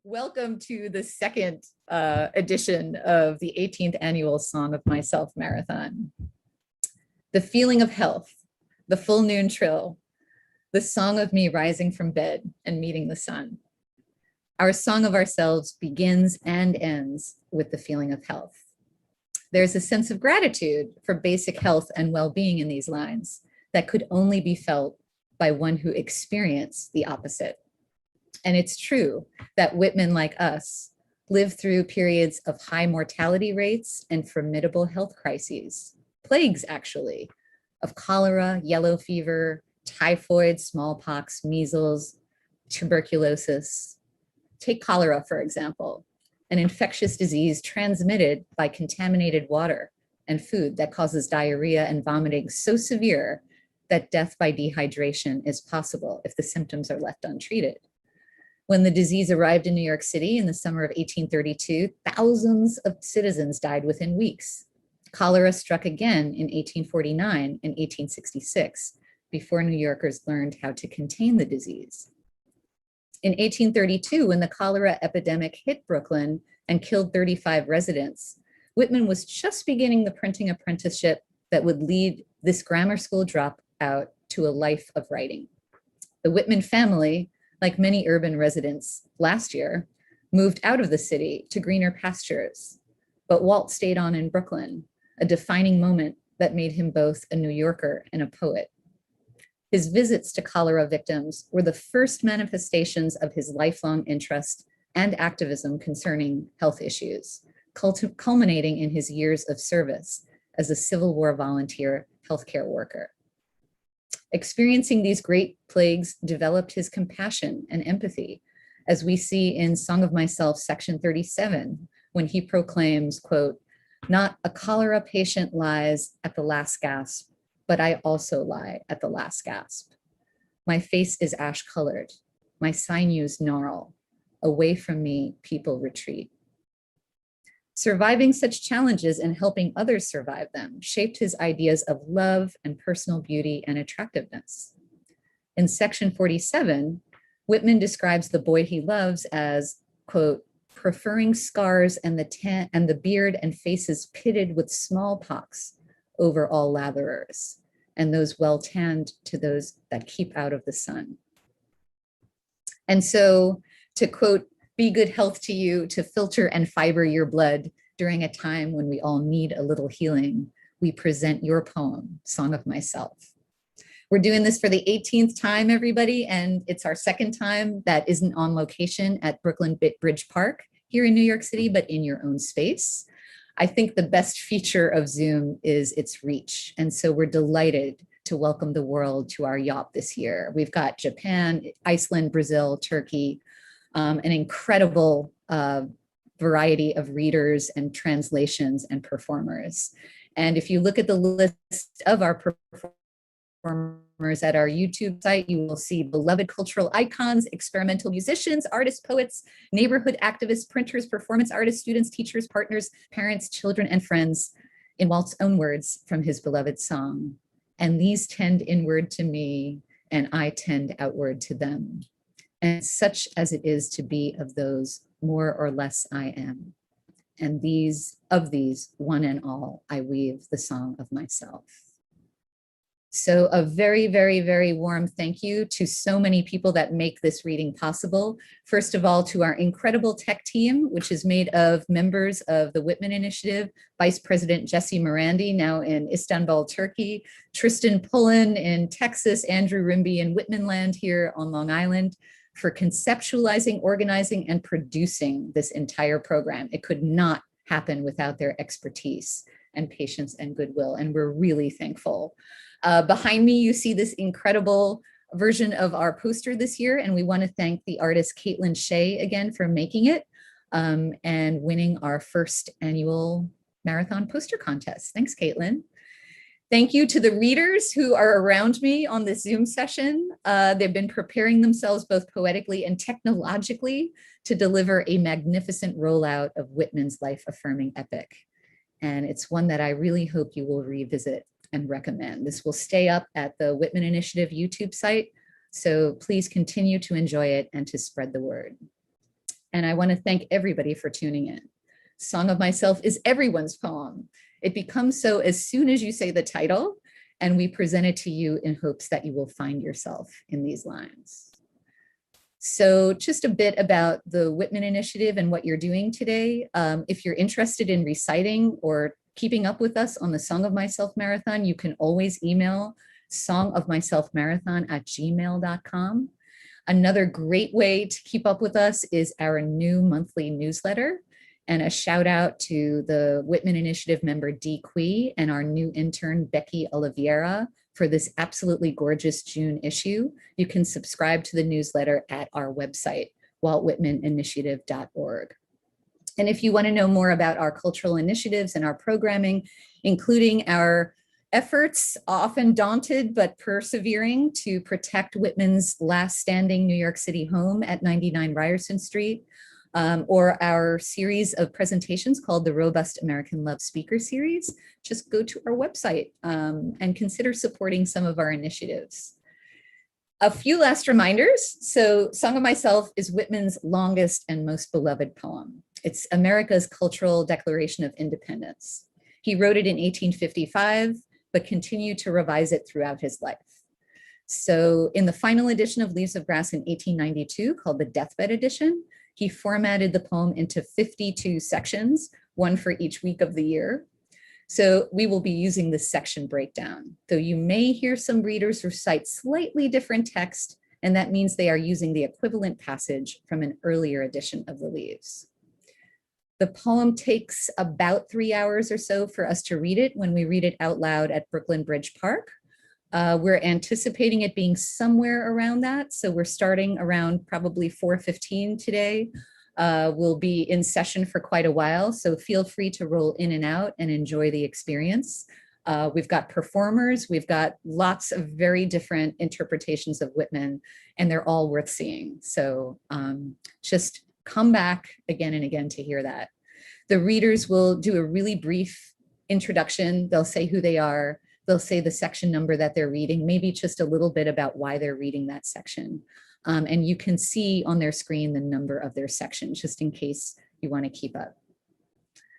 Welcome to the second edition of the 18th annual Song of Myself Marathon. The feeling of health, the full noon trill, the song of me rising from bed and meeting the sun. Our song of ourselves begins and ends with the feeling of health. There's a sense of gratitude for basic health and well-being in these lines that could only be felt by one who experienced the opposite. And it's true that Whitman, like us, lived through periods of high mortality rates and formidable health crises, plagues actually, of cholera, yellow fever, typhoid, smallpox, measles, tuberculosis. Take cholera, for example, an infectious disease transmitted by contaminated water and food that causes diarrhea and vomiting so severe that death by dehydration is possible if the symptoms are left untreated. When the disease arrived in New York City in the summer of 1832, thousands of citizens died within weeks. Cholera struck again in 1849 and 1866, before New Yorkers learned how to contain the disease. In 1832, when the cholera epidemic hit Brooklyn and killed 35 residents, Whitman was just beginning the printing apprenticeship that would lead this grammar school dropout to a life of writing. The Whitman family, like many urban residents last year, moved out of the city to greener pastures. But Walt stayed on in Brooklyn, a defining moment that made him both a New Yorker and a poet. His visits to cholera victims were the first manifestations of his lifelong interest and activism concerning health issues, culminating in his years of service as a Civil War volunteer healthcare worker. Experiencing these great plagues developed his compassion and empathy, as we see in Song of Myself, section 37, when he proclaims, quote, "Not a cholera patient lies at the last gasp, but I also lie at the last gasp. My face is ash-colored, my sinews gnarl. Away from me, people retreat." Surviving such challenges and helping others survive them shaped his ideas of love and personal beauty and attractiveness. In section 47, Whitman describes the boy he loves as, quote, "preferring scars and the beard and faces pitted with smallpox over all latherers, and those well tanned to those that keep out of the sun." And so, to quote, "Be good health to you, to filter and fiber your blood during a time when we all need a little healing, we present your poem, Song of Myself." We're doing this for the 18th time, everybody, and it's our second time that isn't on location at Brooklyn Bridge Park here in New York City, but in your own space. I think the best feature of Zoom is its reach, and so we're delighted to welcome the world to our YOP this year. We've got Japan, Iceland, Brazil, Turkey, an incredible variety of readers and translations and performers. And if you look at the list of our performers at our YouTube site, you will see beloved cultural icons, experimental musicians, artists, poets, neighborhood activists, printers, performance artists, students, teachers, partners, parents, children, and friends, in Walt's own words from his beloved song. "And these tend inward to me, and I tend outward to them. And such as it is to be of those, more or less I am. And of these, one and all, I weave the song of myself." So a very, very, very warm thank you to so many people that make this reading possible. First of all, to our incredible tech team, which is made of members of the Whitman Initiative, Vice President Jesse Morandi, now in Istanbul, Turkey, Tristan Pullen in Texas, Andrew Rimby in Whitmanland here on Long Island, for conceptualizing, organizing, and producing this entire program. It could not happen without their expertise and patience and goodwill, and we're really thankful. Behind me, you see this incredible version of our poster this year, and we want to thank the artist Caitlin Shea again for making it and winning our first annual marathon poster contest. Thanks, Caitlin. Thank you to the readers who are around me on this Zoom session. They've been preparing themselves both poetically and technologically to deliver a magnificent rollout of Whitman's life-affirming epic. And it's one that I really hope you will revisit and recommend. This will stay up at the Whitman Initiative YouTube site, so please continue to enjoy it and to spread the word. And I want to thank everybody for tuning in. Song of Myself is everyone's poem. It becomes so as soon as you say the title, and we present it to you in hopes that you will find yourself in these lines. So just a bit about the Whitman Initiative and what you're doing today. If you're interested in reciting or keeping up with us on the Song of Myself Marathon, you can always email songofmyselfmarathon@gmail.com. Another great way to keep up with us is our new monthly newsletter. And a shout out to the Whitman Initiative member Dee Quee and our new intern Becky Oliveira for this absolutely gorgeous June issue. You can subscribe to the newsletter at our website, waltwhitmaninitiative.org. And if you want to know more about our cultural initiatives and our programming, including our efforts, often daunted but persevering, to protect Whitman's last standing New York City home at 99 Ryerson Street, or our series of presentations called the Robust American Love Speaker Series, just go to our website and consider supporting some of our initiatives. A few last reminders. So Song of Myself is Whitman's longest and most beloved poem. It's America's cultural declaration of independence. He wrote it in 1855, but continued to revise it throughout his life. So in the final edition of Leaves of Grass in 1892, called the Deathbed Edition, he formatted the poem into 52 sections, one for each week of the year. So we will be using this section breakdown, though you may hear some readers recite slightly different text, and that means they are using the equivalent passage from an earlier edition of the Leaves. The poem takes about 3 hours or so for us to read it when we read it out loud at Brooklyn Bridge Park. We're anticipating it being somewhere around that. So we're starting around probably 4:15 today. We'll be in session for quite a while. So feel free to roll in and out and enjoy the experience. We've got performers, we've got lots of very different interpretations of Whitman, and they're all worth seeing. So just come back again and again to hear that. The readers will do a really brief introduction. They'll say who they are. They'll say the section number that they're reading, maybe just a little bit about why they're reading that section. And you can see on their screen the number of their section, just in case you want to keep up.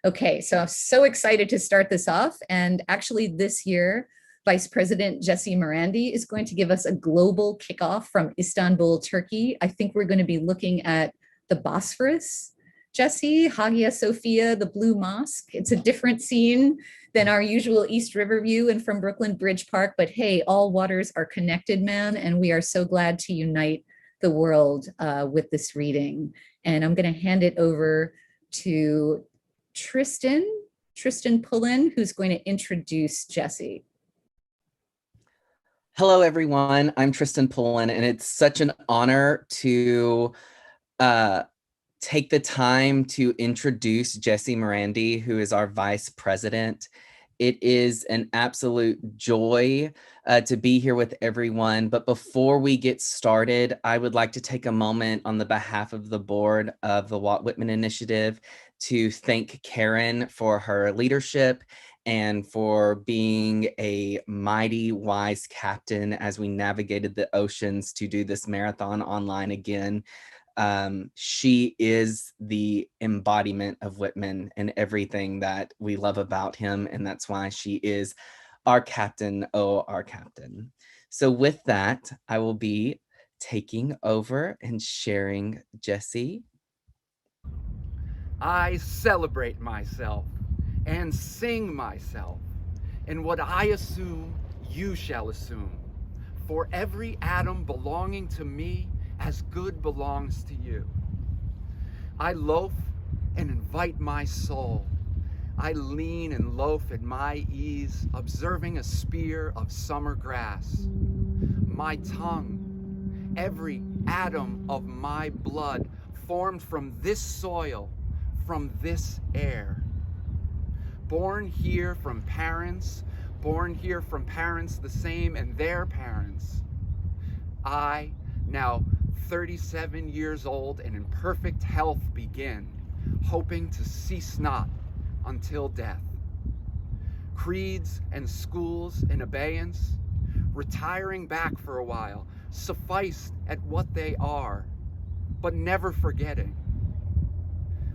Okay, so I'm so excited to start this off. And actually this year, Vice President Jesse Morandi is going to give us a global kickoff from Istanbul, Turkey. I think we're going to be looking at the Bosphorus. Jesse, Hagia Sophia, the Blue Mosque. It's a different scene than our usual East Riverview and from Brooklyn Bridge Park, but hey, all waters are connected, man, and we are so glad to unite the world with this reading. And I'm going to hand it over to Tristan Pullen, who's going to introduce Jesse. Hello, everyone. I'm Tristan Pullen, and it's such an honor to take the time to introduce Jesse Morandi, who is our vice president. It is an absolute joy to be here with everyone. But before we get started, I would like to take a moment on the behalf of the board of the Walt Whitman Initiative to thank Karen for her leadership and for being a mighty wise captain as we navigated the oceans to do this marathon online again. She is the embodiment of Whitman and everything that we love about him. And that's why she is our captain, our captain. So with that, I will be taking over and sharing Jesse. I celebrate myself and sing myself, and what I assume, you shall assume. For every atom belonging to me, as good belongs to you. I loaf and invite my soul. I lean and loaf at my ease, observing a spear of summer grass. My tongue, every atom of my blood, formed from this soil, from this air. Born here from parents the same and their parents. I, now 37 years old and in perfect health, begin, hoping to cease not until death. Creeds and schools in abeyance, retiring back for a while, sufficed at what they are, but never forgetting.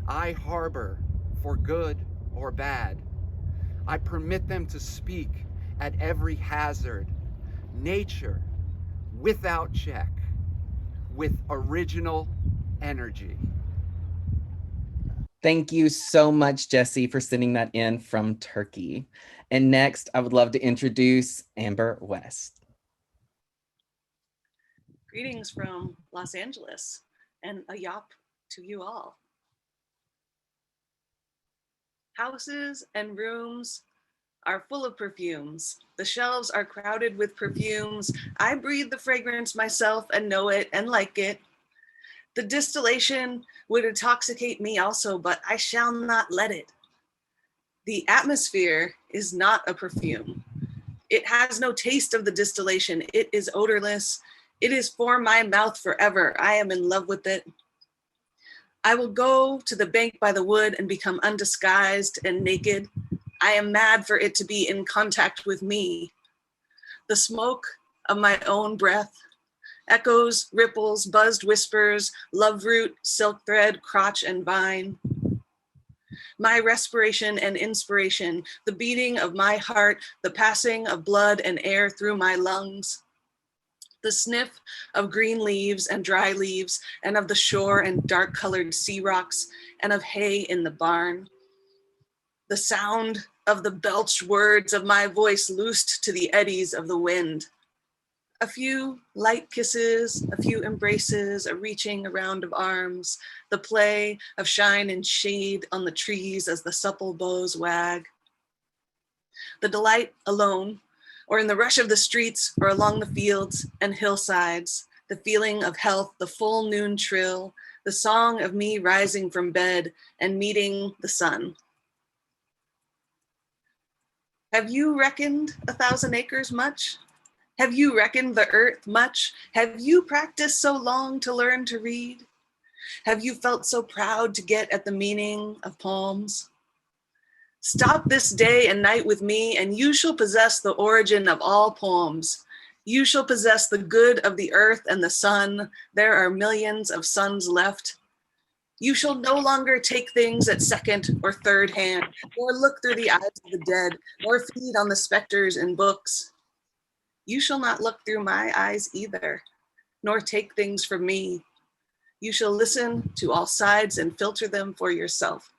I harbor for good or bad. I permit them to speak at every hazard. Nature, without check, with original energy. Thank you so much, Jesse, for sending that in from Turkey. And next, I would love to introduce Amber West. Greetings from Los Angeles and a yop to you all. Houses and rooms are full of perfumes. The shelves are crowded with perfumes. I breathe the fragrance myself and know it and like it. The distillation would intoxicate me also, but I shall not let it. The atmosphere is not a perfume. It has no taste of the distillation. It is odorless. It is for my mouth forever. I am in love with it. I will go to the bank by the wood and become undisguised and naked. I am mad for it to be in contact with me. The smoke of my own breath, echoes, ripples, buzzed whispers, love root, silk thread, crotch, and vine. My respiration and inspiration, the beating of my heart, the passing of blood and air through my lungs. The sniff of green leaves and dry leaves, and of the shore and dark colored sea rocks, and of hay in the barn. The sound of the belched words of my voice loosed to the eddies of the wind. A few light kisses, a few embraces, a reaching around of arms, the play of shine and shade on the trees as the supple boughs wag. The delight alone, or in the rush of the streets, or along the fields and hillsides, the feeling of health, the full noon trill, the song of me rising from bed and meeting the sun. Have you reckoned 1,000 acres much? Have you reckoned the earth much? Have you practiced so long to learn to read? Have you felt so proud to get at the meaning of poems? Stop this day and night with me, and you shall possess the origin of all poems. You shall possess the good of the earth and the sun. There are millions of suns left. You shall no longer take things at second or third hand, nor look through the eyes of the dead, nor feed on the specters in books. You shall not look through my eyes either, nor take things from me. You shall listen to all sides and filter them for yourself.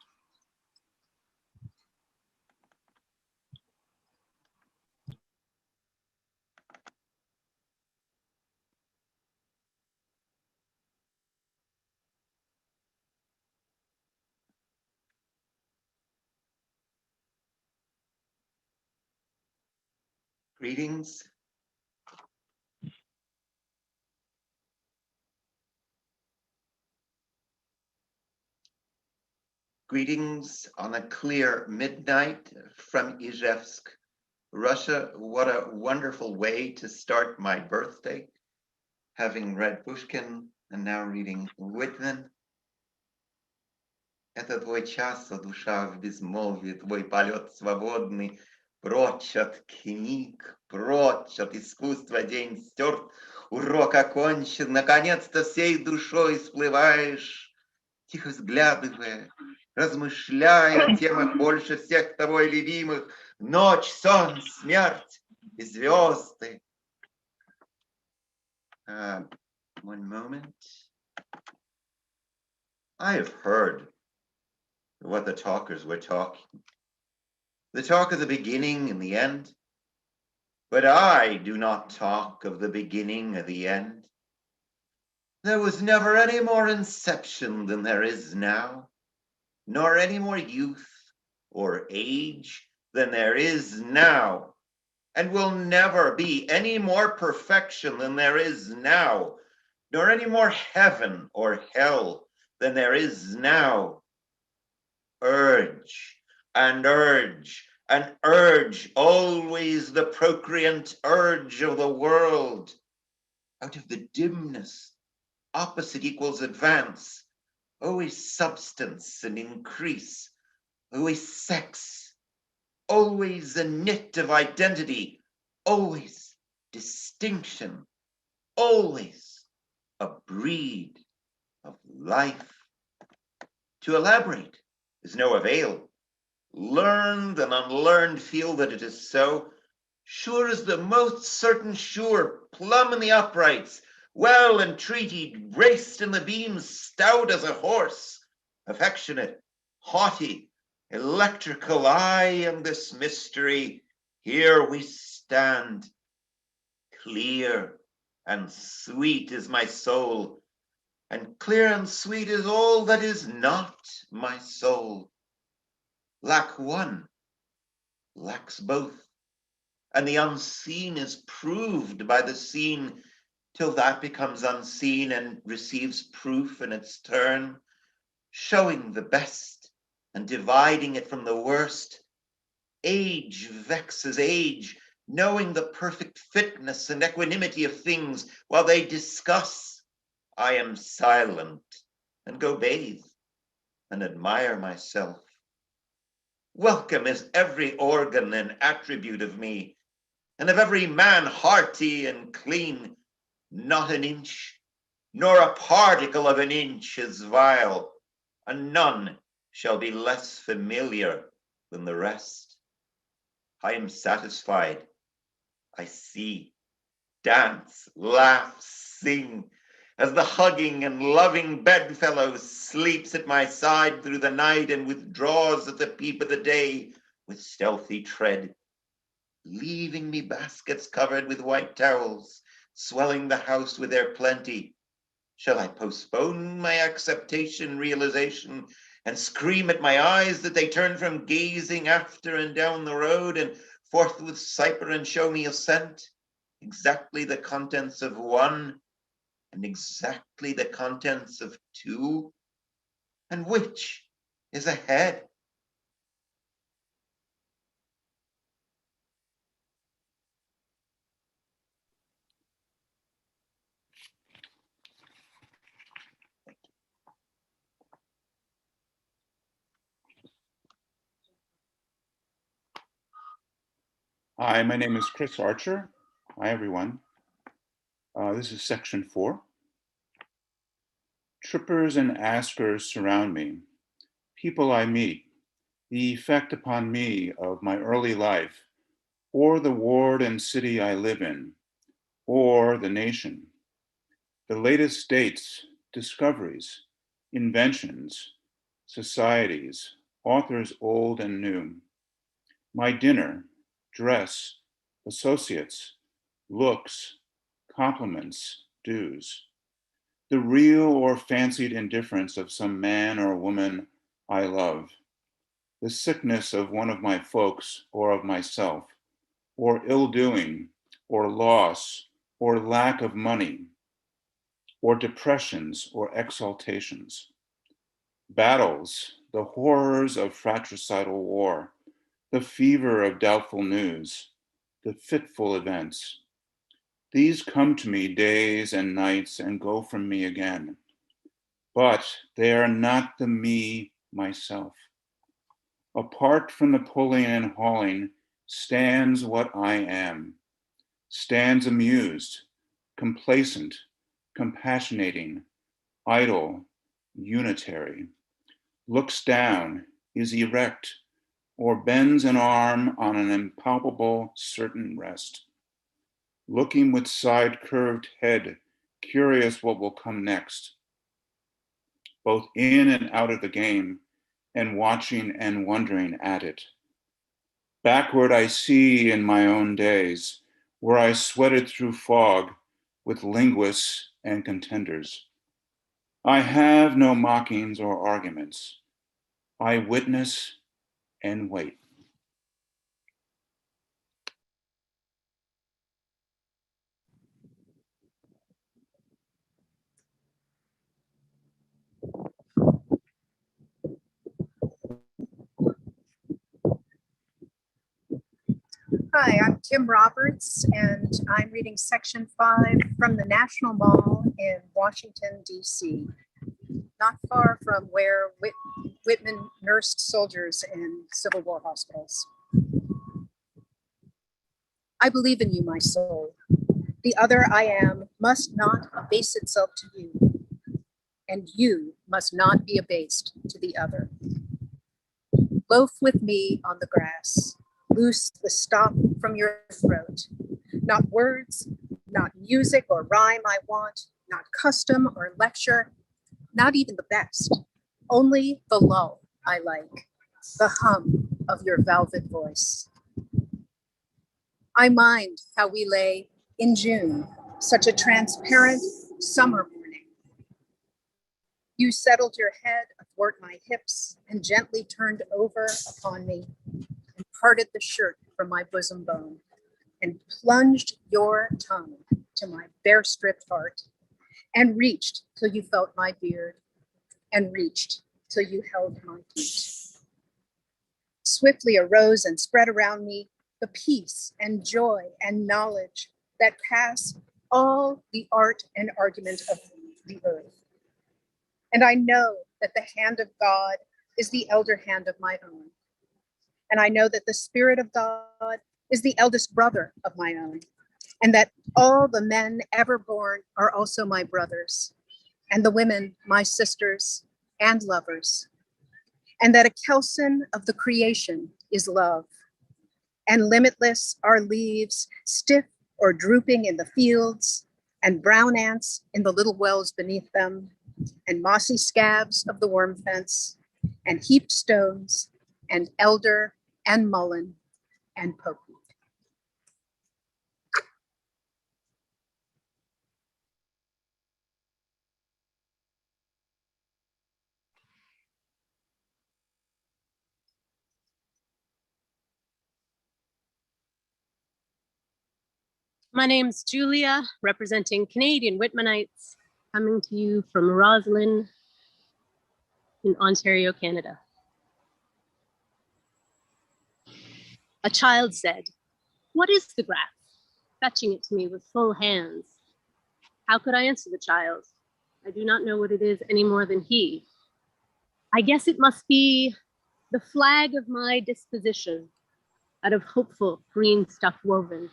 Greetings. Greetings on a clear midnight from Izhevsk, Russia. What a wonderful way to start my birthday, having read Pushkin and now reading Whitman. Это твой час, о душа в безмолвии, твой полет свободный, прочь от книг, прочь от искусства день стерт, урок окончен, наконец-то всей душой всплываешь, тихо взглядывая, размышляя о темах больше всех тобой любимых, ночь, сон, смерть и звезды. One moment. I have heard what the talkers were talking. The talk of the beginning and the end. But I do not talk of the beginning or the end. There was never any more inception than there is now, nor any more youth or age than there is now, and will never be any more perfection than there is now, nor any more heaven or hell than there is now. Urge and urge and urge, always the procreant urge of the world. Out of the dimness, opposite equals advance, always substance and increase, always sex, always a knit of identity, always distinction, always a breed of life. To elaborate is no avail. Learned and unlearned feel that it is so. Sure as the most certain sure, plumb in the uprights, well entreated, braced in the beams, stout as a horse, affectionate, haughty, electrical. I am this mystery. Here we stand. Clear and sweet is my soul, and clear and sweet is all that is not my soul. Lack one, lacks both, and the unseen is proved by the seen, till that becomes unseen and receives proof in its turn, showing the best and dividing it from the worst. Age vexes age, knowing the perfect fitness and equanimity of things. While they discuss, I am silent and go bathe and admire myself. Welcome is every organ and attribute of me, and of every man hearty and clean. Not an inch, nor a particle of an inch is vile, and none shall be less familiar than the rest. I am satisfied. I see, dance, laugh, sing, as the hugging and loving bedfellow sleeps at my side through the night and withdraws at the peep of the day with stealthy tread, leaving me baskets covered with white towels, swelling the house with their plenty. Shall I postpone my acceptation, realization, and scream at my eyes that they turn from gazing after and down the road, and forthwith cipher and show me assent, exactly the contents of one, and exactly the contents of two? And which is ahead? Hi, my name is Chris Archer. Hi, everyone. This is section 4. Trippers and askers surround me. People I meet, the effect upon me of my early life, or the ward and city I live in, or the nation. The latest dates, discoveries, inventions, societies, authors old and new. My dinner, dress, associates, looks, compliments, dues. The real or fancied indifference of some man or woman I love. The sickness of one of my folks or of myself, or ill-doing, or loss, or lack of money, or depressions or exaltations. Battles, the horrors of fratricidal war, the fever of doubtful news, the fitful events. These come to me days and nights and go from me again. But they are not the me myself. Apart from the pulling and hauling stands what I am, stands amused, complacent, compassionating, idle, unitary, looks down, is erect, or bends an arm on an impalpable certain rest, looking with side-curved head, curious what will come next, both in and out of the game, and watching and wondering at it. Backward I see in my own days, where I sweated through fog with linguists and contenders. I have no mockings or arguments. I witness and wait. Hi, I'm Kim Roberts, and I'm reading section 5 from the National Mall in Washington, D.C., not far from where Whitman nursed soldiers in Civil War hospitals. I believe in you, my soul. The other I am must not abase itself to you, and you must not be abased to the other. Loaf with me on the grass, loose the stop from your throat. Not words, not music or rhyme I want, not custom or lecture, not even the best, only the lull I like, the hum of your velvet voice. I mind how we lay in June, such a transparent summer morning. You settled your head athwart my hips and gently turned over upon me and parted the shirt from my bosom bone and plunged your tongue to my bare stripped heart and reached till you felt my beard and reached till you held my feet. Swiftly arose and spread around me the peace and joy and knowledge that pass all the art and argument of the earth. And I know that the hand of God is the elder hand of my own. And I know that the Spirit of God is the eldest brother of my own. And that all the men ever born are also my brothers, and the women my sisters and lovers. And that a kelson of the creation is love. And limitless are leaves, stiff or drooping in the fields, and brown ants in the little wells beneath them, and mossy scabs of the worm fence, and heaped stones, and elder, and mullein, and pokeweed. My name's Julia, representing Canadian Whitmanites, coming to you from Roslyn in Ontario, Canada. A child said, "What is the graph?" fetching it to me with full hands. How could I answer the child? I do not know what it is any more than he. I guess it must be the flag of my disposition, out of hopeful green stuff woven.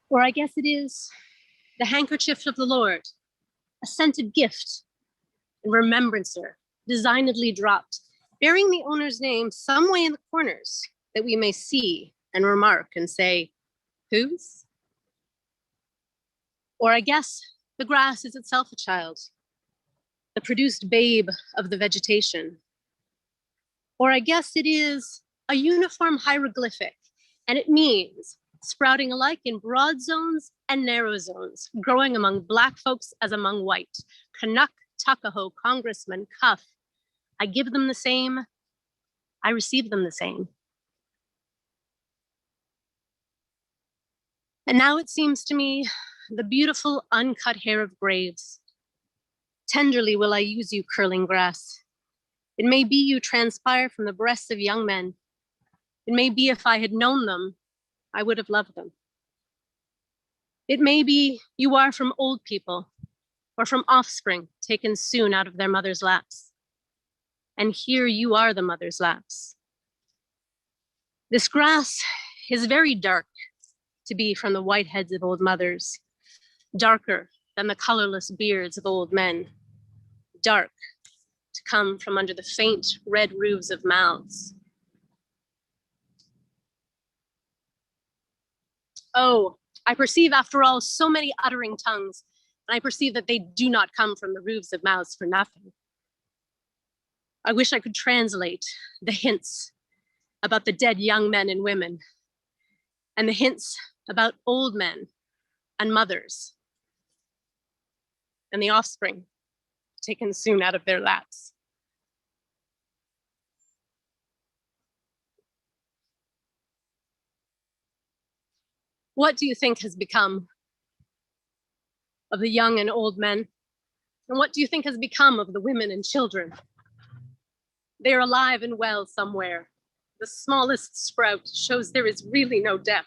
Or I guess it is the handkerchief of the Lord, a scented gift and remembrancer, designedly dropped, bearing the owner's name some way in the corners that we may see and remark and say, whose? Or I guess the grass is itself a child, the produced babe of the vegetation. Or I guess it is a uniform hieroglyphic, and it means sprouting alike in broad zones and narrow zones, growing among Black folks as among white, Canuck, Tuckahoe, Congressman, Cuff. I give them the same, I receive them the same. And now it seems to me the beautiful uncut hair of graves. Tenderly will I use you, curling grass. It may be you transpire from the breasts of young men. It may be if I had known them, I would have loved them. It may be you are from old people or from offspring taken soon out of their mother's laps. And here you are the mother's laps. This grass is very dark to be from the white heads of old mothers, darker than the colorless beards of old men, dark to come from under the faint red roofs of mouths. Oh, I perceive after all so many uttering tongues, and I perceive that they do not come from the roofs of mouths for nothing. I wish I could translate the hints about the dead young men and women, and the hints about old men and mothers, and the offspring taken soon out of their laps. What do you think has become of the young and old men? And what do you think has become of the women and children? They are alive and well somewhere. The smallest sprout shows there is really no death.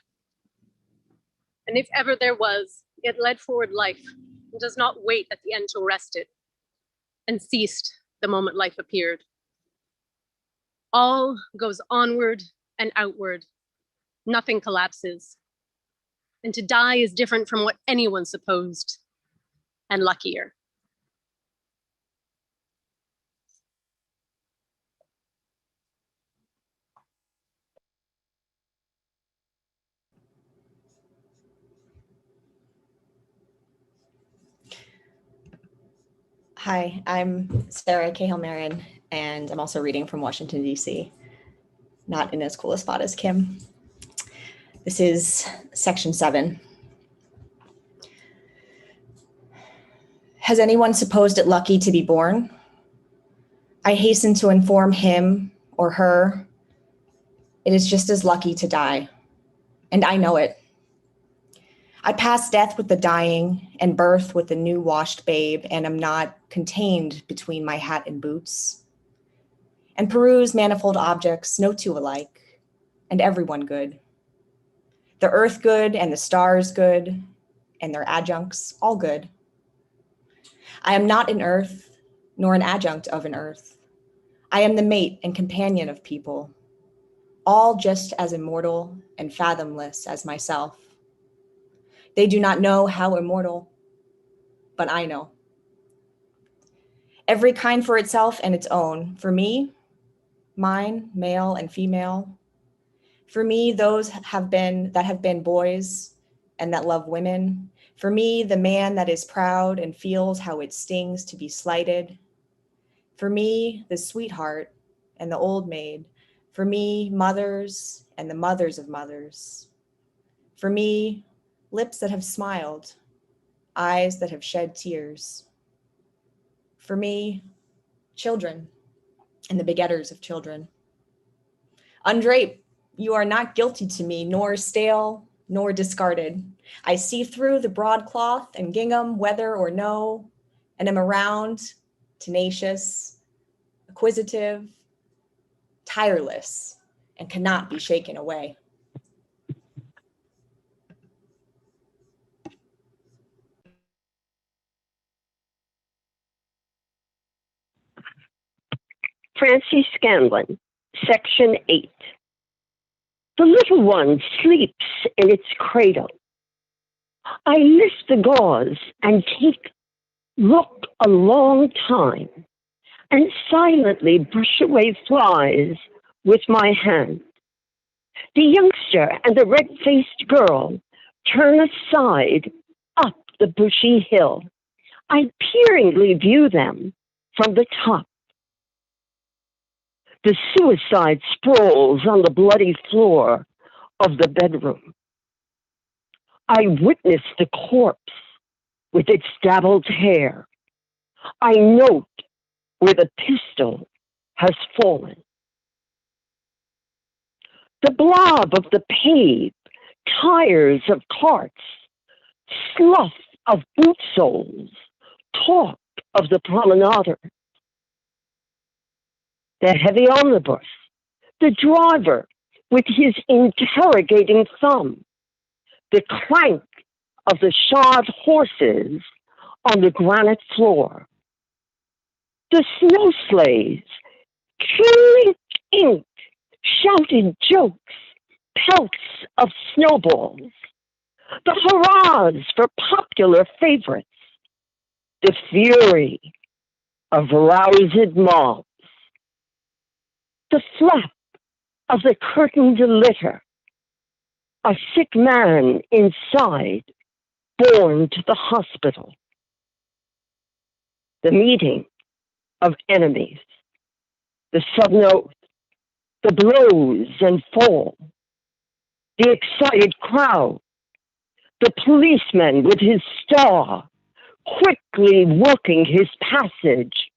And if ever there was, it led forward life and does not wait at the end to arrest it, and ceased the moment life appeared. All goes onward and outward. Nothing collapses. And to die is different from what anyone supposed, and luckier. Hi, I'm Sarah Cahill-Marion, and I'm also reading from Washington, D.C. Not in as cool a spot as Kim. This is section 7. Has anyone supposed it lucky to be born? I hasten to inform him or her it is just as lucky to die, and I know it. I pass death with the dying and birth with the new washed babe, and am not contained between my hat and boots, and peruse manifold objects, no two alike, and everyone good. The earth good, and the stars good, and their adjuncts all good. I am not an earth, nor an adjunct of an earth. I am the mate and companion of people, all just as immortal and fathomless as myself. They do not know how immortal, but I know. Every kind for itself and its own. For me, mine, male and female. For me, those that have been boys and that love women. For me, the man that is proud and feels how it stings to be slighted. For me, the sweetheart and the old maid. For me, mothers and the mothers of mothers. For me, lips that have smiled, eyes that have shed tears. For me, children and the begetters of children. Undrape, you are not guilty to me, nor stale, nor discarded. I see through the broadcloth and gingham, whether or no, and am around, tenacious, acquisitive, tireless, and cannot be shaken away. Francie Scanlon, Section 8. The little one sleeps in its cradle. I lift the gauze and look a long time, and silently brush away flies with my hand. The youngster and the red-faced girl turn aside up the bushy hill. I peeringly view them from the top. The suicide sprawls on the bloody floor of the bedroom. I witness the corpse with its dabbled hair. I note where the pistol has fallen. The blob of the pave, tires of carts, slough of boot soles, talk of the promenader. The heavy omnibus, the driver with his interrogating thumb, the clank of the shod horses on the granite floor, the snow sleighs, clink ink, shouted jokes, pelts of snowballs, the hurrahs for popular favorites, the fury of roused mobs, the flap of the curtained litter, a sick man inside, borne to the hospital, the meeting of enemies, the sudden oath, the blows and fall, the excited crowd, the policeman with his star, quickly working his passage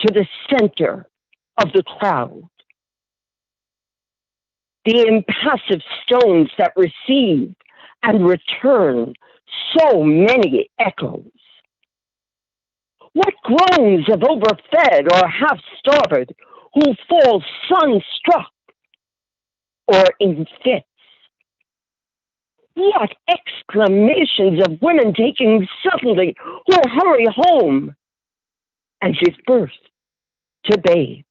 to the center of the crowd. The impassive stones that receive and return so many echoes. What groans of overfed or half-starved who fall sunstruck or in fits? What exclamations of women taking suddenly who hurry home and give birth to babes?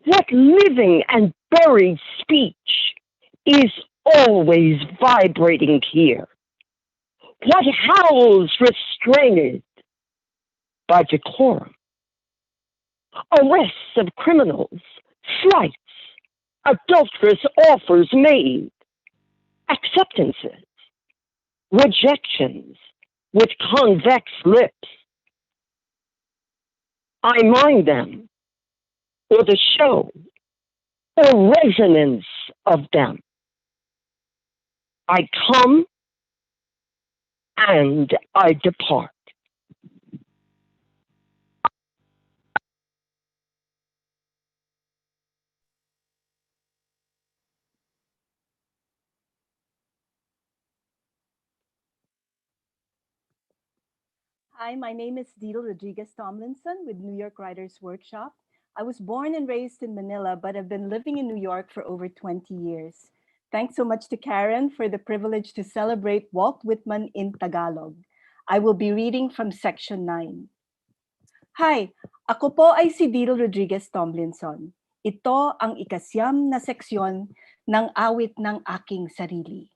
What living and buried speech is always vibrating here? What howls restrained by decorum? Arrests of criminals, slights, adulterous offers made, acceptances, rejections with convex lips, I mind them, or the show, or resonance of them. I come and I depart. Hi, my name is Dito Rodriguez Tomlinson with New York Writers Workshop. I was born and raised in Manila, but I've been living in New York for over 20 years. Thanks so much to Karen for the privilege to celebrate Walt Whitman in Tagalog. I will be reading from section 9. Hi, ako po ay si Dito Rodriguez Tomlinson. Ito ang ikasyam na seksyon ng awit ng aking sarili.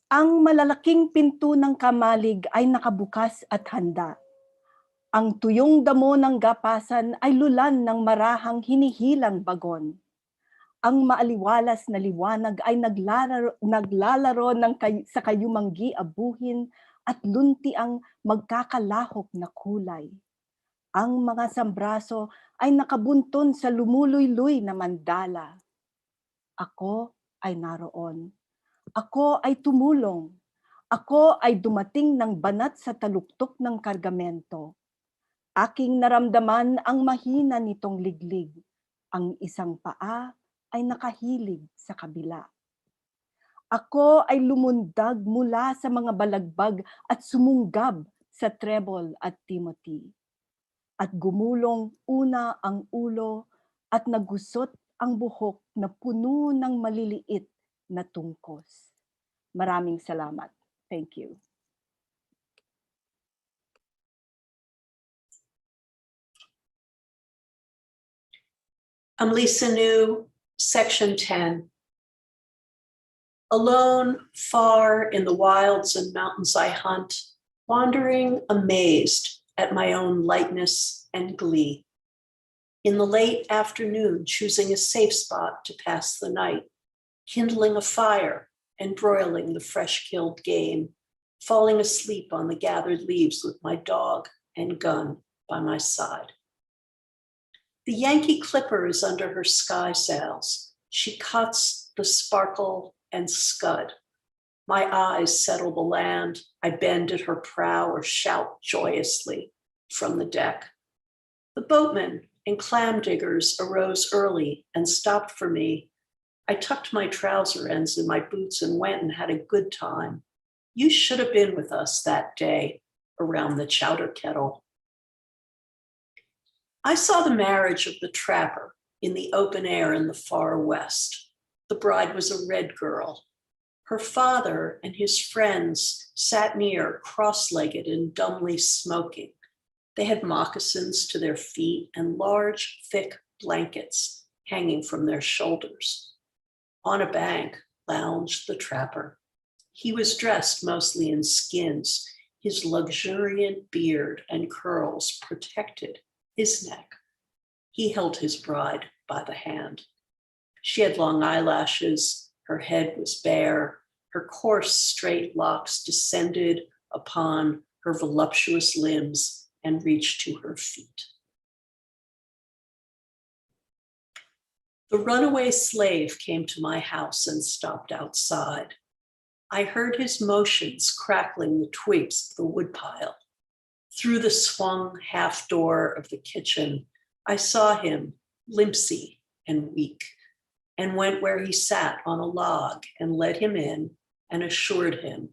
Ang malalaking pinto ng kamalig ay nakabukas at handa. Ang tuyong damo ng gapasan ay lulan ng marahang hinihilang bagon. Ang maaliwalas na liwanag ay naglalaro sa kayumanggi abuhin at lunti ang magkakalahok na kulay. Ang mga sambraso ay nakabunton sa lumuluy-luy na mandala. Ako ay naroon. Ako ay tumulong. Ako ay dumating ng banat sa taluktok ng kargamento. Aking naramdaman ang mahina nitong liglig. Ang isang paa ay nakahilig sa kabila. Ako ay lumundag mula sa mga balagbag at sumunggab sa treble at Timothy. At gumulong una ang ulo at nagusot ang buhok na puno ng maliliit na tungkos. Maraming salamat. Thank you. I'm Lisa New, section 10. Alone, far in the wilds and mountains I hunt, wandering amazed at my own lightness and glee. In the late afternoon, choosing a safe spot to pass the night, kindling a fire and broiling the fresh-killed game, falling asleep on the gathered leaves with my dog and gun by my side. The Yankee Clipper is under her sky sails. She cuts the sparkle and scud. My eyes settle the land. I bend at her prow or shout joyously from the deck. The boatmen and clam diggers arose early and stopped for me. I tucked my trouser ends in my boots and went and had a good time. You should have been with us that day around the chowder kettle. I saw the marriage of the trapper in the open air in the far west. The bride was a red girl. Her father and his friends sat near, cross-legged and dumbly smoking. They had moccasins to their feet and large, thick blankets hanging from their shoulders. On a bank lounged the trapper. He was dressed mostly in skins. His luxuriant beard and curls protected his neck. He held his bride by the hand. She had long eyelashes, her head was bare, her coarse straight locks descended upon her voluptuous limbs and reached to her feet. The runaway slave came to my house and stopped outside. I heard his motions crackling the twigs of the woodpile. Through the swung half door of the kitchen, I saw him limpsy and weak, and went where he sat on a log and led him in and assured him,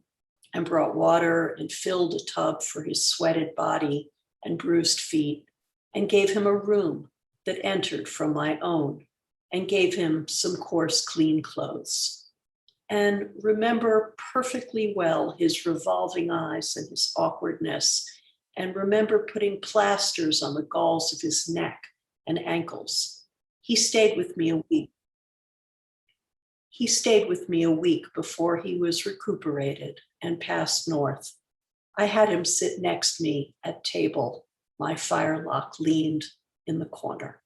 and brought water and filled a tub for his sweated body and bruised feet, and gave him a room that entered from my own, and gave him some coarse, clean clothes. And remember perfectly well his revolving eyes and his awkwardness, and remember putting plasters on the galls of his neck and ankles. He stayed with me a week. He stayed with me a week before he was recuperated and passed north. I had him sit next me at table. My firelock leaned in the corner.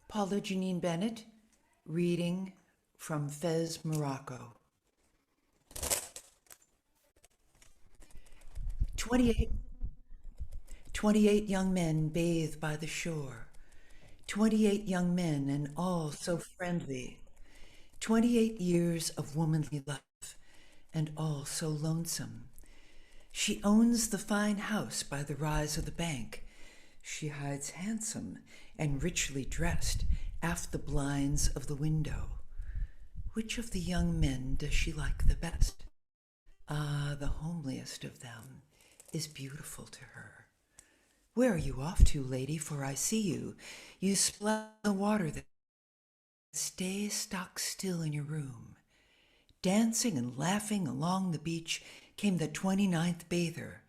Paula Janine Bennett, reading from Fez, Morocco. 28 young men bathe by the shore. 28 young men, and all so friendly. 28 years of womanly love, and all so lonesome. She owns the fine house by the rise of the bank. She hides handsome and richly dressed aft the blinds of the window. Which of the young men does she like the best? Ah, the homeliest of them is beautiful to her. Where are you off to, lady? For I see you. You splash the water there. Stay stock still in your room. Dancing and laughing along the beach came the 29th bather.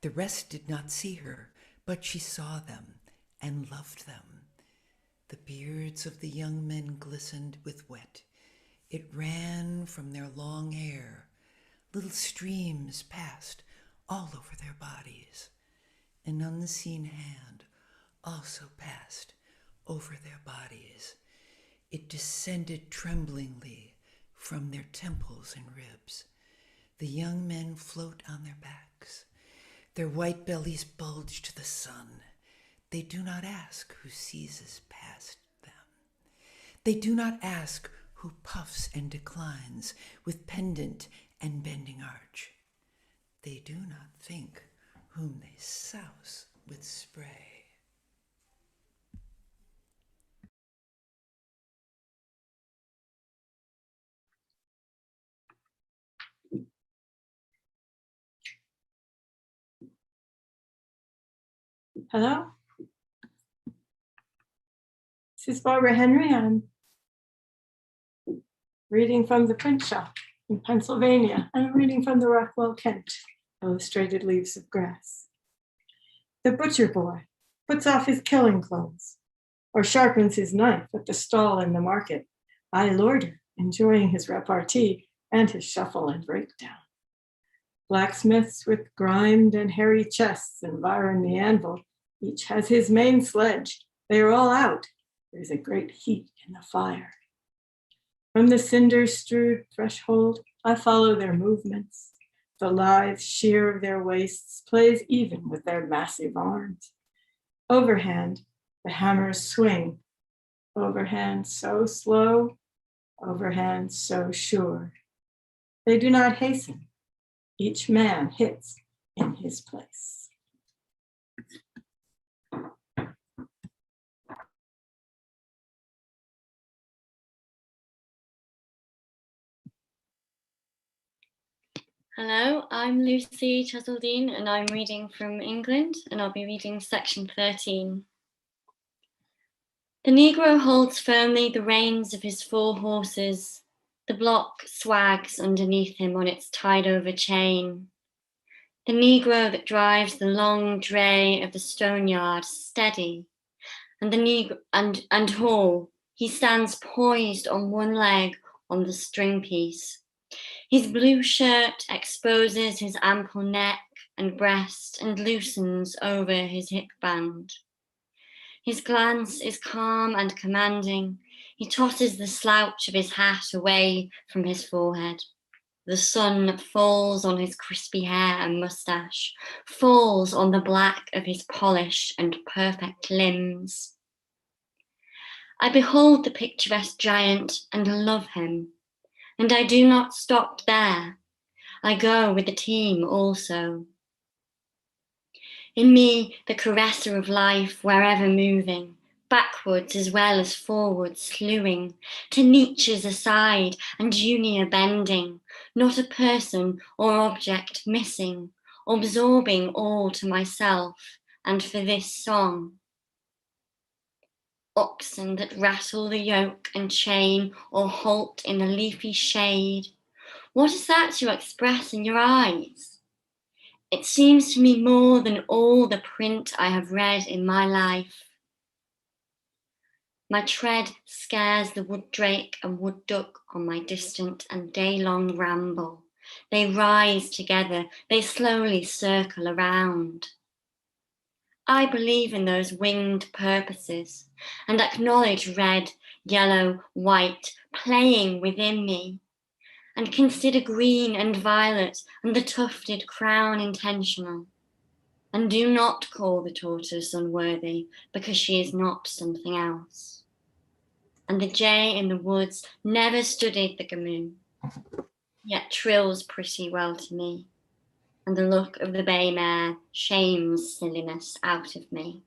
The rest did not see her, but she saw them and loved them. The beards of the young men glistened with wet. It ran from their long hair. Little streams passed all over their bodies. An unseen hand also passed over their bodies. It descended tremblingly from their temples and ribs. The young men float on their backs. Their white bellies bulge to the sun. They do not ask who seizes past them. They do not ask who puffs and declines with pendant and bending arch. They do not think whom they souse with spray. Hello, this is Barbara Henry. I'm reading from the print shop in Pennsylvania. I'm reading from the Rockwell Kent Illustrated Leaves of Grass. The butcher boy puts off his killing clothes or sharpens his knife at the stall in the market. I loiter, enjoying his repartee and his shuffle and breakdown. Blacksmiths with grimed and hairy chests environ the anvil. Each has his main sledge. They are all out. There's a great heat in the fire. From the cinder-strewed threshold, I follow their movements. The lithe sheer of their waists plays even with their massive arms. Overhand, the hammers swing. Overhand so slow, overhand so sure. They do not hasten. Each man hits in his place. Hello, I'm Lucy Cheseldine and I'm reading from England and I'll be reading section 13. The Negro holds firmly the reins of his 4 horses. The block swags underneath him on its tied-over chain. The Negro that drives the long dray of the stone yard steady, and the Negro and Hall, he stands poised on one leg on the string piece. His blue shirt exposes his ample neck and breast and loosens over his hip band. His glance is calm and commanding. He tosses the slouch of his hat away from his forehead. The sun falls on his crispy hair and mustache, falls on the black of his polished and perfect limbs. I behold the picturesque giant and love him. And I do not stop there. I go with the team also. In me, the caresser of life, wherever moving, backwards as well as forwards slewing, to niches aside and junior bending, not a person or object missing, absorbing all to myself, and for this song. Oxen that rattle the yoke and chain or halt in the leafy shade. What is that you express in your eyes? It seems to me more than all the print I have read in my life. My tread scares the wood drake and wood duck on my distant and day-long ramble. They rise together, they slowly circle around. I believe in those winged purposes and acknowledge red, yellow, white playing within me, and consider green and violet and the tufted crown intentional. And do not call the tortoise unworthy, because she is not something else. And the jay in the woods never studied the gamoon, yet trills pretty well to me. And the look of the bay mare shames silliness out of me.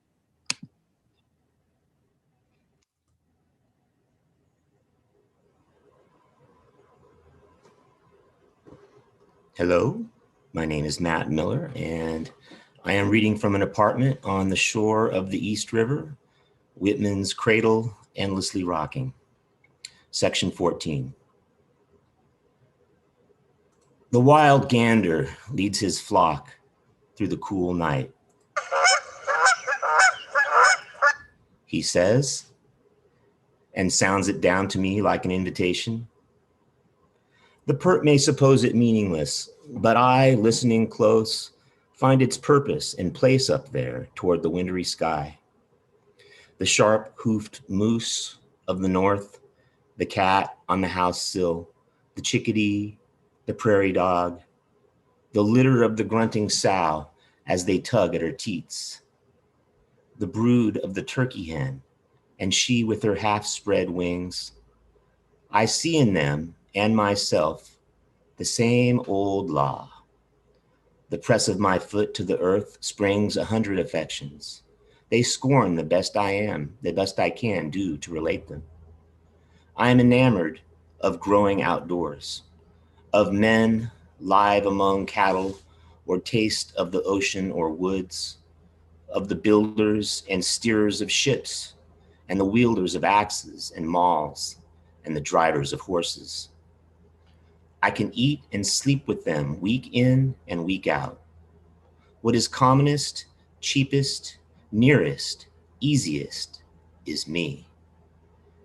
Hello, my name is Matt Miller, and I am reading from an apartment on the shore of the East River, Whitman's Cradle Endlessly Rocking, Section 14. The wild gander leads his flock through the cool night. He says, and sounds it down to me like an invitation. The pert may suppose it meaningless, but I, listening close, find its purpose and place up there toward the wintry sky. The sharp-hoofed moose of the north, the cat on the house sill, the chickadee, the prairie dog, the litter of the grunting sow as they tug at her teats, the brood of the turkey hen, and she with her half-spread wings. I see in them and myself the same old law. The press of my foot to the earth springs 100 affections. They scorn the best I am, the best I can do to relate them. I am enamored of growing outdoors, of men live among cattle, or taste of the ocean or woods, of the builders and steerers of ships, and the wielders of axes and mauls, and the drivers of horses. I can eat and sleep with them week in and week out. What is commonest, cheapest, nearest, easiest is me.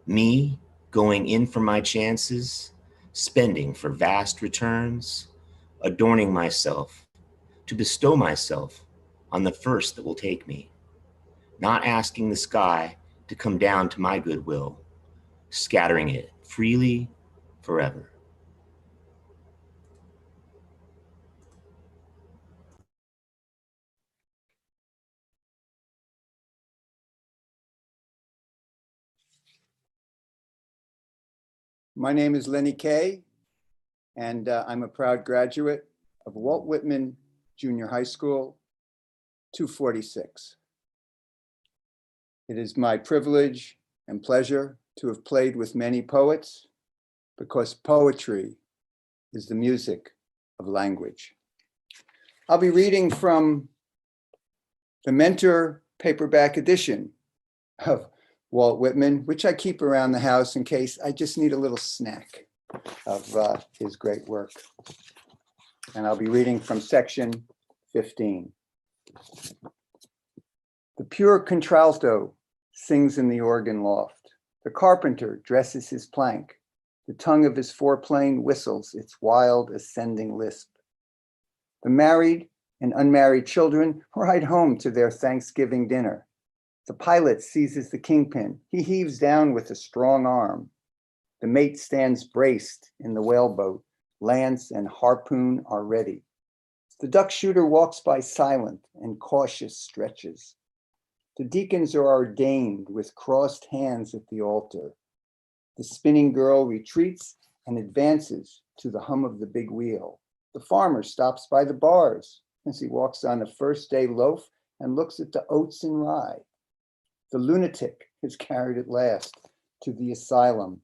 Me going in for my chances, spending for vast returns, adorning myself to bestow myself on the first that will take me, not asking the sky to come down to my goodwill, scattering it freely forever. My name is Lenny Kay, and I'm a proud graduate of Walt Whitman Junior High School, 246. It is my privilege and pleasure to have played with many poets, because poetry is the music of language. I'll be reading from the Mentor paperback edition of Walt Whitman, which I keep around the house in case I just need a little snack of his great work. And I'll be reading from section 15. The pure contralto sings in the organ loft. The carpenter dresses his plank. The tongue of his foreplane whistles its wild ascending lisp. The married and unmarried children ride home to their Thanksgiving dinner. The pilot seizes the kingpin. He heaves down with a strong arm. The mate stands braced in the whaleboat. Lance and harpoon are ready. The duck shooter walks by silent and cautious stretches. The deacons are ordained with crossed hands at the altar. The spinning girl retreats and advances to the hum of the big wheel. The farmer stops by the bars as he walks on a first day loaf and looks at the oats and rye. The lunatic is carried at last to the asylum,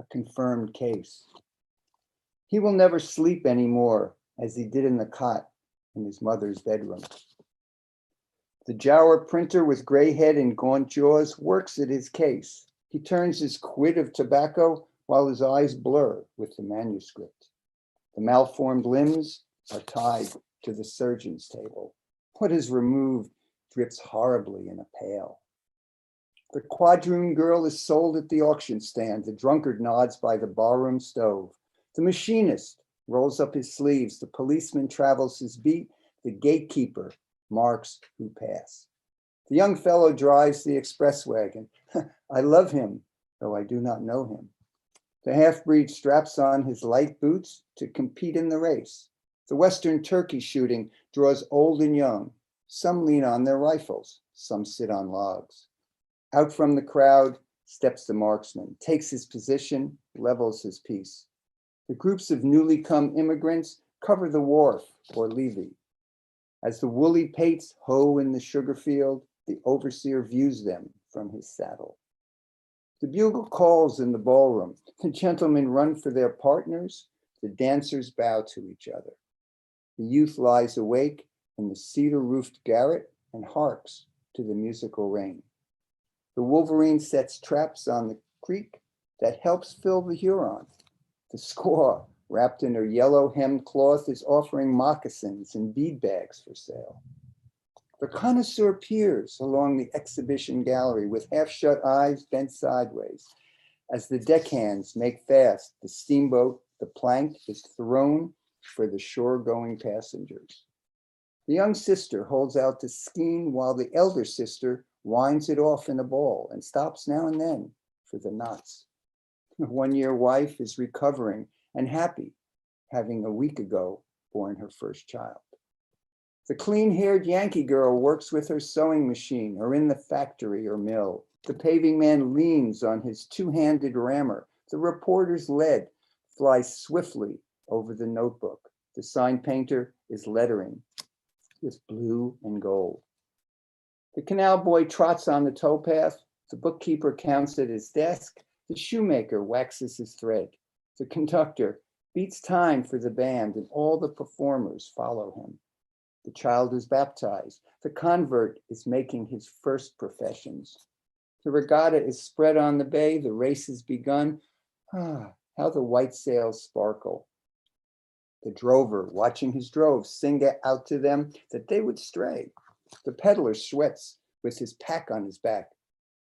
a confirmed case. He will never sleep anymore as he did in the cot in his mother's bedroom. The Jower printer with gray head and gaunt jaws works at his case. He turns his quid of tobacco while his eyes blur with the manuscript. The malformed limbs are tied to the surgeon's table. What is removed drips horribly in a pail. The quadroon girl is sold at the auction stand. The drunkard nods by the barroom stove. The machinist rolls up his sleeves. The policeman travels his beat. The gatekeeper marks who pass. The young fellow drives the express wagon. I love him, though I do not know him. The half-breed straps on his light boots to compete in the race. The Western turkey shooting draws old and young. Some lean on their rifles, some sit on logs. Out from the crowd steps the marksman, takes his position, levels his piece. The groups of newly come immigrants cover the wharf or levee. As the woolly pates hoe in the sugar field, the overseer views them from his saddle. The bugle calls in the ballroom. The gentlemen run for their partners. The dancers bow to each other. The youth lies awake in the cedar-roofed garret and harks to the musical rain. The wolverine sets traps on the creek that helps fill the Huron. The squaw, wrapped in her yellow hemmed cloth, is offering moccasins and bead bags for sale. The connoisseur peers along the exhibition gallery with half-shut eyes bent sideways. As the deckhands make fast the steamboat, the plank is thrown for the shore-going passengers. The young sister holds out the skein while the elder sister winds it off in a ball and stops now and then for the knots. The one-year wife is recovering and happy, having a week ago born her first child. The clean-haired Yankee girl works with her sewing machine or in the factory or mill. The paving man leans on his two-handed rammer. The reporter's lead flies swiftly over the notebook. The sign painter is lettering with blue and gold. The canal boy trots on the towpath. The bookkeeper counts at his desk. The shoemaker waxes his thread. The conductor beats time for the band, and all the performers follow him. The child is baptized. The convert is making his first professions. The regatta is spread on the bay. The race has begun. How the white sails sparkle. The drover, watching his droves, sing out to them that they would stray. The peddler sweats with his pack on his back.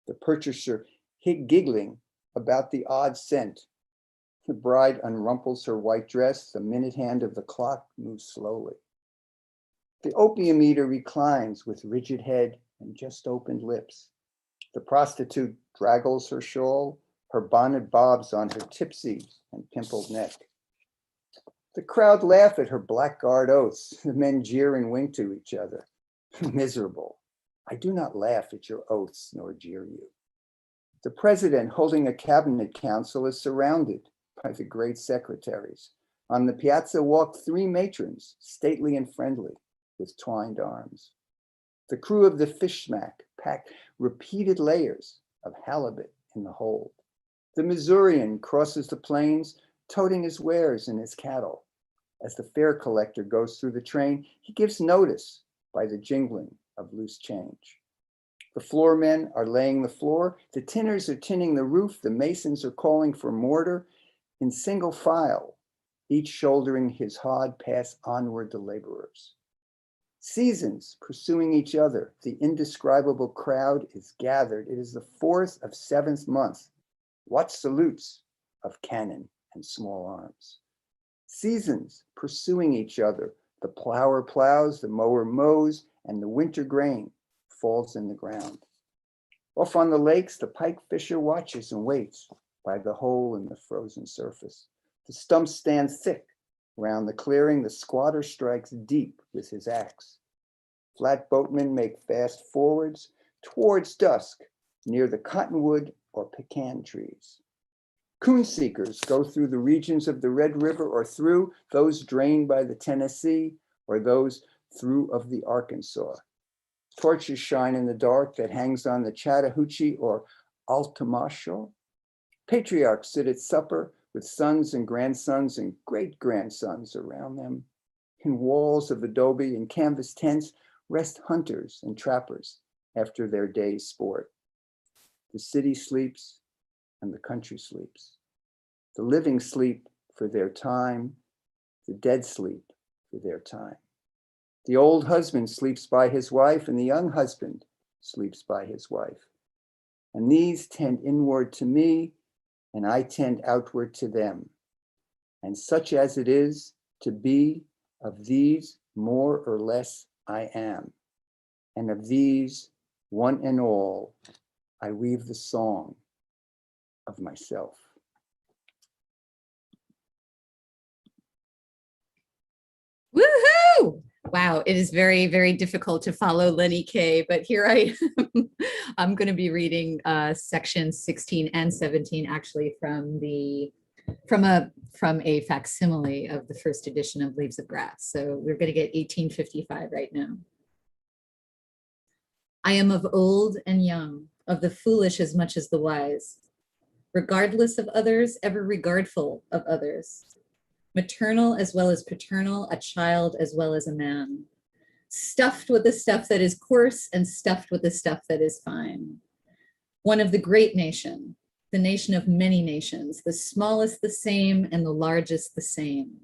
The purchaser giggling about the odd cent. The bride unrumples her white dress. The minute hand of the clock moves slowly. The opium eater reclines with rigid head and just opened lips. The prostitute draggles her shawl. Her bonnet bobs on her tipsy and pimpled neck. The crowd laugh at her blackguard oaths. The men jeer and wink to each other. Miserable. I do not laugh at your oaths nor jeer you. The president, holding a cabinet council, is surrounded by the great secretaries. On the piazza walk three matrons, stately and friendly, with twined arms. The crew of the fish smack pack repeated layers of halibut in the hold. The Missourian crosses the plains, toting his wares and his cattle. As the fare collector goes through the train, he gives notice by the jingling of loose change. The floormen are laying the floor, the tinners are tinning the roof, the masons are calling for mortar. In single file, each shouldering his hod, pass onward the laborers. Seasons pursuing each other, the indescribable crowd is gathered. It is the 4th of 7th month. What salutes of cannon and small arms. Seasons pursuing each other, the plower plows, the mower mows, and the winter grain falls in the ground. Off on the lakes, the pike fisher watches and waits by the hole in the frozen surface. The stumps stand thick around the clearing. The squatter strikes deep with his axe. Flat boatmen make fast forwards towards dusk near the cottonwood or pecan trees. Coon seekers go through the regions of the Red River or through those drained by the Tennessee or those through of the Arkansas. Torches shine in the dark that hangs on the Chattahoochee or Altamahaw. Patriarchs sit at supper with sons and grandsons and great-grandsons around them. In walls of adobe and canvas tents rest hunters and trappers after their day's sport. The city sleeps and the country sleeps. The living sleep for their time. The dead sleep for their time. The old husband sleeps by his wife and the young husband sleeps by his wife. And these tend inward to me and I tend outward to them. And such as it is to be, of these more or less I am. And of these, one and all, I weave the song of myself. Woohoo! Wow, it is very, very difficult to follow Lenny K, but here I am. I'm going to be reading section 16 and 17 actually from a facsimile of the first edition of Leaves of Grass. So we're going to get 1855 right now. I am of old and young, of the foolish as much as the wise, regardless of others, ever regardful of others, maternal as well as paternal, a child as well as a man, stuffed with the stuff that is coarse and stuffed with the stuff that is fine. One of the great nation, the nation of many nations, the smallest the same and the largest the same.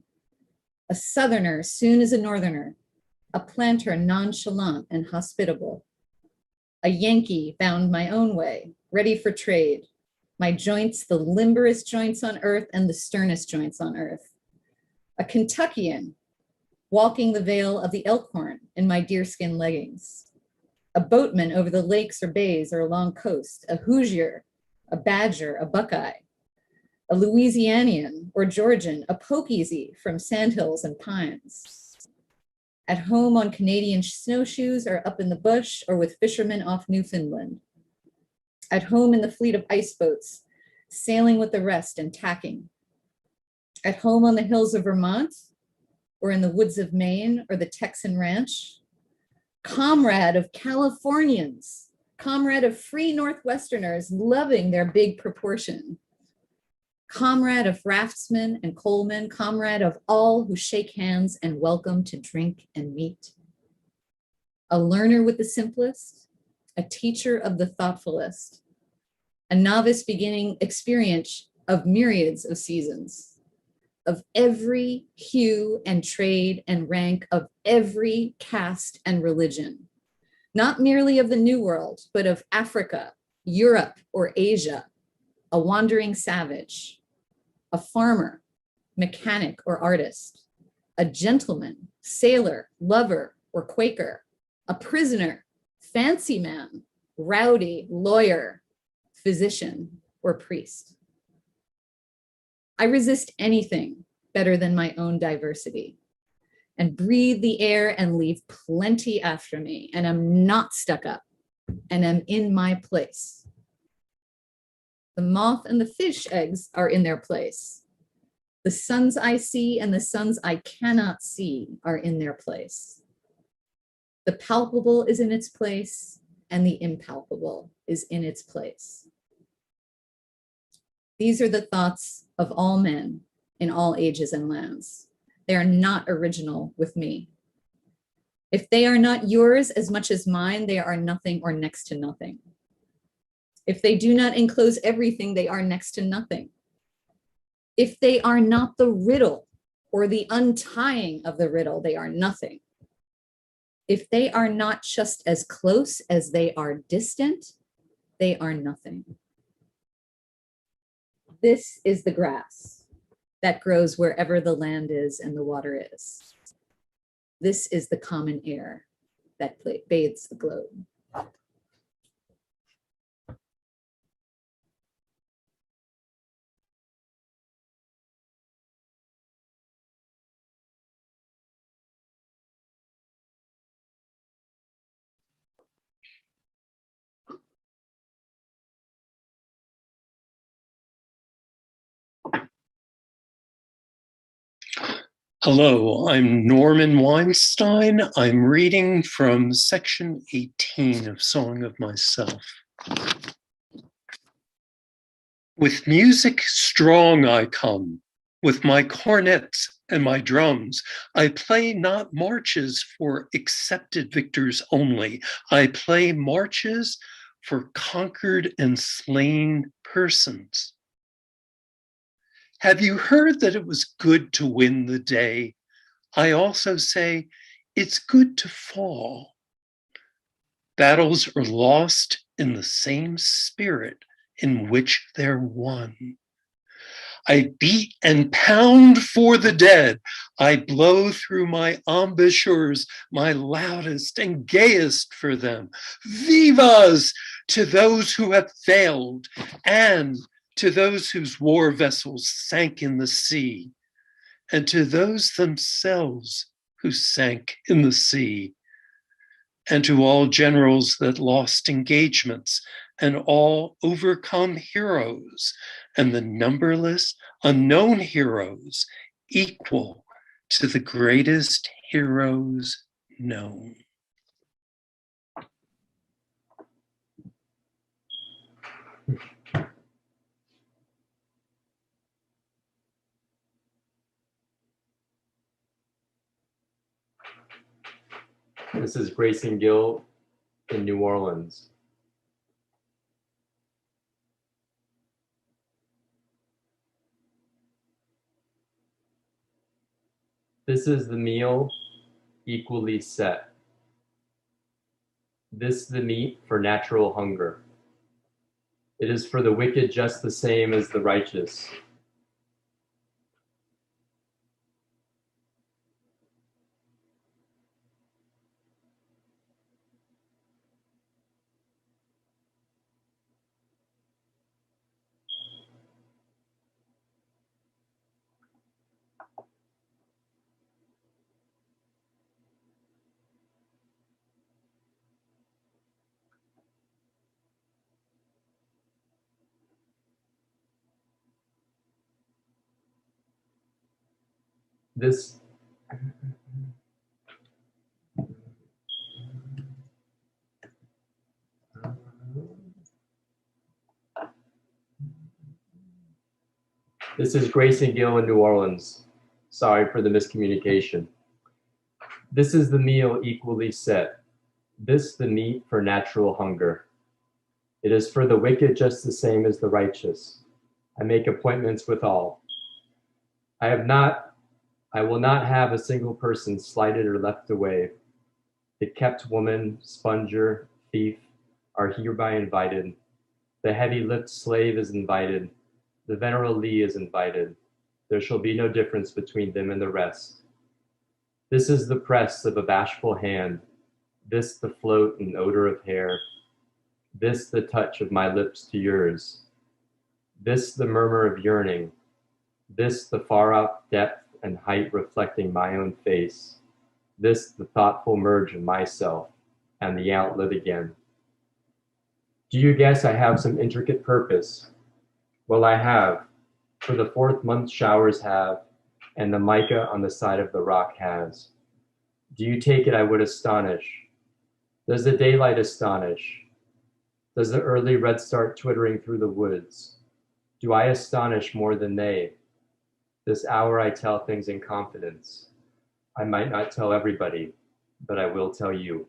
A southerner soon as a northerner, a planter nonchalant and hospitable. A Yankee bound my own way, ready for trade. My joints, the limberest joints on earth and the sternest joints on earth. A Kentuckian, walking the vale of the Elkhorn in my deerskin leggings. A boatman over the lakes or bays or along coast, a Hoosier, a Badger, a Buckeye. A Louisianian or Georgian, a Pokeezy from sandhills and pines. At home on Canadian snowshoes or up in the bush or with fishermen off Newfoundland. At home in the fleet of ice boats, sailing with the rest and tacking. At home on the hills of Vermont or in the woods of Maine or the Texan ranch. Comrade of Californians, comrade of free Northwesterners loving their big proportion. Comrade of raftsmen and coalmen, comrade of all who shake hands and welcome to drink and meet. A learner with the simplest, a teacher of the thoughtfulest, a novice beginning experience of myriads of seasons, of every hue and trade and rank, of every caste and religion, not merely of the New World, but of Africa, Europe, or Asia, a wandering savage, a farmer, mechanic, or artist, a gentleman, sailor, lover, or Quaker, a prisoner, fancy man, rowdy, lawyer, physician, or priest. I resist anything better than my own diversity and breathe the air and leave plenty after me, and I'm not stuck up and am in my place. The moth and the fish eggs are in their place. The suns I see and the suns I cannot see are in their place. The palpable is in its place and the impalpable is in its place. These are the thoughts of all men in all ages and lands. They are not original with me. If they are not yours as much as mine, they are nothing or next to nothing. If they do not enclose everything, they are next to nothing. If they are not the riddle or the untying of the riddle, they are nothing. If they are not just as close as they are distant, they are nothing. This is the grass that grows wherever the land is and the water is. This is the common air that bathes the globe. Hello, I'm Norman Weinstein. I'm reading from section 18 of Song of Myself. With music strong I come, with my cornets and my drums. I play not marches for accepted victors only. I play marches for conquered and slain persons. Have you heard that it was good to win the day? I also say it's good to fall. Battles are lost in the same spirit in which they're won. I beat and pound for the dead. I blow through my embouchures, my loudest and gayest for them. Vivas to those who have failed and to those whose war vessels sank in the sea, and to those themselves who sank in the sea, and to all generals that lost engagements, and all overcome heroes, and the numberless unknown heroes equal to the greatest heroes known. This is Grayson Gill in New Orleans. This is the meal equally set. This the meat for natural hunger. It is for the wicked just the same as the righteous. This is Grayson Gill in New Orleans. Sorry for the miscommunication. This is the meal equally set. This the meat for natural hunger. It is for the wicked just the same as the righteous. I make appointments with all. I will not have a single person slighted or left away. The kept woman, sponger, thief are hereby invited. The heavy-lipped slave is invited. The venerable Lee is invited. There shall be no difference between them and the rest. This is the press of a bashful hand. This the float and odor of hair. This the touch of my lips to yours. This the murmur of yearning. This the far-off depth and height reflecting my own face. This the thoughtful merge of myself and the outlet again. Do you guess I have some intricate purpose? Well, I have, for the 4th month showers have, and the mica on the side of the rock has. Do you take it I would astonish? Does the daylight astonish? Does the early redstart twittering through the woods? Do I astonish more than they? This hour I tell things in confidence. I might not tell everybody, but I will tell you.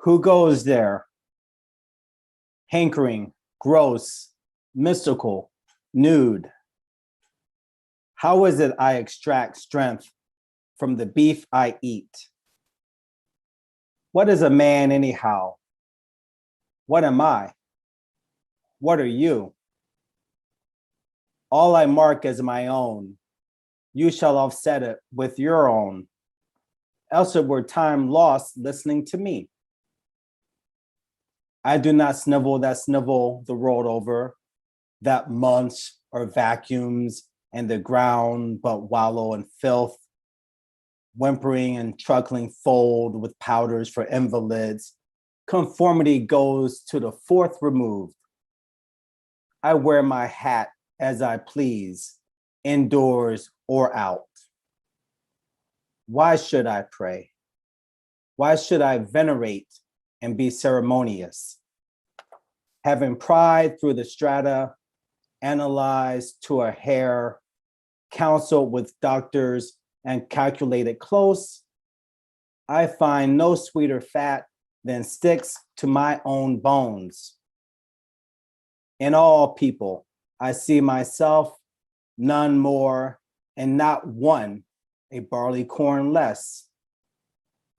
Who goes there? Hankering, gross, mystical, nude. How is it I extract strength from the beef I eat? What is a man anyhow? What am I? What are you? All I mark as my own, you shall offset it with your own, else it were time lost listening to me. I do not snivel that snivel the world over, that munch or vacuums and the ground but wallow in filth, whimpering and truckling fold with powders for invalids. Conformity goes to the 4th removed. I wear my hat as I please, indoors or out. Why should I pray? Why should I venerate and be ceremonious? Having pried through the strata, analyzed to a hair, counseled with doctors and calculated close, I find no sweeter fat than sticks to my own bones. In all people, I see myself, none more, and not one, a barley corn less.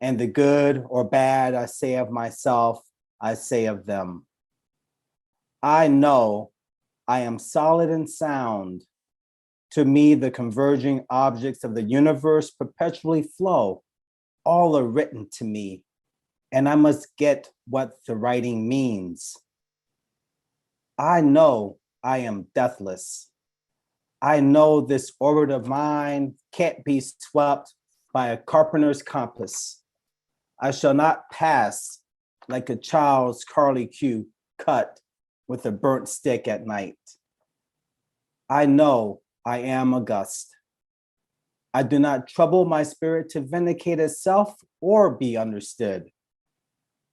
And the good or bad I say of myself, I say of them. I know I am solid and sound. To me, the converging objects of the universe perpetually flow. all are written to me, and I must get what the writing means. I know I am deathless. I know this orbit of mine can't be swept by a carpenter's compass. I shall not pass like a child's curlicue cut with a burnt stick at night. I know I am august. I do not trouble my spirit to vindicate itself or be understood.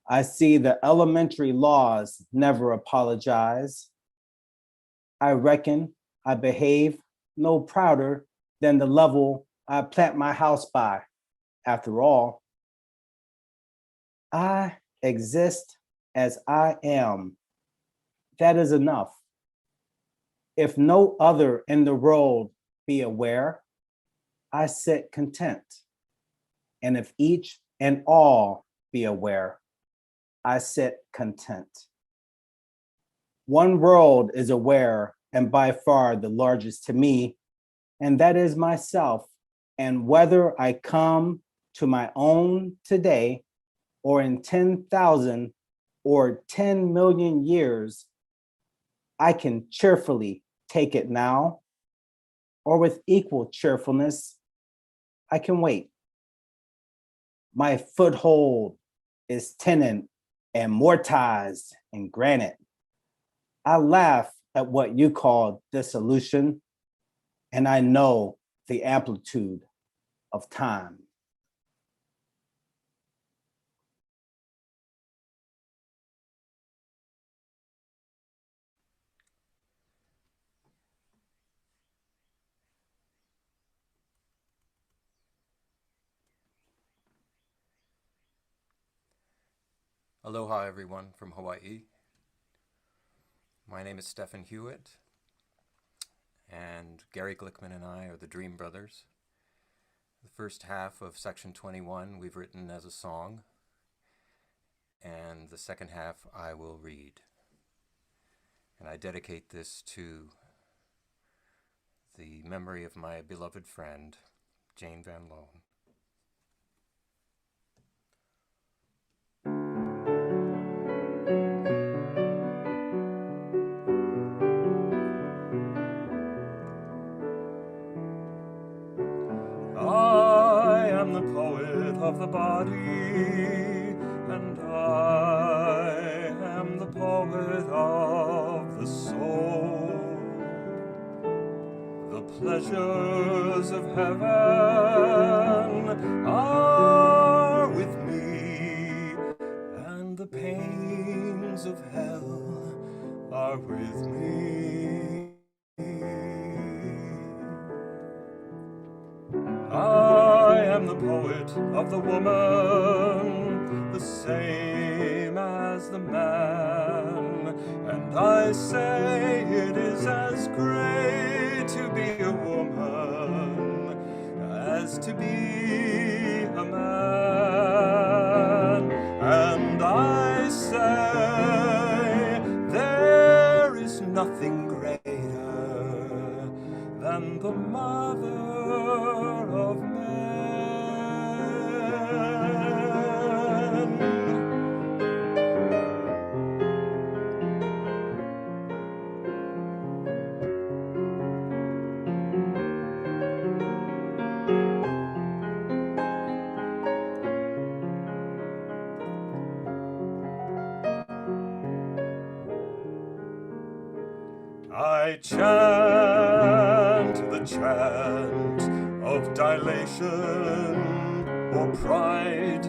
I see the elementary laws never apologize. I reckon I behave no prouder than the level I plant my house by. After all, I exist as I am. That is enough. If no other in the world be aware, I sit content. And if each and all be aware, I sit content. One world is aware, and by far the largest to me, and that is myself. And whether I come to my own today, or in 10,000 or 10 million years, I can cheerfully take it now, or with equal cheerfulness, I can wait. My foothold is tenant and mortised in granite. I laugh at what you call dissolution, and I know the amplitude of time. Aloha, everyone from Hawaii. My name is Stephen Hewitt, and Gary Glickman and I are the Dream Brothers. The first half of section 21 we've written as a song, and the second half I will read. And I dedicate this to the memory of my beloved friend, Jane Van Loan. I am the poet of the body, and I am the poet of the soul. The pleasures of heaven are with me, and the pains of hell are with me. I am the poet of the woman, the same as the man, and I say it is as great to be a woman as to be a man, and I say there is nothing greater than the mother of men. I chant the chant of dilation or pride.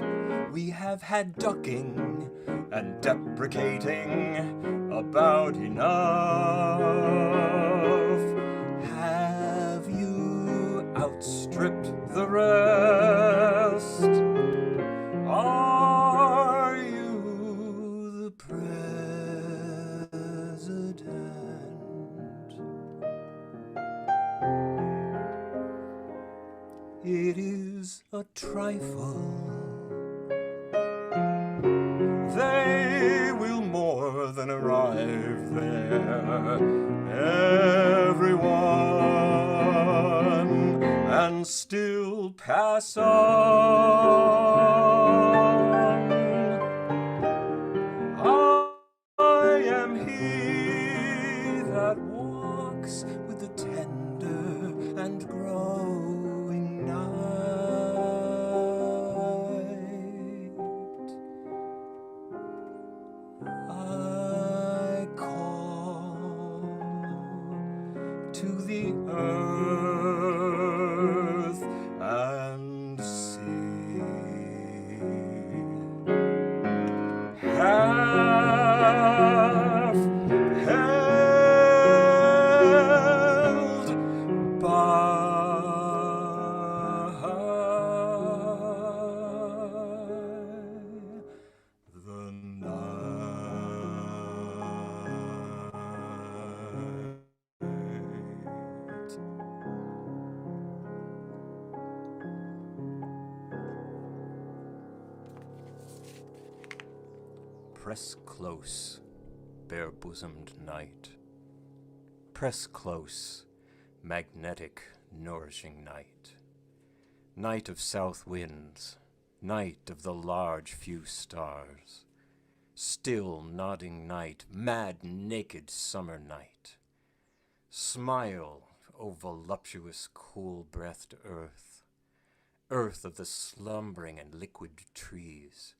We have had ducking and deprecating about enough. Have you outstripped the rest? Are you the president? It is a trifle. They will more than arrive there, everyone, and can still pass on. I am he that walks with the tender and growing night. I call to the earth and sea. Half held by the night. Press close, bare-bosomed night. Press close, magnetic, nourishing night. Night of south winds, night of the large few stars. Still nodding night, mad naked summer night. Smile, O voluptuous cool-breathed earth. Earth of the slumbering and liquid trees.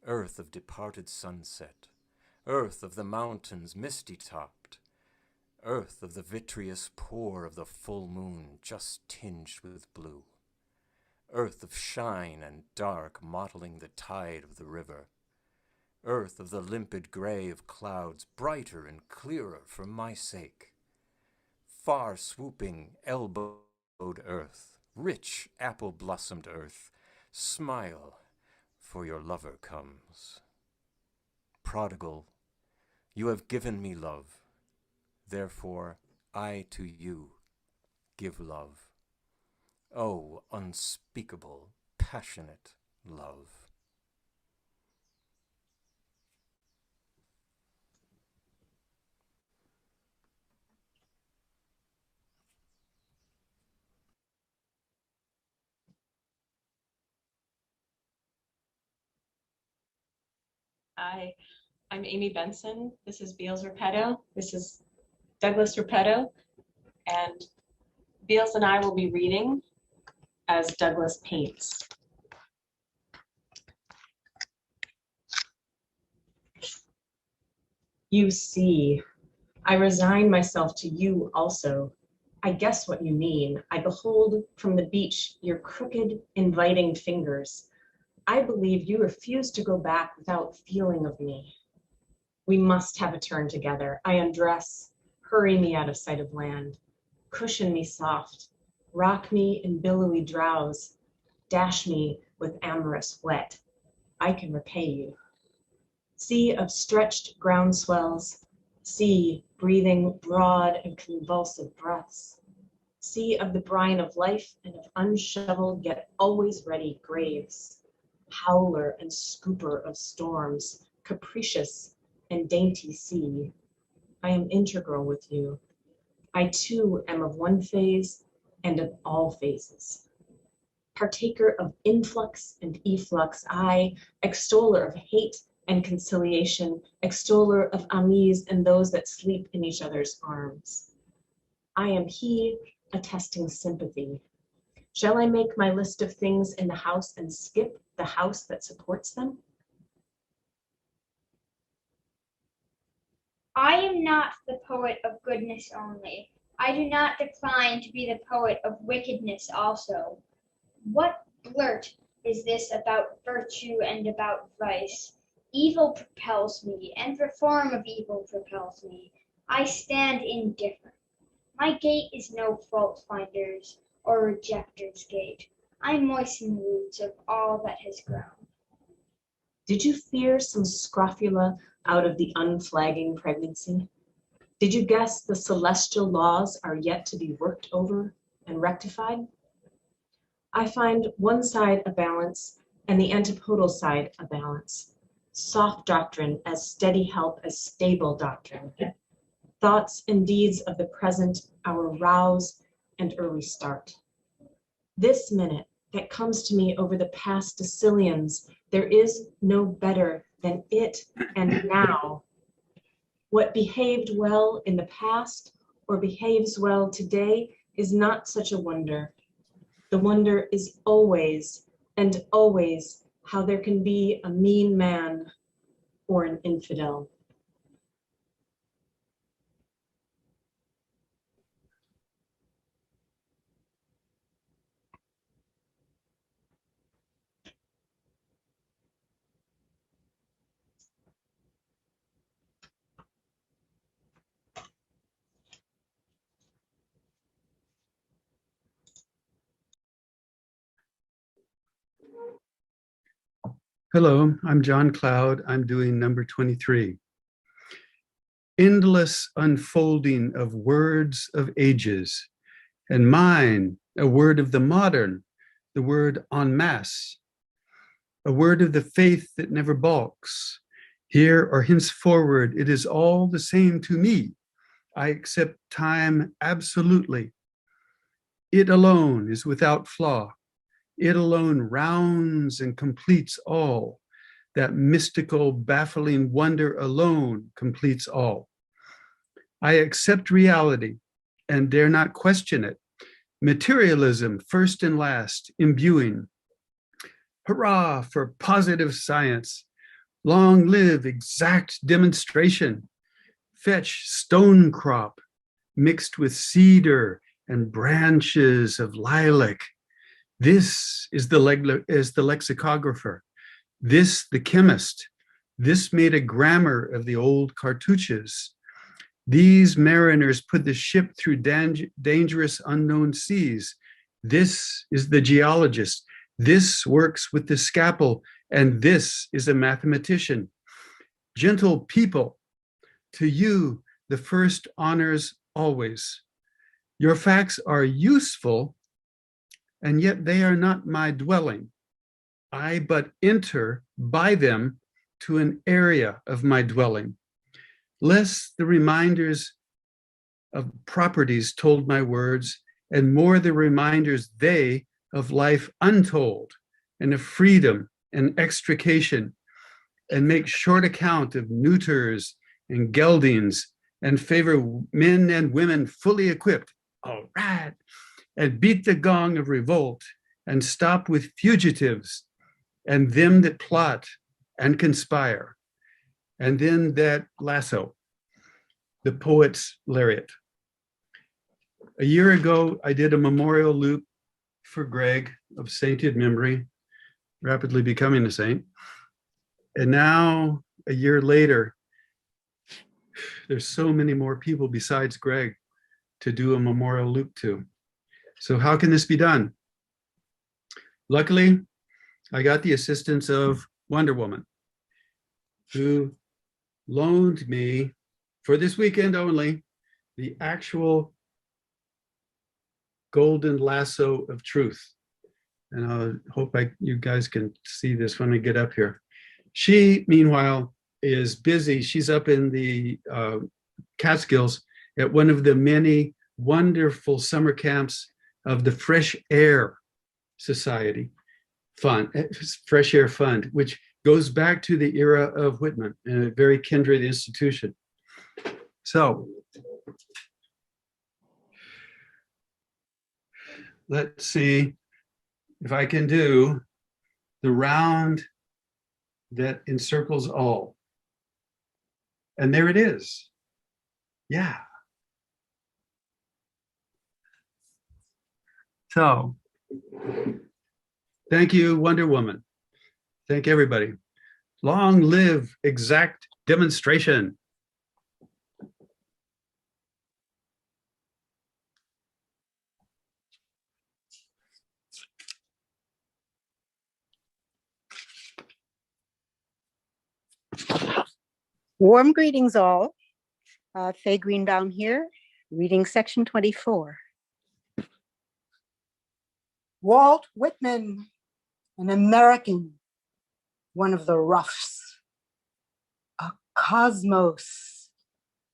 Earth of departed sunset, earth of the mountains misty-topped, earth of the vitreous pour of the full moon just tinged with blue, earth of shine and dark mottling the tide of the river, earth of the limpid gray of clouds brighter and clearer for my sake, far swooping elbowed earth, rich apple-blossomed earth, smile, for your lover comes. Prodigal, you have given me love, therefore I to you give love. Oh, unspeakable, passionate love. Hi, I'm Amy Benson. This is Beals Repetto. This is Douglas Repetto. And Beals and I will be reading as Douglas paints. You see, I resign myself to you also. I guess what you mean. I behold from the beach your crooked, inviting fingers. I believe you refuse to go back without feeling of me. We must have a turn together. I undress, hurry me out of sight of land, cushion me soft, rock me in billowy drowse, dash me with amorous wet. I can repay you. Sea of stretched ground swells, sea breathing broad and convulsive breaths, sea of the brine of life and of unshoveled yet always ready graves. Howler and scooper of storms, capricious and dainty sea. I am integral with you. I too am of one phase and of all phases. Partaker of influx and efflux, I, extoller of hate and conciliation, extoller of amis and those that sleep in each other's arms. I am he attesting sympathy. Shall I make my list of things in the house and skip the house that supports them? I am not the poet of goodness only. I do not decline to be the poet of wickedness also. What blurt is this about virtue and about vice? Evil propels me, and the form of evil propels me. I stand indifferent. My gait is no fault finder's or rejecter's gait. I moisten the roots of all that has grown. Did you fear some scrofula out of the unflagging pregnancy? Did you guess the celestial laws are yet to be worked over and rectified? I find one side a balance and the antipodal side a balance. Soft doctrine as steady help as stable doctrine. Thoughts and deeds of the present, our rouse and early start. This minute that comes to me over the past decillions, there is no better than it and now. What behaved well in the past or behaves well today is not such a wonder. The wonder is always and always how there can be a mean man or an infidel. Hello, I'm John Cloud. I'm doing number 23. Endless unfolding of words of ages, and mine, a word of the modern, the word en masse, a word of the faith that never balks. Here or henceforward, it is all the same to me. I accept time absolutely. It alone is without flaw. It alone rounds and completes all. That mystical, baffling wonder alone completes all. I accept reality and dare not question it. Materialism, first and last, imbuing. Hurrah for positive science. Long live exact demonstration. Fetch stone crop mixed with cedar and branches of lilac. This is the lexicographer. This the chemist. This made a grammar of the old cartouches. These mariners put the ship through dangerous unknown seas. This is the geologist. This works with the scalpel, and this is a mathematician. Gentle people, to you the first honors always. Your facts are useful, and yet they are not my dwelling. I but enter by them to an area of my dwelling. Less the reminders of properties told my words, and more the reminders they of life untold, and of freedom and extrication, and make short account of neuters and geldings, and favor men and women fully equipped, all right, and beat the gong of revolt, and stop with fugitives, and them that plot and conspire. And then that lasso, the poet's lariat. A year ago, I did a memorial loop for Greg of sainted memory, rapidly becoming a saint. And now, a year later, there's so many more people besides Greg to do a memorial loop to. So how can this be done? Luckily, I got the assistance of Wonder Woman, who loaned me, for this weekend only, the actual golden lasso of truth. And I hope you guys can see this when I get up here. She, meanwhile, is busy. She's up in the Catskills at one of the many wonderful summer camps of the Fresh Air Society Fund, Fresh Air Fund, which goes back to the era of Whitman, and a very kindred institution. So let's see if I can do the round that encircles all. And there it is. Yeah. So thank you, Wonder Woman. Thank everybody. Long live exact demonstration. Warm greetings all. Faye Greenbaum here, reading section 24. Walt Whitman, an American, one of the roughs, a cosmos,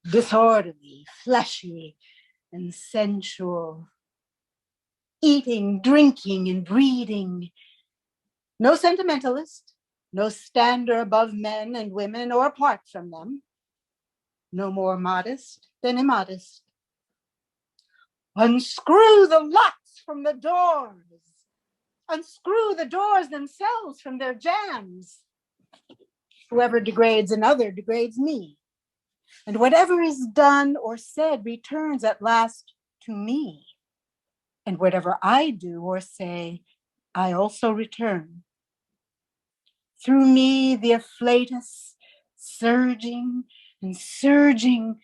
disorderly, fleshy, and sensual. eating, drinking, and breeding. No sentimentalist, no stander above men and women or apart from them. No more modest than immodest. Unscrew the locks from the doors. Unscrew the doors themselves from their jambs. Whoever degrades another degrades me. And whatever is done or said returns at last to me. And whatever I do or say, I also return. Through me, the afflatus, surging and surging.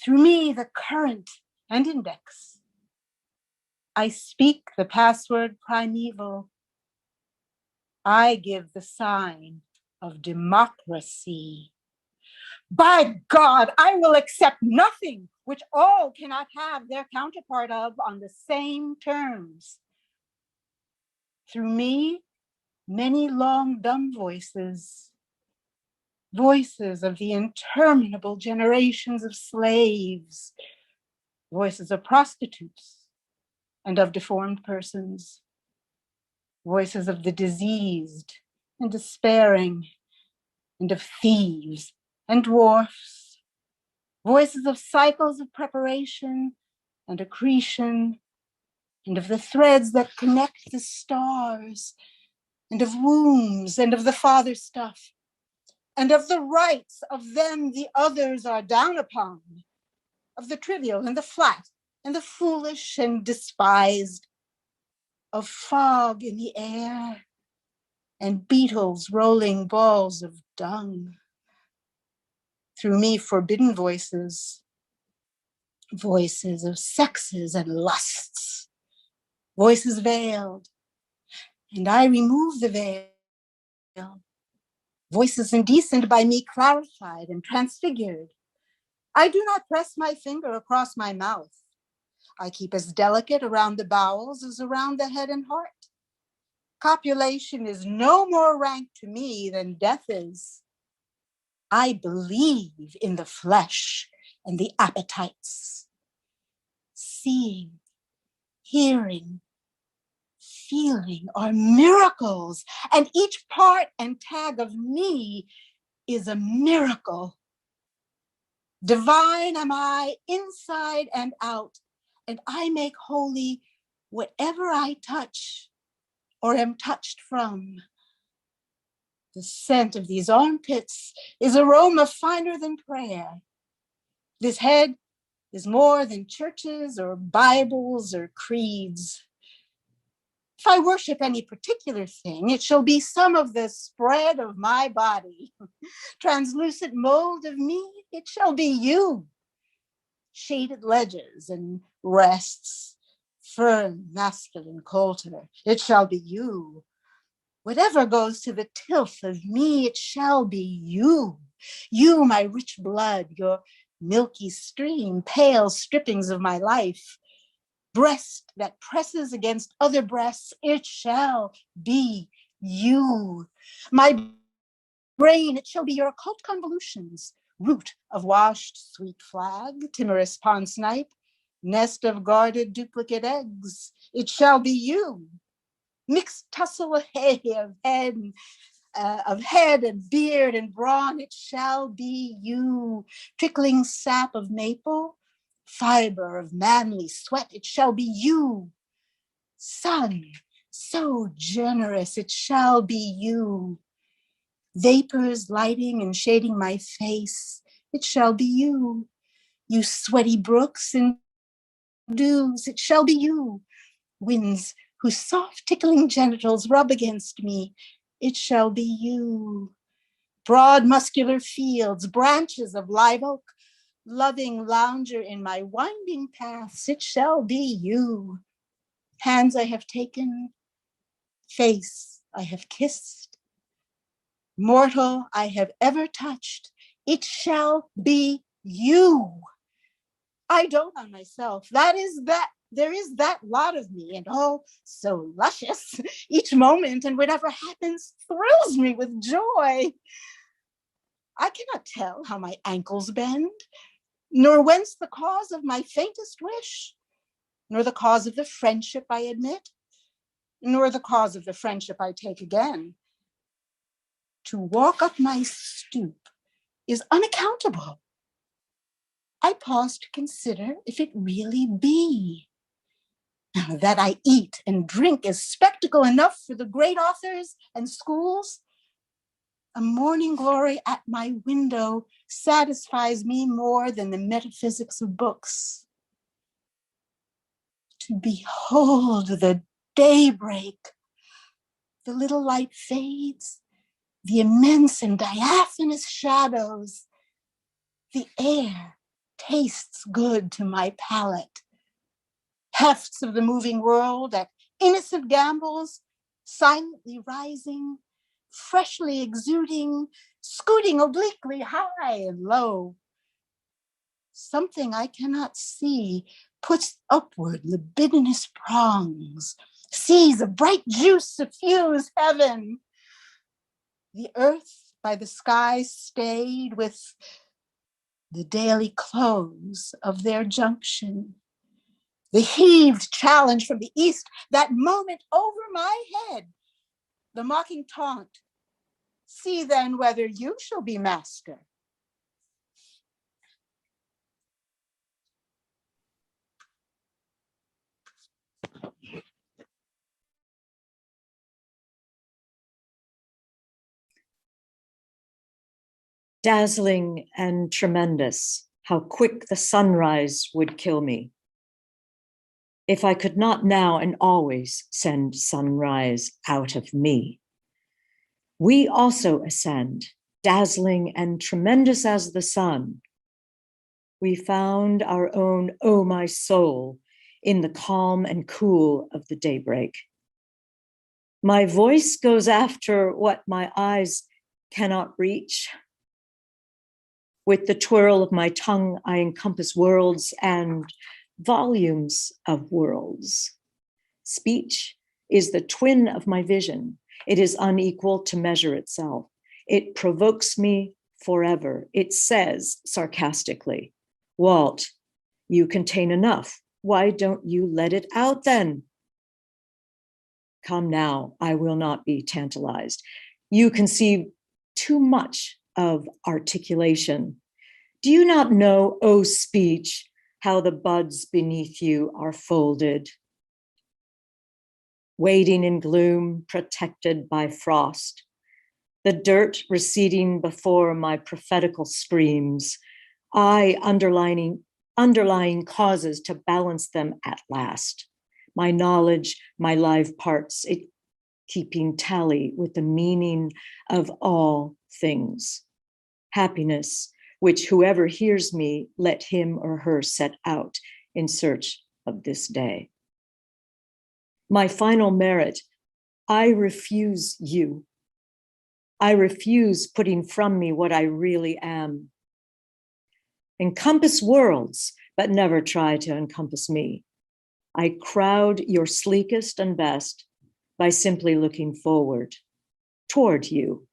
Through me, the current and index. I speak the password primeval. I give the sign of democracy. By God, I will accept nothing which all cannot have their counterpart of on the same terms. Through me, many long dumb voices, voices of the interminable generations of slaves, voices of prostitutes and of deformed persons, voices of the diseased and despairing, and of thieves and dwarfs, voices of cycles of preparation and accretion, and of the threads that connect the stars, and of wombs, and of the father stuff, and of the rights of them the others are down upon, of the trivial and the flat, and the foolish and despised, of fog in the air, and beetles rolling balls of dung. Through me, forbidden voices, voices of sexes and lusts, voices veiled, and I remove the veil. Voices indecent by me clarified and transfigured. I do not press my finger across my mouth. I keep as delicate around the bowels as around the head and heart. Copulation is no more rank to me than death is. I believe in the flesh and the appetites. Seeing, hearing, feeling are miracles, and each part and tag of me is a miracle. Divine am I inside and out, and I make holy whatever I touch or am touched from. The scent of these armpits is aroma finer than prayer. This head is more than churches or Bibles or creeds. If I worship any particular thing, it shall be some of the spread of my body. Translucent mold of me, it shall be you. Shaded ledges and rests, firm, masculine coulter, it shall be you. Whatever goes to the tilth of me, it shall be you. You, my rich blood, your milky stream, pale strippings of my life. Breast that presses against other breasts, it shall be you. My brain, it shall be your occult convolutions. Root of washed sweet flag, timorous pond snipe, nest of guarded duplicate eggs, it shall be you. Mixed tussle of head and beard and brawn, it shall be you. Trickling sap of maple, fiber of manly sweat, it shall be you. Sun, so generous, it shall be you. Vapors lighting and shading my face, it shall be you. You sweaty brooks and dews, it shall be you. Winds whose soft tickling genitals rub against me, it shall be you. Broad muscular fields, branches of live oak, loving lounger in my winding paths, it shall be you. Hands I have taken, face I have kissed, mortal I have ever touched, it shall be you. I dote on myself. There is that lot of me, and oh, so luscious. Each moment and whatever happens thrills me with joy. I cannot tell how my ankles bend, nor whence the cause of my faintest wish. nor the cause of the friendship I admit, nor the cause of the friendship I take again. To walk up my stoop is unaccountable. I pause to consider if it really be. That I eat and drink is spectacle enough for the great authors and schools. A morning glory at my window satisfies me more than the metaphysics of books. To behold the daybreak, the little light fades, the immense and diaphanous shadows, the air tastes good to my palate. Hefts of the moving world at innocent gambles, silently rising, freshly exuding, scooting obliquely high and low. Something I cannot see puts upward libidinous prongs, sees a bright juice suffuse heaven. The earth by the sky stayed with the daily close of their junction. The heaved challenge from the east, that moment over my head, the mocking taunt. See then whether you shall be master. Dazzling and tremendous, how quick the sunrise would kill me. If I could not now and always send sunrise out of me. We also ascend, dazzling and tremendous as the sun. We found our own, oh my soul, in the calm and cool of the daybreak. My voice goes after what my eyes cannot reach. With the twirl of my tongue, I encompass worlds and volumes of worlds. Speech is the twin of my vision. It is unequal to measure itself. It provokes me forever. It says sarcastically, Walt, you contain enough. Why don't you let it out then? Come now, I will not be tantalized. You conceive too much of articulation. Do you not know, O speech, how the buds beneath you are folded? Waiting in gloom, protected by frost. The dirt receding before my prophetical screams. I underlying causes to balance them at last. My knowledge, my live parts, it keeping tally with the meaning of all things. Happiness, which whoever hears me, let him or her set out in search of this day. My final merit, I refuse you. I refuse putting from me what I really am. Encompass worlds, but never try to encompass me. I crowd your sleekest and best by simply looking forward, toward you.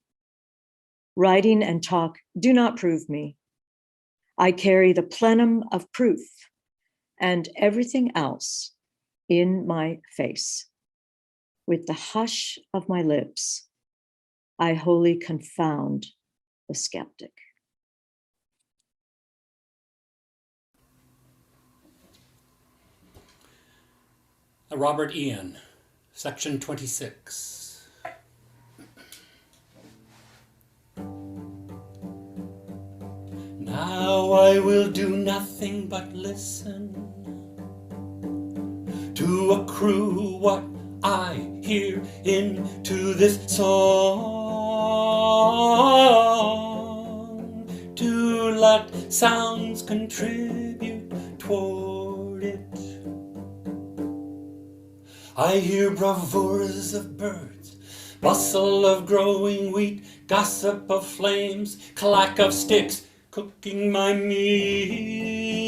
Writing and talk do not prove me. I carry the plenum of proof and everything else in my face. With the hush of my lips, I wholly confound the skeptic. Robert Ian, section 26. Now I will do nothing but listen to accrue what I hear into this song, to let sounds contribute toward it. I hear bravures of birds, bustle of growing wheat, gossip of flames, clack of sticks, cooking my meals.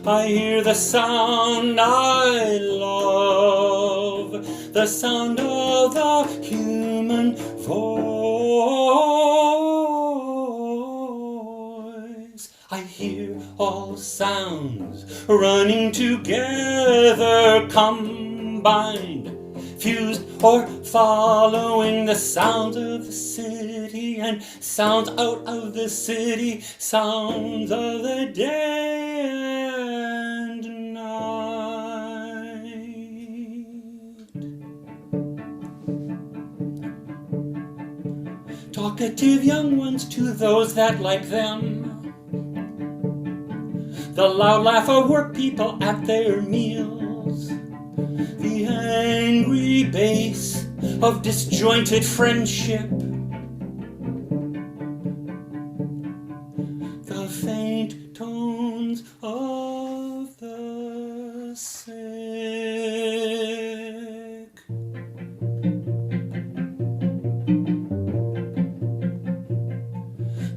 I hear the sound I love, the sound of the human voice. I hear all sounds running together, combined, fused or following the sounds of the city and sounds out of the city, sounds of the day and night. Talkative young ones to those that like them, the loud laugh of work people at their meals, the angry bass of disjointed friendship, the faint tones of the sick.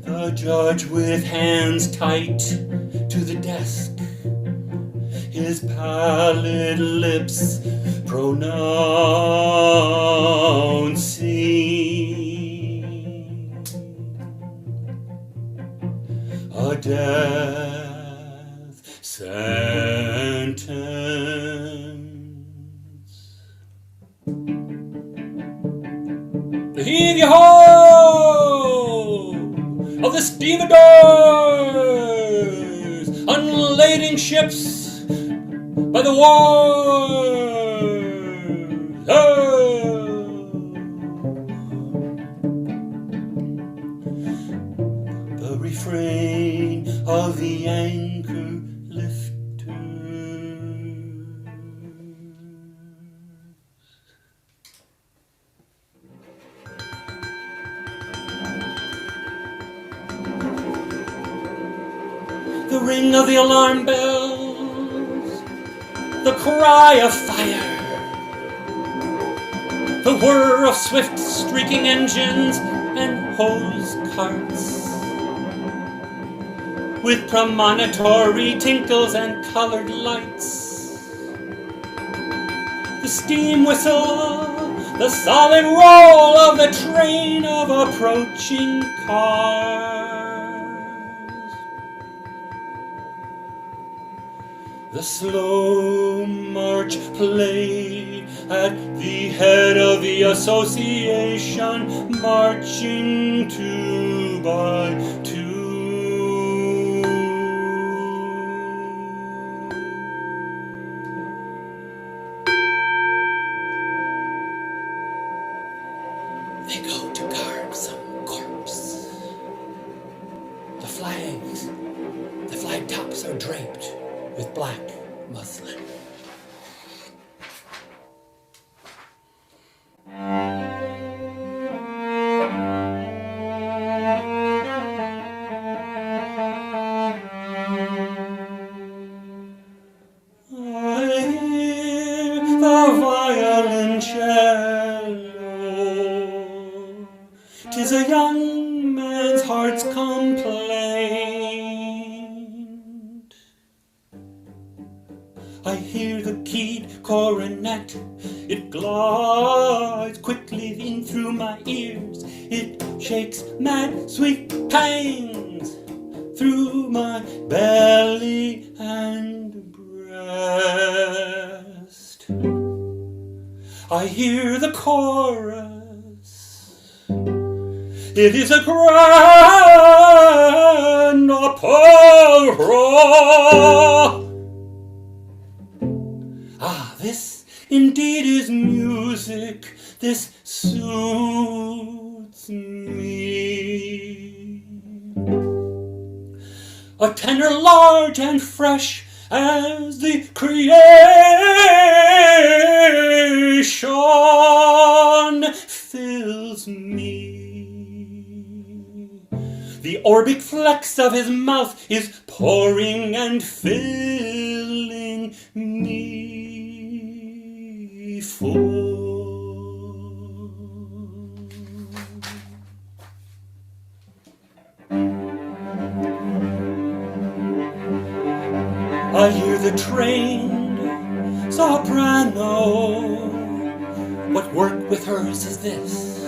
The judge with hands tight to the desk, his pallid lips pronouncing a death sentence. The heave-ho of the stevedores, unlading ships by the wharves. Oh! The refrain of the anchor lifter. The ring of the alarm bells, the cry of fire, the whir of swift streaking engines and hose carts, with premonitory tinkles and colored lights. The steam whistle, the solid roll of the train of approaching cars. The slow march played at the head of the association, marching two by two. They go to guard some corpse. The flag tops are draped with black muslin. I hear the violoncello. 'Tis a young man's heart's complaint. I hear the keyed coronet. It glides quickly in through my ears. It shakes mad sweet pangs through my belly and breast. I hear the chorus. It is a grand opera. Ah, this indeed is music. This suits me. A tenor large and fresh as the creation fills me. The orbic flex of his mouth is pouring and filling me full. I hear the trained soprano. What work with hers is this?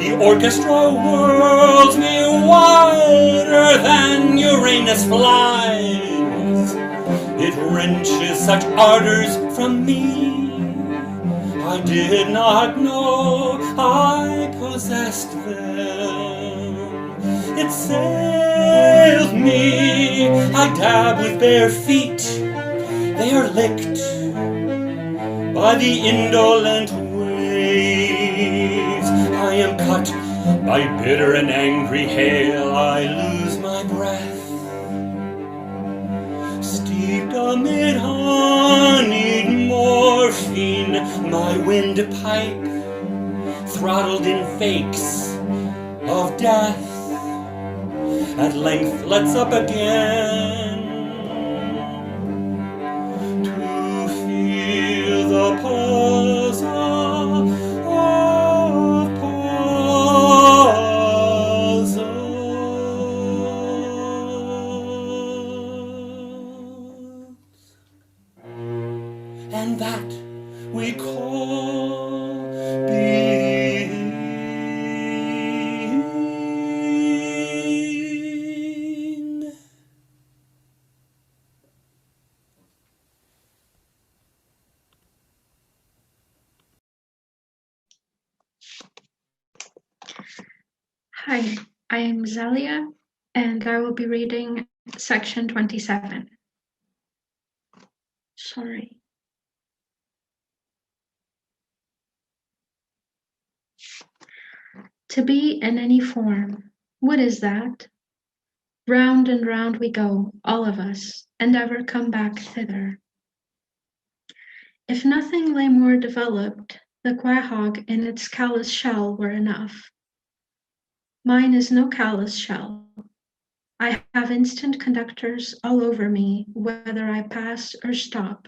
The orchestra whirls me wider than Uranus flies. It wrenches such ardors from me I did not know I possessed them. It sails me, I dab with bare feet. They are licked by the indolent waves. I am cut by bitter and angry hail. I lose my breath. Steeped amid honeyed morphine, my windpipe throttled in fakes of death at length lets up again to feel the puzzle of puzzles. And that we call being. Hi, I am Zelia, and I will be reading section 27. Sorry. To be in any form, what is that? Round and round we go, all of us, and ever come back thither. If nothing lay more developed, the quahog in its callous shell were enough. Mine is no callous shell. I have instant conductors all over me, whether I pass or stop.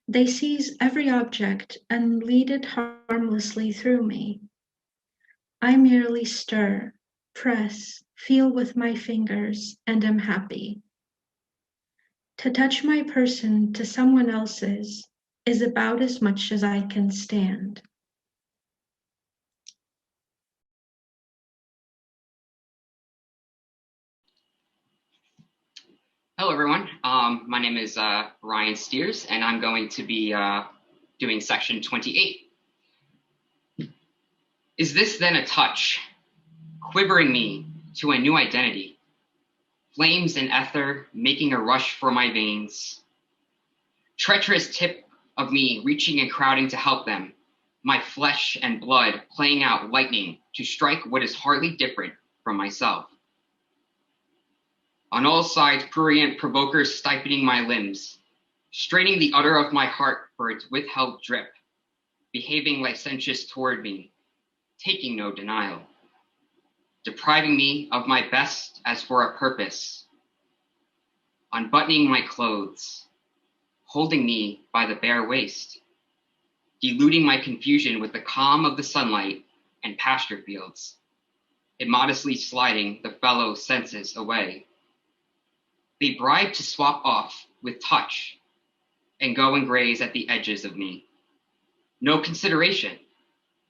They seize every object and lead it harmlessly through me. I merely stir, press, feel with my fingers, and am happy. To touch my person to someone else's is about as much as I can stand. Hello, everyone. My name is Ryan Steers, and I'm going to be doing section 28. Is this then a touch, quivering me to a new identity? Flames and ether making a rush for my veins. Treacherous tip of me reaching and crowding to help them. My flesh and blood playing out lightning to strike what is hardly different from myself. On all sides, prurient provokers stifling my limbs, straining the udder of my heart for its withheld drip, behaving licentious toward me, taking no denial, depriving me of my best as for a purpose, unbuttoning my clothes, holding me by the bare waist, deluding my confusion with the calm of the sunlight and pasture fields, immodestly sliding the fellow senses away. They bribe to swap off with touch and go and graze at the edges of me. No consideration,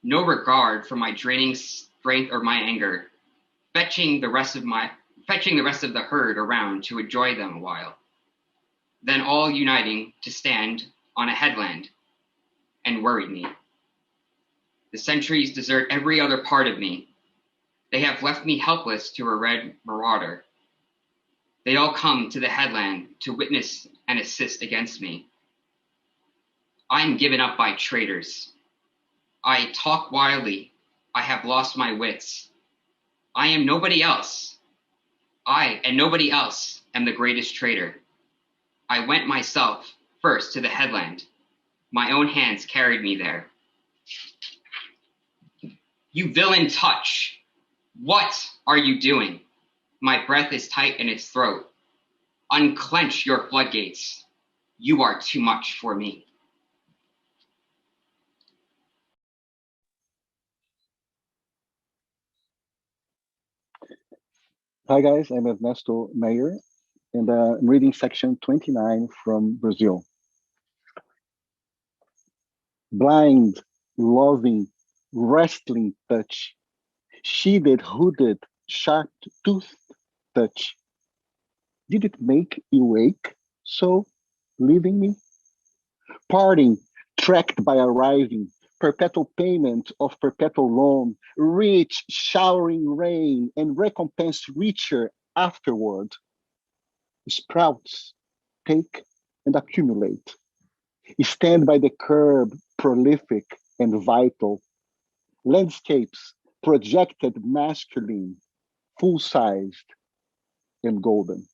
no regard for my draining strength or my anger, fetching the rest of the herd around to enjoy them a while. Then all uniting to stand on a headland and worry me. The centuries desert every other part of me. They have left me helpless to a red marauder. They all come to the headland to witness and assist against me. I am given up by traitors. I talk wildly. I have lost my wits. I am nobody else. I and nobody else am the greatest traitor. I went myself first to the headland. My own hands carried me there. You villain touch! What are you doing? My breath is tight in its throat. Unclench your floodgates. You are too much for me. Hi guys, I'm Ernesto Meyer, and I'm reading section 29 from Brazil. Blind, loving, wrestling touch. She that hooded, sharp-toothed touch. Did it make you wake, so, leaving me? Parting, tracked by arriving, perpetual payment of perpetual loan, rich, showering rain, and recompense richer afterward. Sprouts, take and accumulate. Stand by the curb, prolific and vital. Landscapes, projected masculine, full-sized and golden.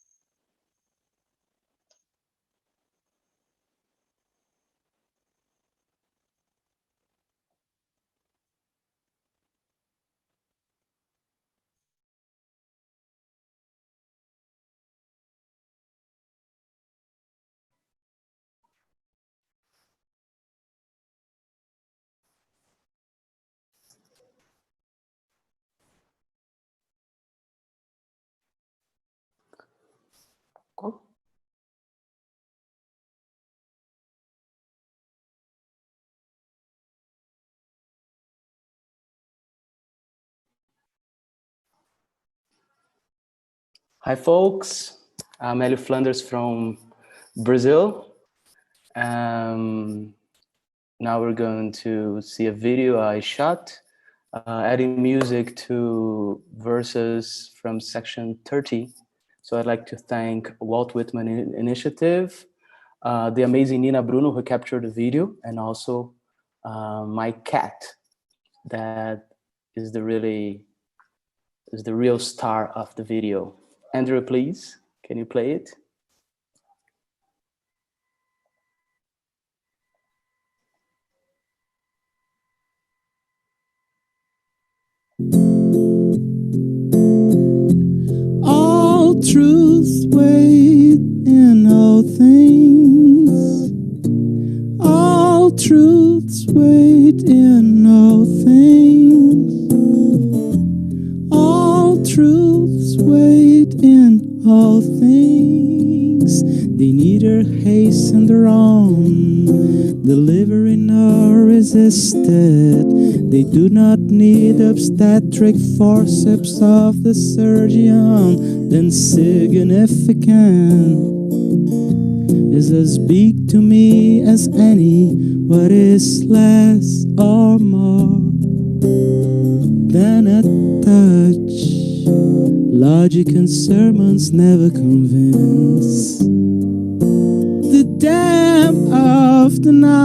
Hi, folks. I'm Elio Flanders from Brazil. Now we're going to see a video I shot, adding music to verses from section 30. So I'd like to thank Walt Whitman Initiative, the amazing Nina Bruno who captured the video, and also my cat that is the real star of the video. Andrew, please, can you play it? All truths wait in all things. All truths wait in all things. All truths wait in all things. They neither hasten nor on, delivery nor resisted. They do not need obstetric forceps of the surgeon. Then significant is as big to me as any, what is less or more than a touch. Logic and sermons never convince. The damp of the night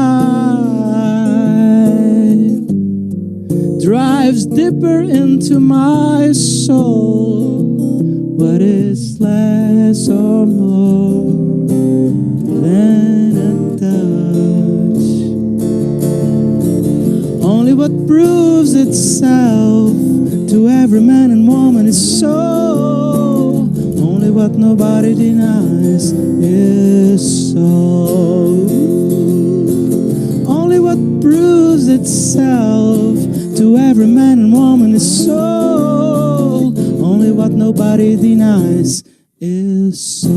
drives deeper into my soul. What is less or more than a touch? Only what proves itself to every man and woman is so. Only what nobody denies is so. Only what proves itself to every man and woman is so. Only what nobody denies is so.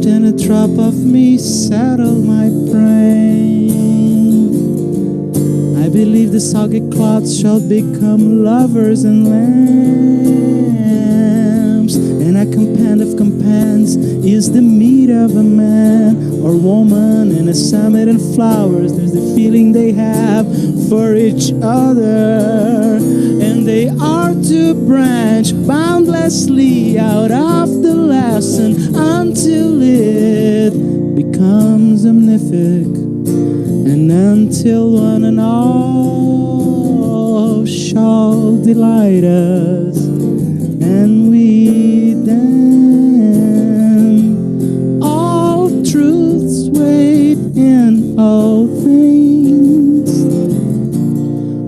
And a drop of me settle my brain. I believe the soggy clouds shall become lovers and lambs. And a companion of companions is the meat of a man or woman. And a summit and flowers, there's the feeling they have for each other. And they are to branch boundlessly out of the lesson until it becomes omnific, and until one and all shall delight us, and we then all truths wait in all things.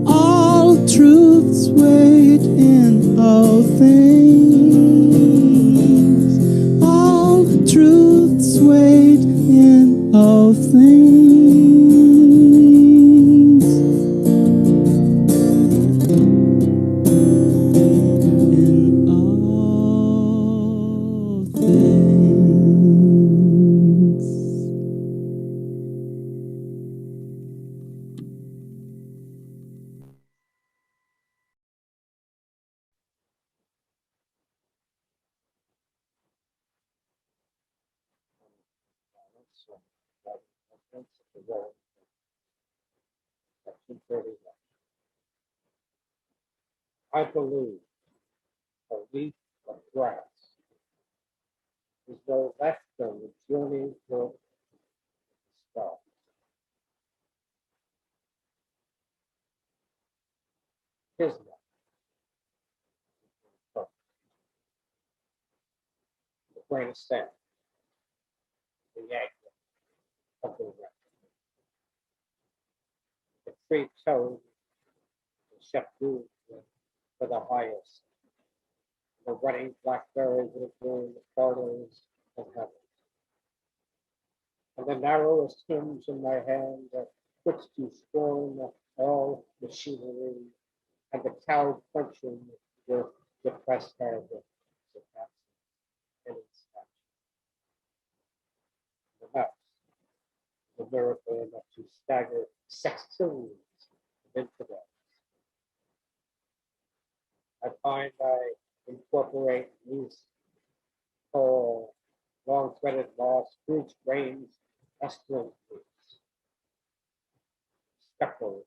All truths wait in all things. All truths wait in all things. Section 31. I believe a leaf of grass is no less than the journey to the stars. Kismet. The grain of sand. The egg of the wreck. The tree toad, the shepherd for the highest. The running blackberry will bloom the corners of heaven. And the narrowest hinge in my hand that puts to scorn all machinery, and the cow crunching with depressed head surpassing any statue. The mouse, the miracle enough to stagger sextillions of infidels. I find I incorporate these whole long threaded moss, fruits, grains, esculent fruits, speckled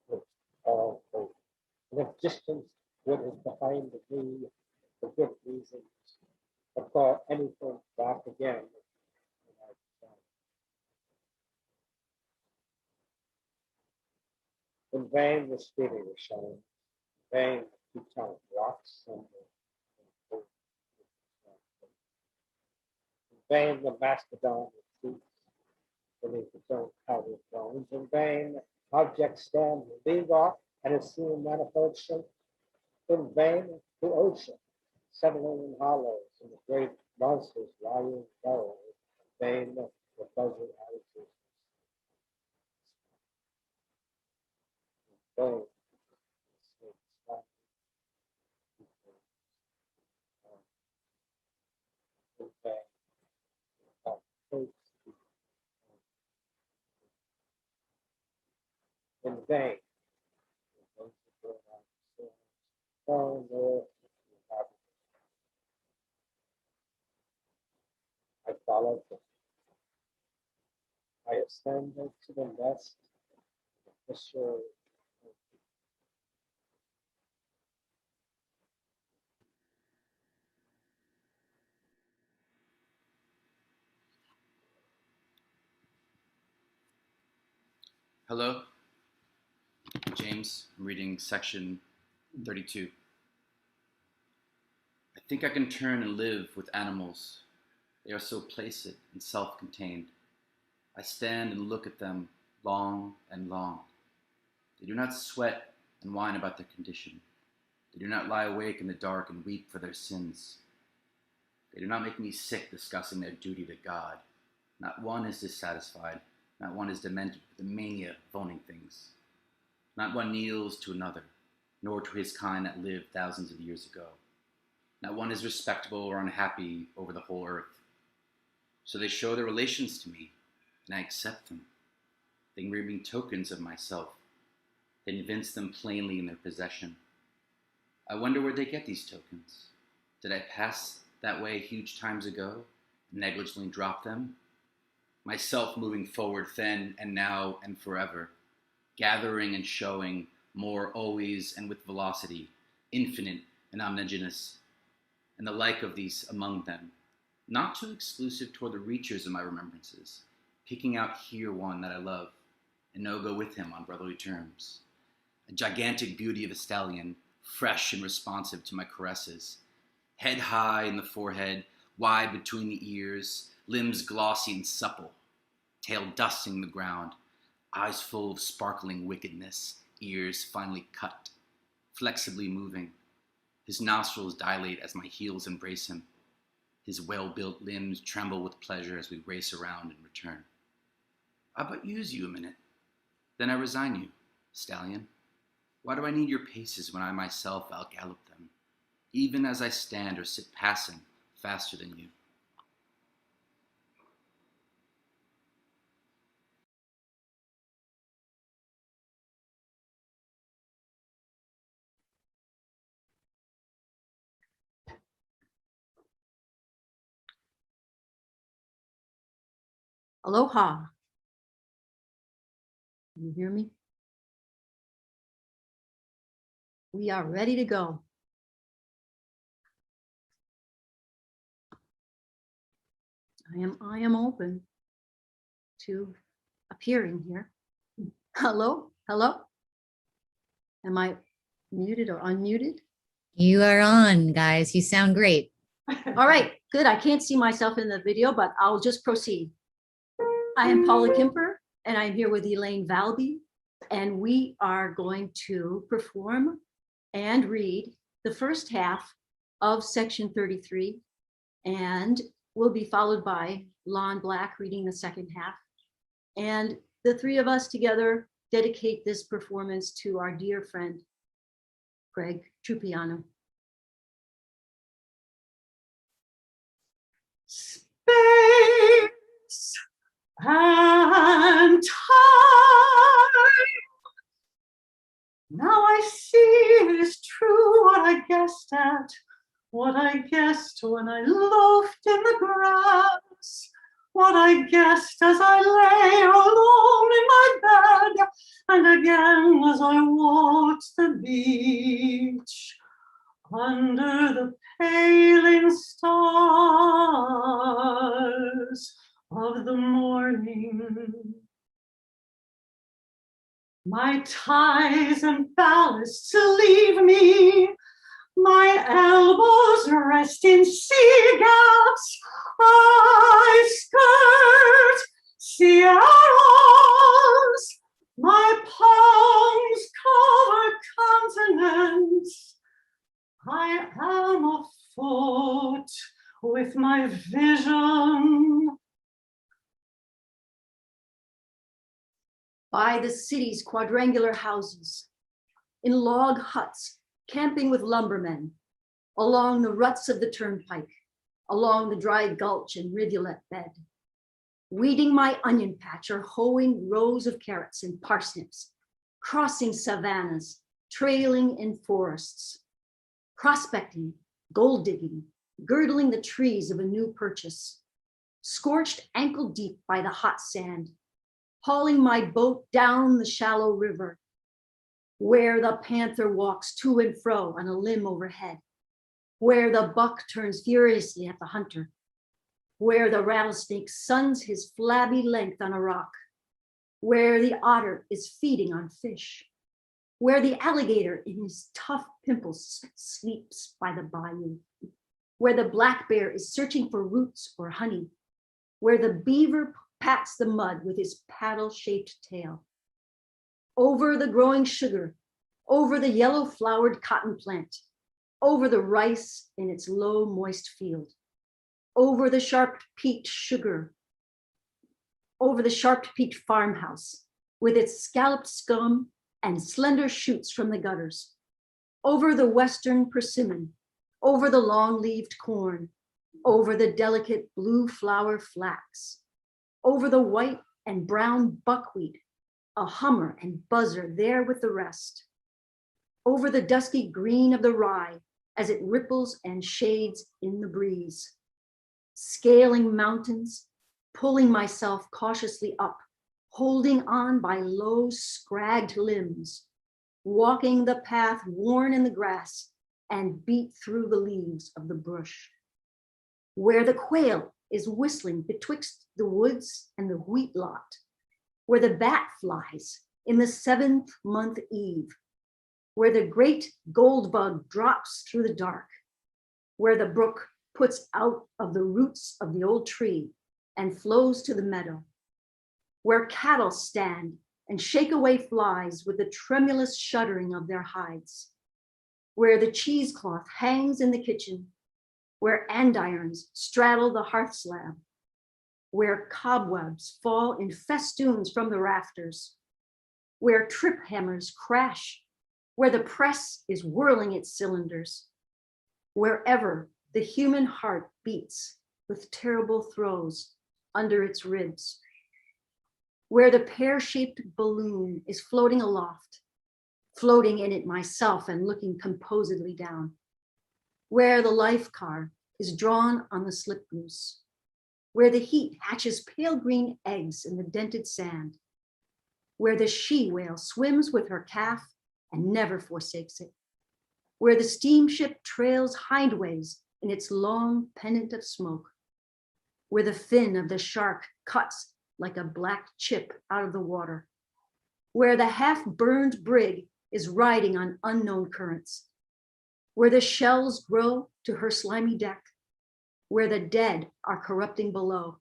with all hope. And if distance what is behind me for good reasons, I call anything back again. In vain the speedy was shown, in vain the two-toned rocks and in vain the mastodon retreats beneath its own powdered bones, in vain objects stand league off and assume manifold shape, in vain the ocean settling in hollows and the great monsters lying low, in vain the buzzard attitudes. In vain. I followed them. I ascended to the nest of the shore. Hello, James. I'm reading section 32. I think I can turn and live with animals. They are so placid and self-contained. I stand and look at them long and long. They do not sweat and whine about their condition. They do not lie awake in the dark and weep for their sins. They do not make me sick discussing their duty to God. Not one is dissatisfied. Not one is demented with the mania of owning things. Not one kneels to another, nor to his kind that lived thousands of years ago. Not one is respectable or unhappy over the whole earth. So they show their relations to me, and I accept them. They bring me tokens of myself. They evince them plainly in their possession. I wonder where they get these tokens. Did I pass that way huge times ago, and negligently drop them? Myself moving forward then and now and forever, gathering and showing more always and with velocity, infinite and omnigenous, and the like of these among them, not too exclusive toward the reachers of my remembrances, picking out here one that I love, and no go with him on brotherly terms. A gigantic beauty of a stallion, fresh and responsive to my caresses, head high in the forehead, wide between the ears, limbs glossy and supple, tail dusting the ground, eyes full of sparkling wickedness, ears finely cut, flexibly moving. His nostrils dilate as my heels embrace him. His well-built limbs tremble with pleasure as we race around and return. I but use you a minute, then I resign you, stallion. Why do I need your paces when I myself outgallop them, even as I stand or sit passing faster than you? Aloha. Can you hear me? We are ready to go. I am open to appearing here. Hello, hello. Am I muted or unmuted? You are on, guys. You sound great. All right, good. I can't see myself in the video, but I'll just proceed. I am Paula Kimper, and I'm here with Elaine Valby, and we are going to perform and read the first half of section 33, and will be followed by Lon Black reading the second half. And the three of us together dedicate this performance to our dear friend, Greg Trupiano. Space and time. Now I see it is true what I guessed at, what I guessed when I loafed in the grass, what I guessed as I lay alone in my bed, and again as I walked the beach under the paling stars of the morning. My ties and ballasts leave me, my elbows rest in sea gaps, I skirt sierras, my palms cover continents, I am afoot with my vision. By the city's quadrangular houses, in log huts, camping with lumbermen, along the ruts of the turnpike, along the dry gulch and rivulet bed, weeding my onion patch or hoeing rows of carrots and parsnips, crossing savannas, trailing in forests, prospecting, gold digging, girdling the trees of a new purchase, scorched ankle deep by the hot sand, hauling my boat down the shallow river, where the panther walks to and fro on a limb overhead, where the buck turns furiously at the hunter, where the rattlesnake suns his flabby length on a rock, where the otter is feeding on fish, where the alligator in his tough pimples sleeps by the bayou, where the black bear is searching for roots or honey, where the beaver pats the mud with his paddle-shaped tail, over the growing sugar, over the yellow-flowered cotton plant, over the rice in its low, moist field, over the sharp-peaked sugar, over the sharp-peaked farmhouse with its scalloped scum and slender shoots from the gutters, over the western persimmon, over the long-leaved corn, over the delicate blue flower flax, over the white and brown buckwheat, a hummer and buzzer there with the rest, over the dusky green of the rye as it ripples and shades in the breeze, scaling mountains, pulling myself cautiously up, holding on by low scragged limbs, walking the path worn in the grass and beat through the leaves of the bush, where the quail is whistling betwixt the woods and the wheat lot, where the bat flies in the 7th month eve, where the great gold bug drops through the dark, where the brook puts out of the roots of the old tree and flows to the meadow, where cattle stand and shake away flies with the tremulous shuddering of their hides, where the cheesecloth hangs in the kitchen, where andirons straddle the hearth slab, where cobwebs fall in festoons from the rafters, where trip hammers crash, where the press is whirling its cylinders, wherever the human heart beats with terrible throes under its ribs, where the pear-shaped balloon is floating aloft, floating in it myself and looking composedly down, where the life car is drawn on the slip noose, where the heat hatches pale green eggs in the dented sand, where the she-whale swims with her calf and never forsakes it, where the steamship trails highways in its long pennant of smoke, where the fin of the shark cuts like a black chip out of the water, where the half-burned brig is riding on unknown currents, where the shells grow to her slimy deck, where the dead are corrupting below,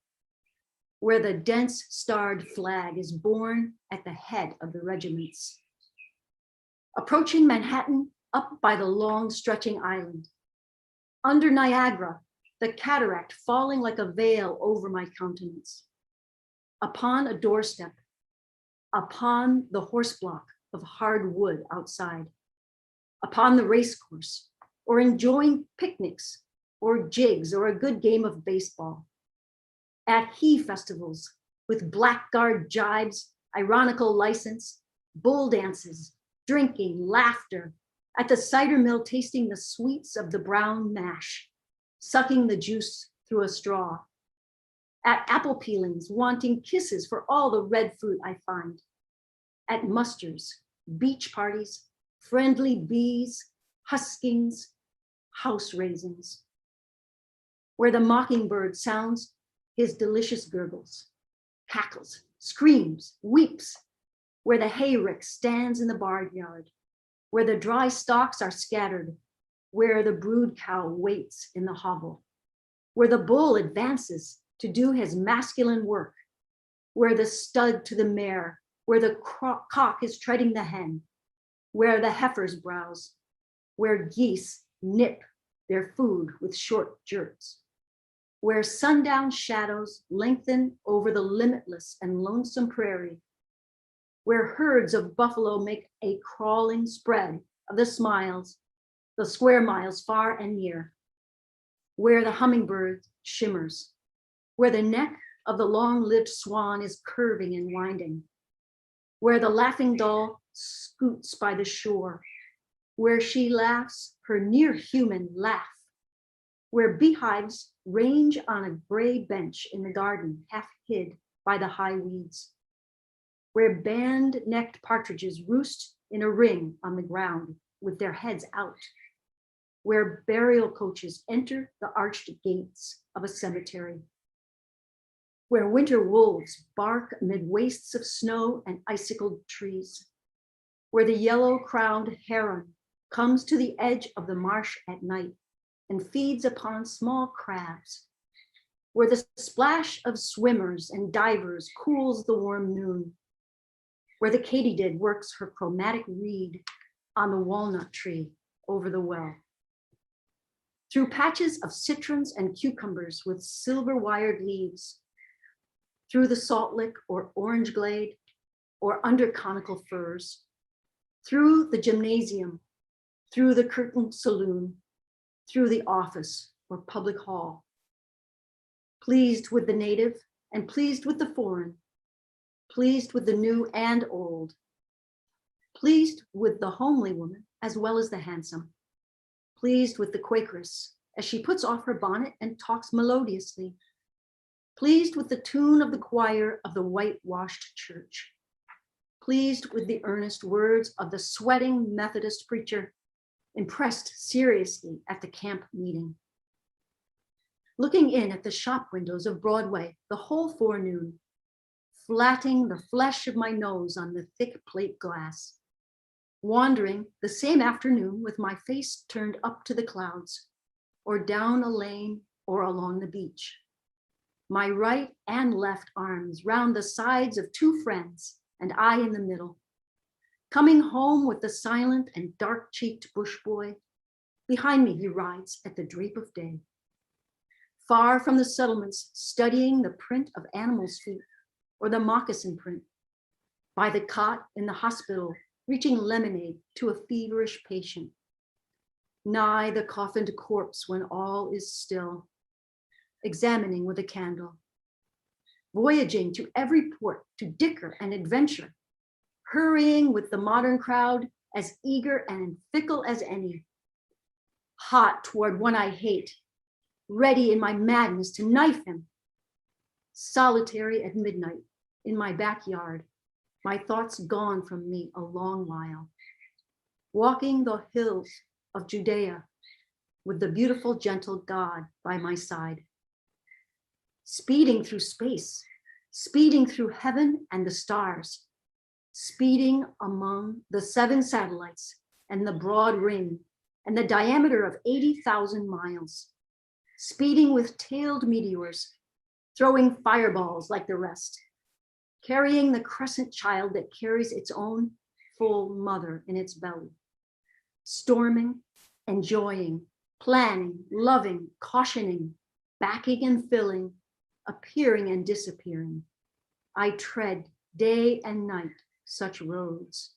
where the dense starred flag is borne at the head of the regiments. Approaching Manhattan up by the long stretching island. Under Niagara, the cataract falling like a veil over my countenance. Upon a doorstep, upon the horse block of hard wood outside, upon the racecourse, or enjoying picnics, or jigs, or a good game of baseball. At he festivals with blackguard jibes, ironical license, bull dances, drinking, laughter, at the cider mill tasting the sweets of the brown mash, sucking the juice through a straw. At apple peelings, wanting kisses for all the red fruit I find. At musters, beach parties, friendly bees, huskings, house raisins. Where the mockingbird sounds his delicious gurgles, cackles, screams, weeps, where the hayrick stands in the barnyard, where the dry stalks are scattered, where the brood cow waits in the hovel, where the bull advances to do his masculine work, where the stud to the mare, where the cock is treading the hen, where the heifers browse, where geese nip their food with short jerks, where sundown shadows lengthen over the limitless and lonesome prairie, where herds of buffalo make a crawling spread of the square miles far and near, where the hummingbird shimmers, where the neck of the long-lived swan is curving and winding, where the laughing doll scoots by the shore, where she laughs her near human laugh, where beehives range on a gray bench in the garden, half hid by the high weeds, where band-necked partridges roost in a ring on the ground with their heads out, where burial coaches enter the arched gates of a cemetery, where winter wolves bark amid wastes of snow and icicled trees, where the yellow-crowned heron comes to the edge of the marsh at night and feeds upon small crabs, where the splash of swimmers and divers cools the warm noon, where the katydid works her chromatic reed on the walnut tree over the well. Through patches of citrons and cucumbers with silver-wired leaves, through the salt lick or orange glade, or under conical firs, through the gymnasium, through the curtained saloon, through the office or public hall. Pleased with the native and pleased with the foreign, pleased with the new and old, pleased with the homely woman as well as the handsome, pleased with the Quakeress as she puts off her bonnet and talks melodiously, pleased with the tune of the choir of the whitewashed church, pleased with the earnest words of the sweating Methodist preacher, impressed seriously at the camp meeting. Looking in at the shop windows of Broadway the whole forenoon, flatting the flesh of my nose on the thick plate glass, wandering the same afternoon with my face turned up to the clouds, or down a lane or along the beach. My right and left arms round the sides of two friends, and I in the middle. Coming home with the silent and dark-cheeked bush boy, behind me he rides at the drape of day. Far from the settlements, studying the print of animals' feet, or the moccasin print. By the cot in the hospital, reaching lemonade to a feverish patient. Nigh the coffined corpse when all is still, examining with a candle. Voyaging to every port to dicker and adventure, hurrying with the modern crowd, as eager and fickle as any. Hot toward one I hate, ready in my madness to knife him, solitary at midnight in my backyard, my thoughts gone from me a long while. Walking the hills of Judea with the beautiful, gentle God by my side. Speeding through space, speeding through heaven and the stars, speeding among the 7 satellites and the broad ring and the diameter of 80,000 miles, speeding with tailed meteors, throwing fireballs like the rest, carrying the crescent child that carries its own full mother in its belly, storming, enjoying, planning, loving, cautioning, backing and filling, appearing and disappearing. I tread day and night such roads.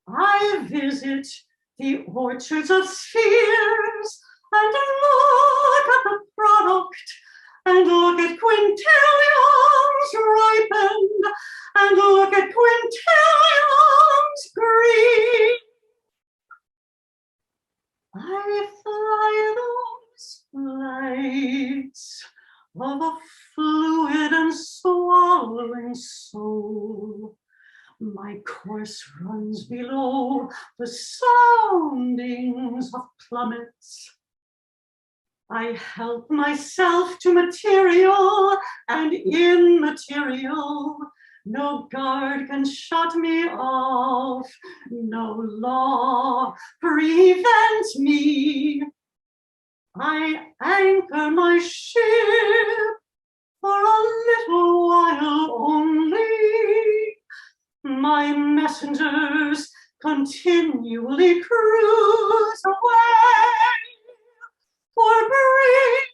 I visit the orchards of spheres and look at the product and look at quintillions ripened and look at quintillions green. I fly those flights of a fluid and swallowing soul. My course runs below the soundings of plummets. I help myself to material and immaterial. No guard can shut me off. No law prevents me. I anchor my ship for a little while only. My messengers continually cruise away, or bring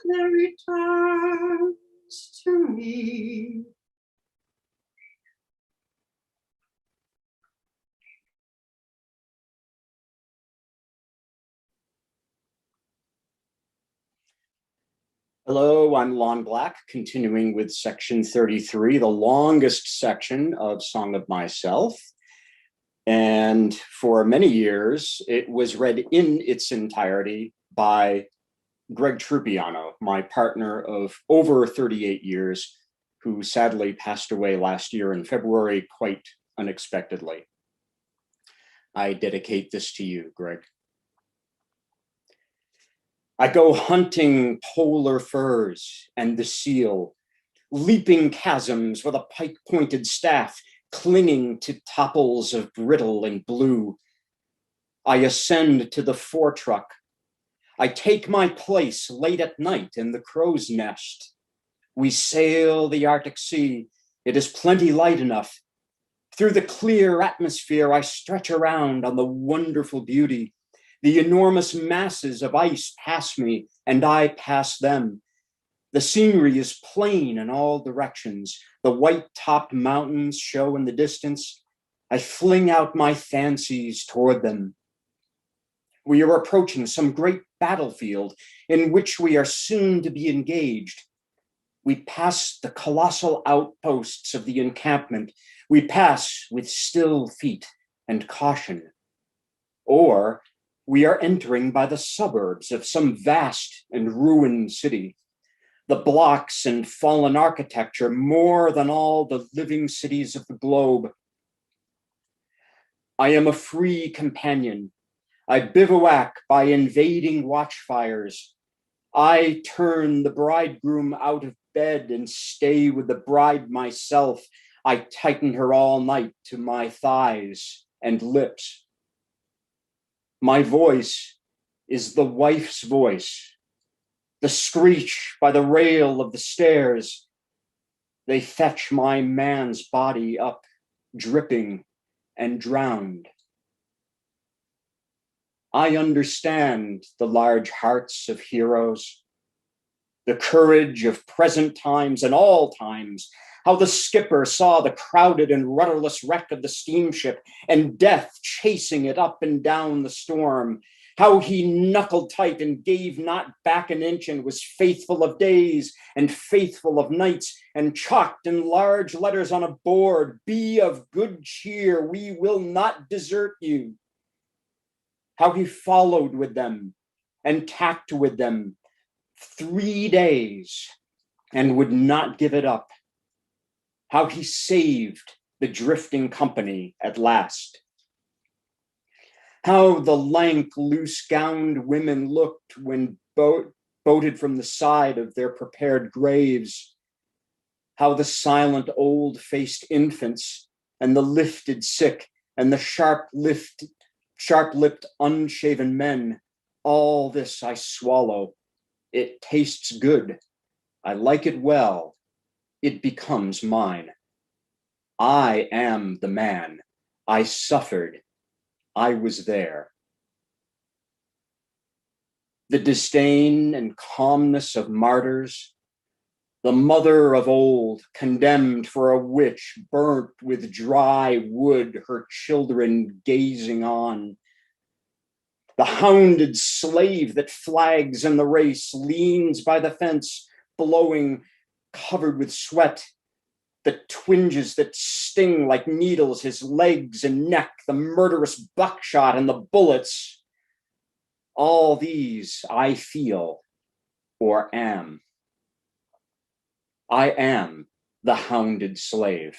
their returns to me. Hello, I'm Lon Black, continuing with section 33, the longest section of Song of Myself. And for many years, it was read in its entirety by Greg Trupiano, my partner of over 38 years, who sadly passed away last year in February, quite unexpectedly. I dedicate this to you, Greg. I go hunting polar furs and the seal, leaping chasms with a pike-pointed staff, clinging to topples of brittle and blue. I ascend to the foretruck. I take my place late at night in the crow's nest. We sail the Arctic Sea. It is plenty light enough. Through the clear atmosphere, I stretch around on the wonderful beauty. The enormous masses of ice pass me, and I pass them. The scenery is plain in all directions. The white-topped mountains show in the distance. I fling out my fancies toward them. We are approaching some great battlefield in which we are soon to be engaged. We pass the colossal outposts of the encampment. We pass with still feet and caution. Or we are entering by the suburbs of some vast and ruined city. The blocks and fallen architecture more than all the living cities of the globe. I am a free companion. I bivouac by invading watchfires. I turn the bridegroom out of bed and stay with the bride myself. I tighten her all night to my thighs and lips. My voice is the wife's voice, the screech by the rail of the stairs. They fetch my man's body up, dripping and drowned. I understand the large hearts of heroes, the courage of present times and all times, how the skipper saw the crowded and rudderless wreck of the steamship and death chasing it up and down the storm, how he knuckled tight and gave not back an inch and was faithful of days and faithful of nights, and chalked in large letters on a board, "Be of good cheer, we will not desert you." How he followed with them and tacked with them 3 days and would not give it up. How he saved the drifting company at last. How the lank, loose-gowned women looked when boated from the side of their prepared graves. How the silent, old-faced infants and the lifted sick and the sharp-lipped, unshaven men, all this I swallow. It tastes good. I like it well. It becomes mine. I am the man. I suffered. I was there. The disdain and calmness of martyrs, the mother of old, condemned for a witch, burnt with dry wood, her children gazing on. The hounded slave that flags in the race, leans by the fence, blowing, covered with sweat, the twinges that sting like needles, his legs and neck, the murderous buckshot and the bullets. All these I feel or am. I am the hounded slave.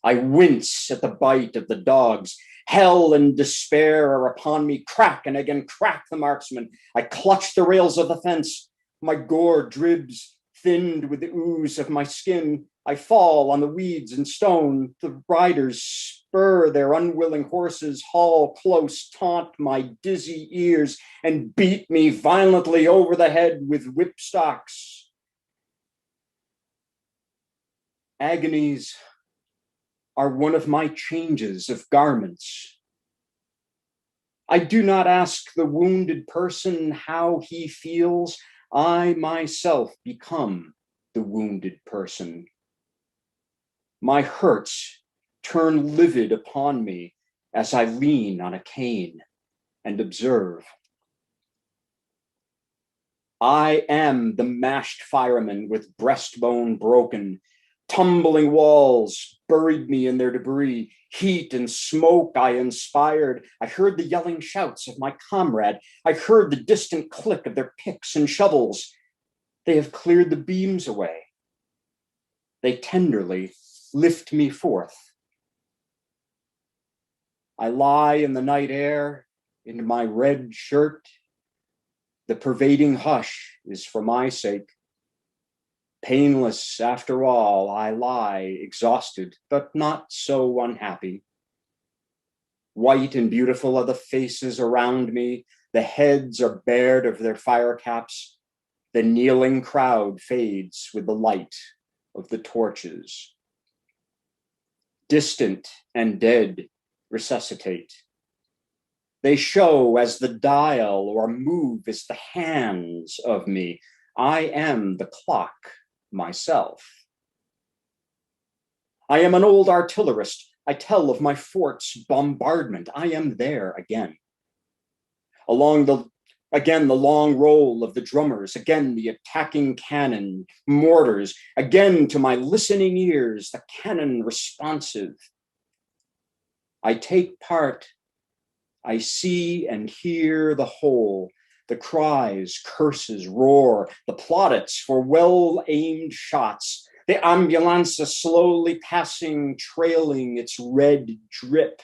I wince at the bite of the dogs. Hell and despair are upon me. Crack and again crack the marksman. I clutch the rails of the fence. My gore dribs, thinned with the ooze of my skin. I fall on the weeds and stone. The riders spur their unwilling horses, haul close, taunt my dizzy ears, and beat me violently over the head with whipstocks. Agonies are one of my changes of garments. I do not ask the wounded person how he feels. I myself become the wounded person. My hurts turn livid upon me as I lean on a cane and observe. I am the mashed fireman with breastbone broken. Tumbling walls buried me in their debris. Heat and smoke I inspired. I heard the yelling shouts of my comrade. I heard the distant click of their picks and shovels. They have cleared the beams away. They tenderly lift me forth. I lie in the night air in my red shirt. The pervading hush is for my sake. Painless after all, I lie exhausted, but not so unhappy. White and beautiful are the faces around me. The heads are bared of their fire caps. The kneeling crowd fades with the light of the torches. Distant and dead resuscitate. They show as the dial or move as the hands of me. I am the clock myself. I am an old artillerist. I tell of my fort's bombardment. I am there again. Again, the long roll of the drummers, again, the attacking cannon, mortars, again, to my listening ears, the cannon responsive. I take part. I see and hear the whole, the cries, curses, roar, the plaudits for well-aimed shots, the ambulance slowly passing, trailing its red drip,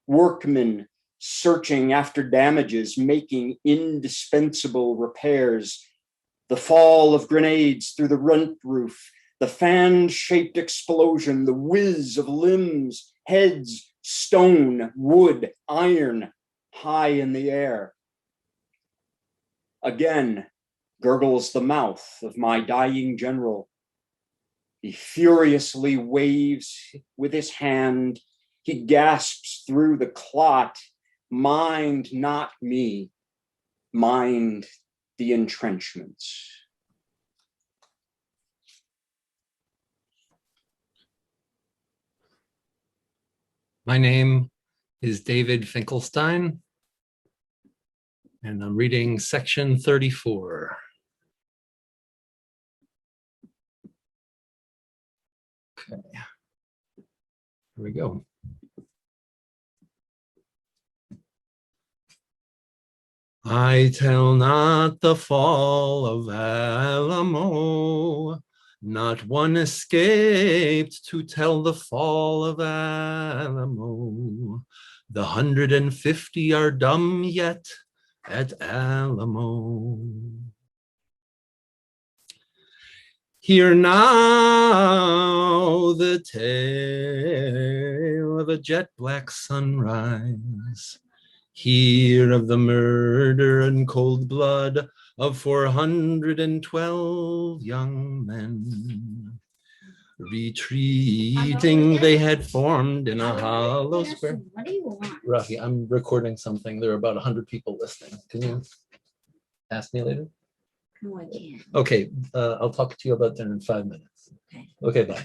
workmen searching after damages, making indispensable repairs, the fall of grenades through the rent roof, the fan-shaped explosion, the whiz of limbs, heads, stone, wood, iron, high in the air. Again gurgles the mouth of my dying general. He furiously waves with his hand. He gasps through the clot. Mind not me, mind the entrenchments. My name is David Finkelstein, and I'm reading section 34. Okay, here we go. I tell not the fall of Alamo. Not one escaped to tell the fall of Alamo. The 150 are dumb yet at Alamo. Hear now the tale of a jet black sunrise. Hear of the murder and cold blood of 412 young men. Retreating, they had formed in a hollow square. What do you want? Rafi, I'm recording something. There are about 100 people listening. Can you ask me later? No, I can't. Okay, I'll talk to you about dinner in 5 minutes. Okay, bye.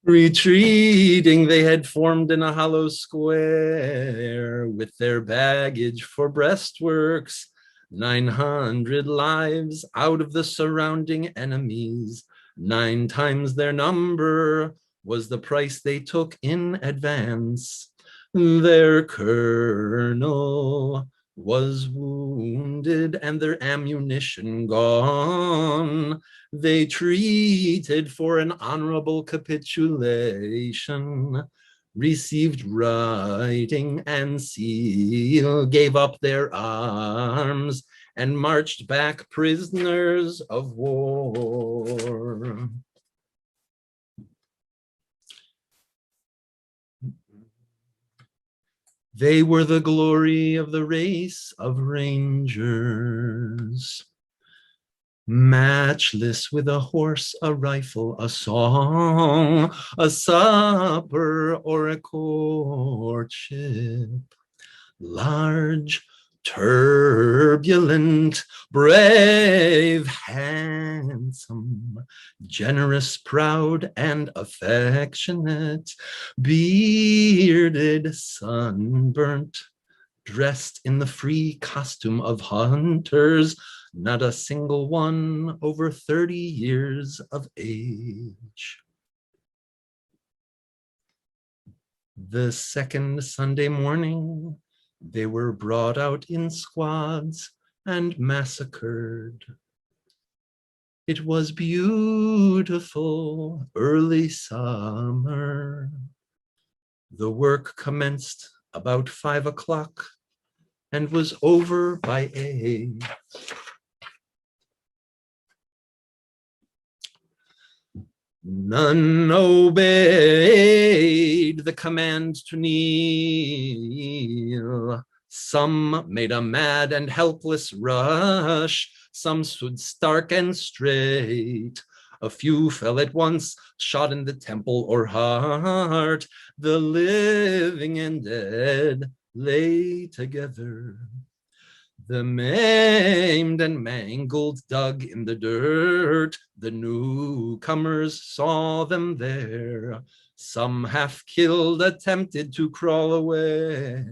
Retreating, they had formed in a hollow square with their baggage for breastworks, 900 lives out of the surrounding enemies. 9 times their number was the price they took in advance. Their colonel was wounded and their ammunition gone. They treated for an honorable capitulation, received writing and seal, gave up their arms, and marched back prisoners of war. They were the glory of the race of rangers. Matchless with a horse, a rifle, a song, a supper, or a courtship. Large, turbulent, brave, handsome, generous, proud, and affectionate, bearded, sunburnt, dressed in the free costume of hunters, not a single one over 30 years of age. The second Sunday morning, they were brought out in squads and massacred. It was beautiful early summer. The work commenced about 5 o'clock and was over by 8. None obeyed the command to kneel. Some made a mad and helpless rush. Some stood stark and straight. A few fell at once, shot in the temple or heart. The living and dead lay together. The maimed and mangled dug in the dirt. The newcomers saw them there. Some half killed attempted to crawl away.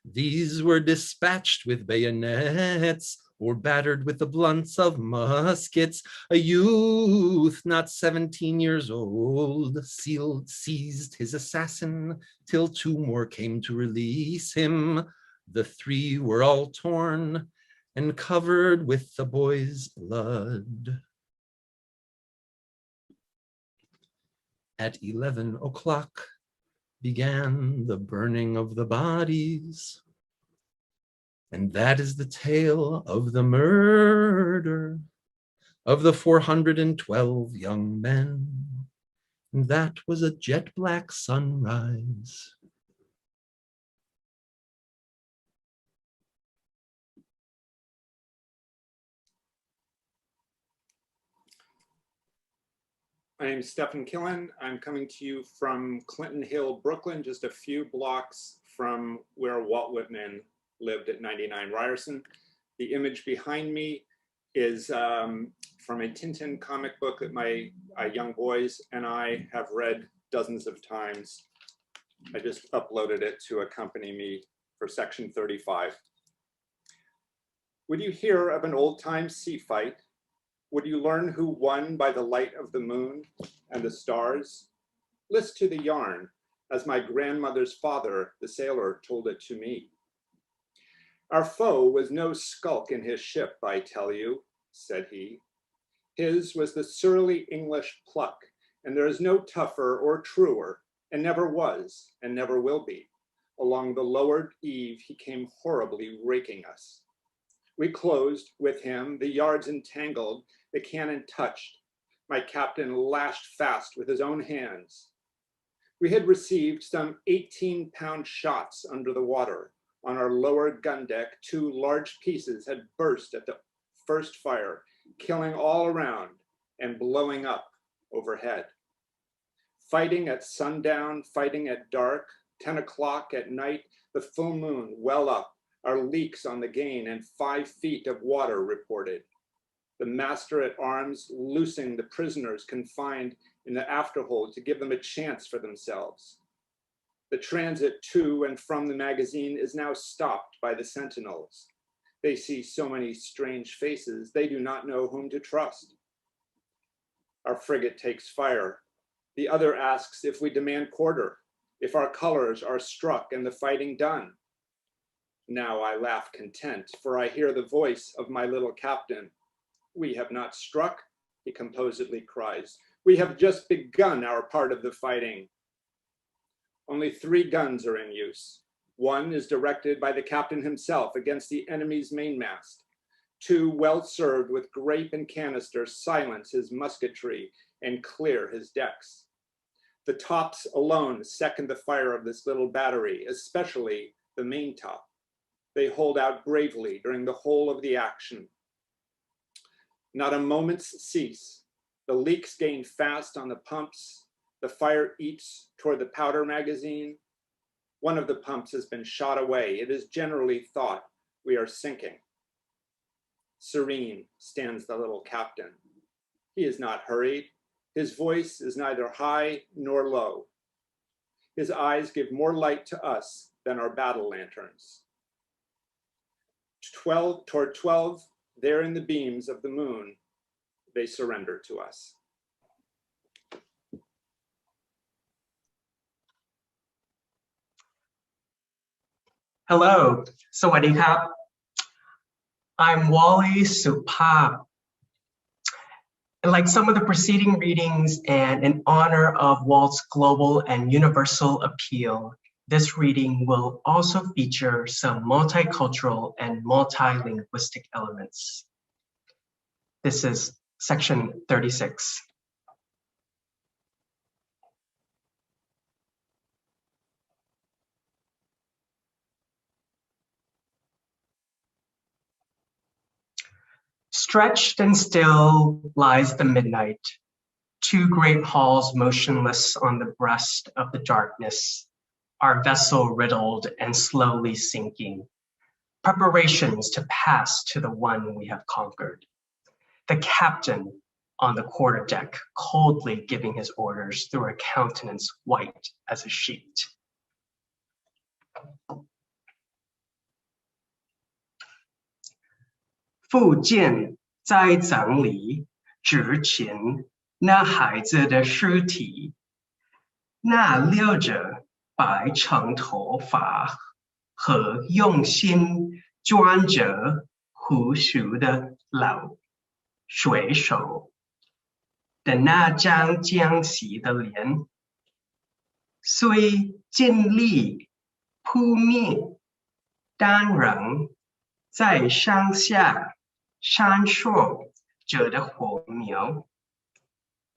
These were dispatched with bayonets or battered with the blunts of muskets. A youth not 17 years old seized his assassin till 2 more came to release him. The 3 were all torn and covered with the boy's blood. At 11 o'clock began the burning of the bodies. And that is the tale of the murder of the 412 young men. And that was a jet black sunrise. My name is Stephen Killen. I'm coming to you from Clinton Hill, Brooklyn, just a few blocks from where Walt Whitman lived at 99 Ryerson. The image behind me is from a Tintin comic book that my young boys and I have read dozens of times. I just uploaded it to accompany me for section 35. Would you hear of an old-time sea fight? Would you learn who won by the light of the moon and the stars? List to the yarn as my grandmother's father, the sailor, told it to me. Our foe was no skulk in his ship, I tell you, said he. His was the surly English pluck, and there is no tougher or truer, and never was, and never will be. Along the lowered eve, he came horribly raking us. We closed with him, the yards entangled, the cannon touched. My captain lashed fast with his own hands. We had received some 18-pound shots under the water. On our lower gun deck, 2 large pieces had burst at the first fire, killing all around and blowing up overhead. Fighting at sundown, fighting at dark, 10 o'clock at night, the full moon well up, our leaks on the gain, and 5 feet of water reported. The master at arms loosing the prisoners confined in the afterhold to give them a chance for themselves. The transit to and from the magazine is now stopped by the sentinels. They see so many strange faces, they do not know whom to trust. Our frigate takes fire. The other asks if we demand quarter, if our colors are struck and the fighting done. Now I laugh content, for I hear the voice of my little captain. We have not struck, he composedly cries. We have just begun our part of the fighting. Only 3 guns are in use. 1 is directed by the captain himself against the enemy's mainmast. 2, well served with grape and canister, silence his musketry and clear his decks. The tops alone second the fire of this little battery, especially the main top. They hold out bravely during the whole of the action. Not a moment's cease. The leaks gain fast on the pumps. The fire eats toward the powder magazine. One of the pumps has been shot away. It is generally thought we are sinking. Serene stands the little captain. He is not hurried. His voice is neither high nor low. His eyes give more light to us than our battle lanterns. Toward 12, there in the beams of the moon, they surrender to us. Hello, สวัสดีครับ. I'm Wally Supap. Like some of the preceding readings and in honor of Walt's global and universal appeal, this reading will also feature some multicultural and multilinguistic elements. This is section 36. Stretched and still lies the midnight, 2 great halls motionless on the breast of the darkness, our vessel riddled and slowly sinking, preparations to pass to the one we have conquered. The captain on the quarterdeck coldly giving his orders through a countenance white as a sheet. "复见栽葬里之前那孩子的尸体，那留着白长头发和用心卷着胡须的老水手的那张僵细的脸，虽尽力扑灭，但仍在上下闪烁着的火苗，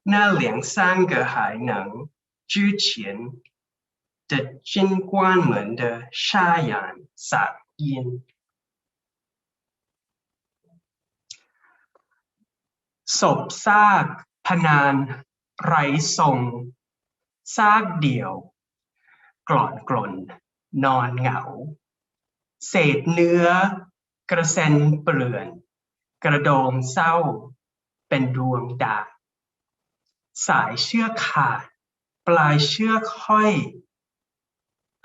那2、3个还能之前的军官们的沙哑嗓音。ศพซากพนานไร้ทรงซากเดี่ยวกล่อนกล่นนอนเหงาเศษเนื้อกระเซ็นเปลื่อนกระโดงเศร้าเป็นดวงดาบสายเชือกขาดปลายเชือกห้อย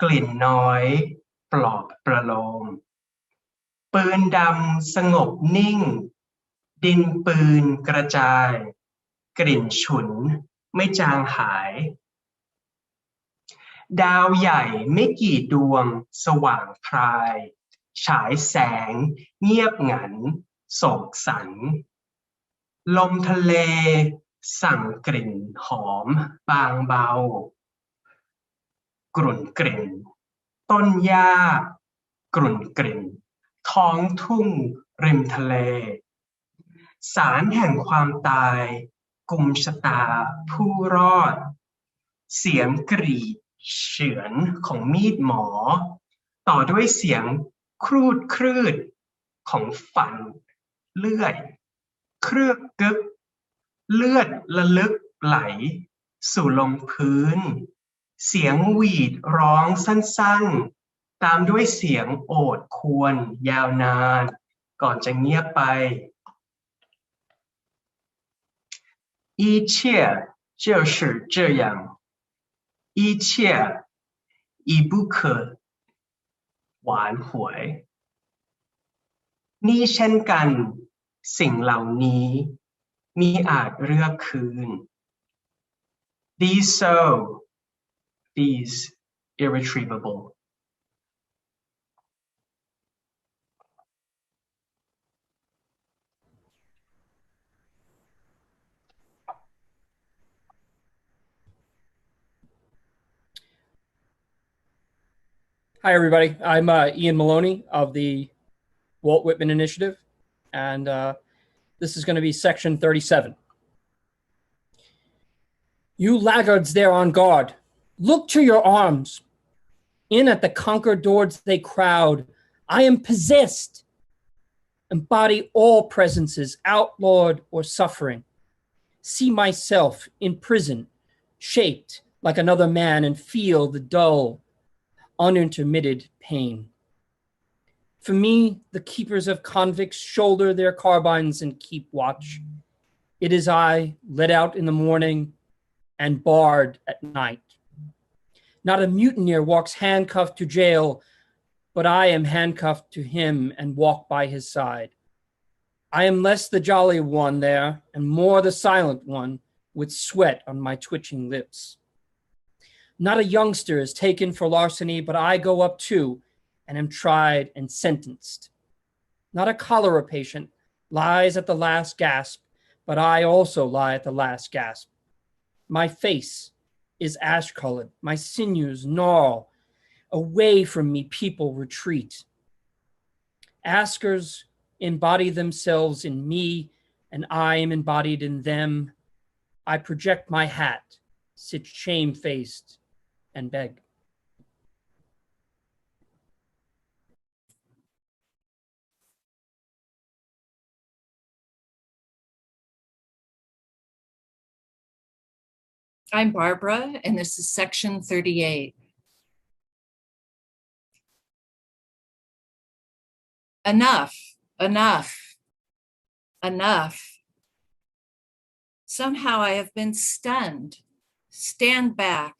กลิ่นน้อยปลอบประโลมปืนดำสงบนิ่งดินปืนกระจายกลิ่นฉุนไม่จางหาย ดาวใหญ่ไม่กี่ดวงสว่างพรายฉายแสงเงียบหงันโศกสันลมทะเลสั่งกลิ่นหอมบางเบากรุ่นกลิ่นต้นหญ้ากรุ่นกลิ่นท้องทุ่งริมทะเลสารแห่งความตายกุมชะตาผู้รอดเสียงกรีดเฉือนของมีดหมอต่อด้วยเสียงครูดครืดของฟันเลื่อยเครือกกึกเลือดระลึกไหลสู่ลงพื้นเสียงหวีดร้องสั้นๆตามด้วยเสียงโอดครวญยาวนานก่อนจะเงียบไป一切就是这样一切已不可挽回นี่เช่นกันสิ่งเหล่านี้มิอาจเลือกคืน These so these irretrievable Hi, everybody. I'm Ian Maloney of the Walt Whitman Initiative, and this is going to be section 37. You laggards there on guard, look to your arms. In at the conquered doors they crowd. I am possessed. Embody all presences, outlawed or suffering. See myself in prison, shaped like another man, and feel the dull, unintermitted pain. For me, the keepers of convicts shoulder their carbines and keep watch. It is I, let out in the morning and barred at night. Not a mutineer walks handcuffed to jail, but I am handcuffed to him and walk by his side. I am less the jolly one there and more the silent one with sweat on my twitching lips. Not a youngster is taken for larceny, but I go up too and am tried and sentenced. Not a cholera patient lies at the last gasp, but I also lie at the last gasp. My face is ash-colored, my sinews gnarl. Away from me people retreat. Askers embody themselves in me, and I am embodied in them. I project my hat, sit shamefaced, and beg. I'm Barbara, and this is section 38. Enough, enough, enough. Somehow I have been stunned. Stand back.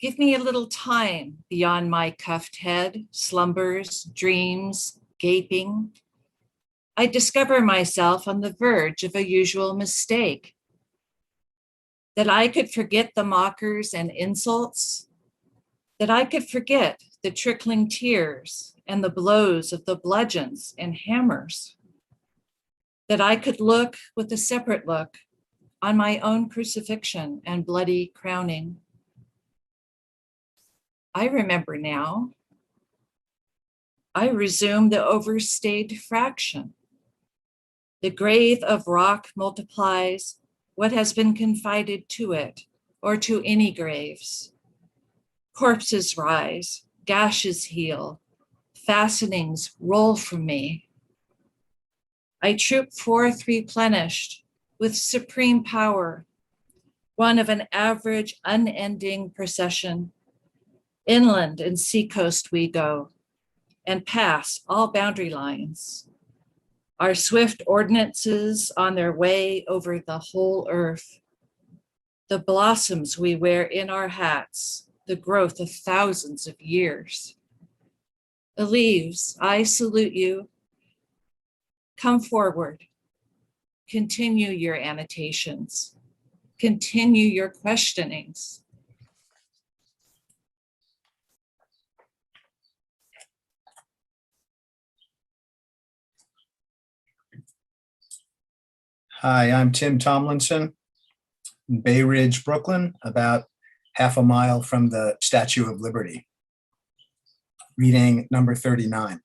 Give me a little time beyond my cuffed head, slumbers, dreams, gaping. I discover myself on the verge of a usual mistake. That I could forget the mockers and insults, that I could forget the trickling tears and the blows of the bludgeons and hammers, that I could look with a separate look on my own crucifixion and bloody crowning. I remember now. I resume the overstayed fraction. The grave of rock multiplies what has been confided to it, or to any graves. Corpses rise, gashes heal, fastenings roll from me. I troop forth replenished with supreme power, one of an average unending procession. Inland and seacoast we go, and pass all boundary lines. Our swift ordinances on their way over the whole earth. The blossoms we wear in our hats, the growth of thousands of years. The leaves, I salute you. Come forward. Continue your annotations. Continue your questionings. Hi, I'm Tim Tomlinson, in Bay Ridge, Brooklyn, about half a mile from the Statue of Liberty. Reading number 39.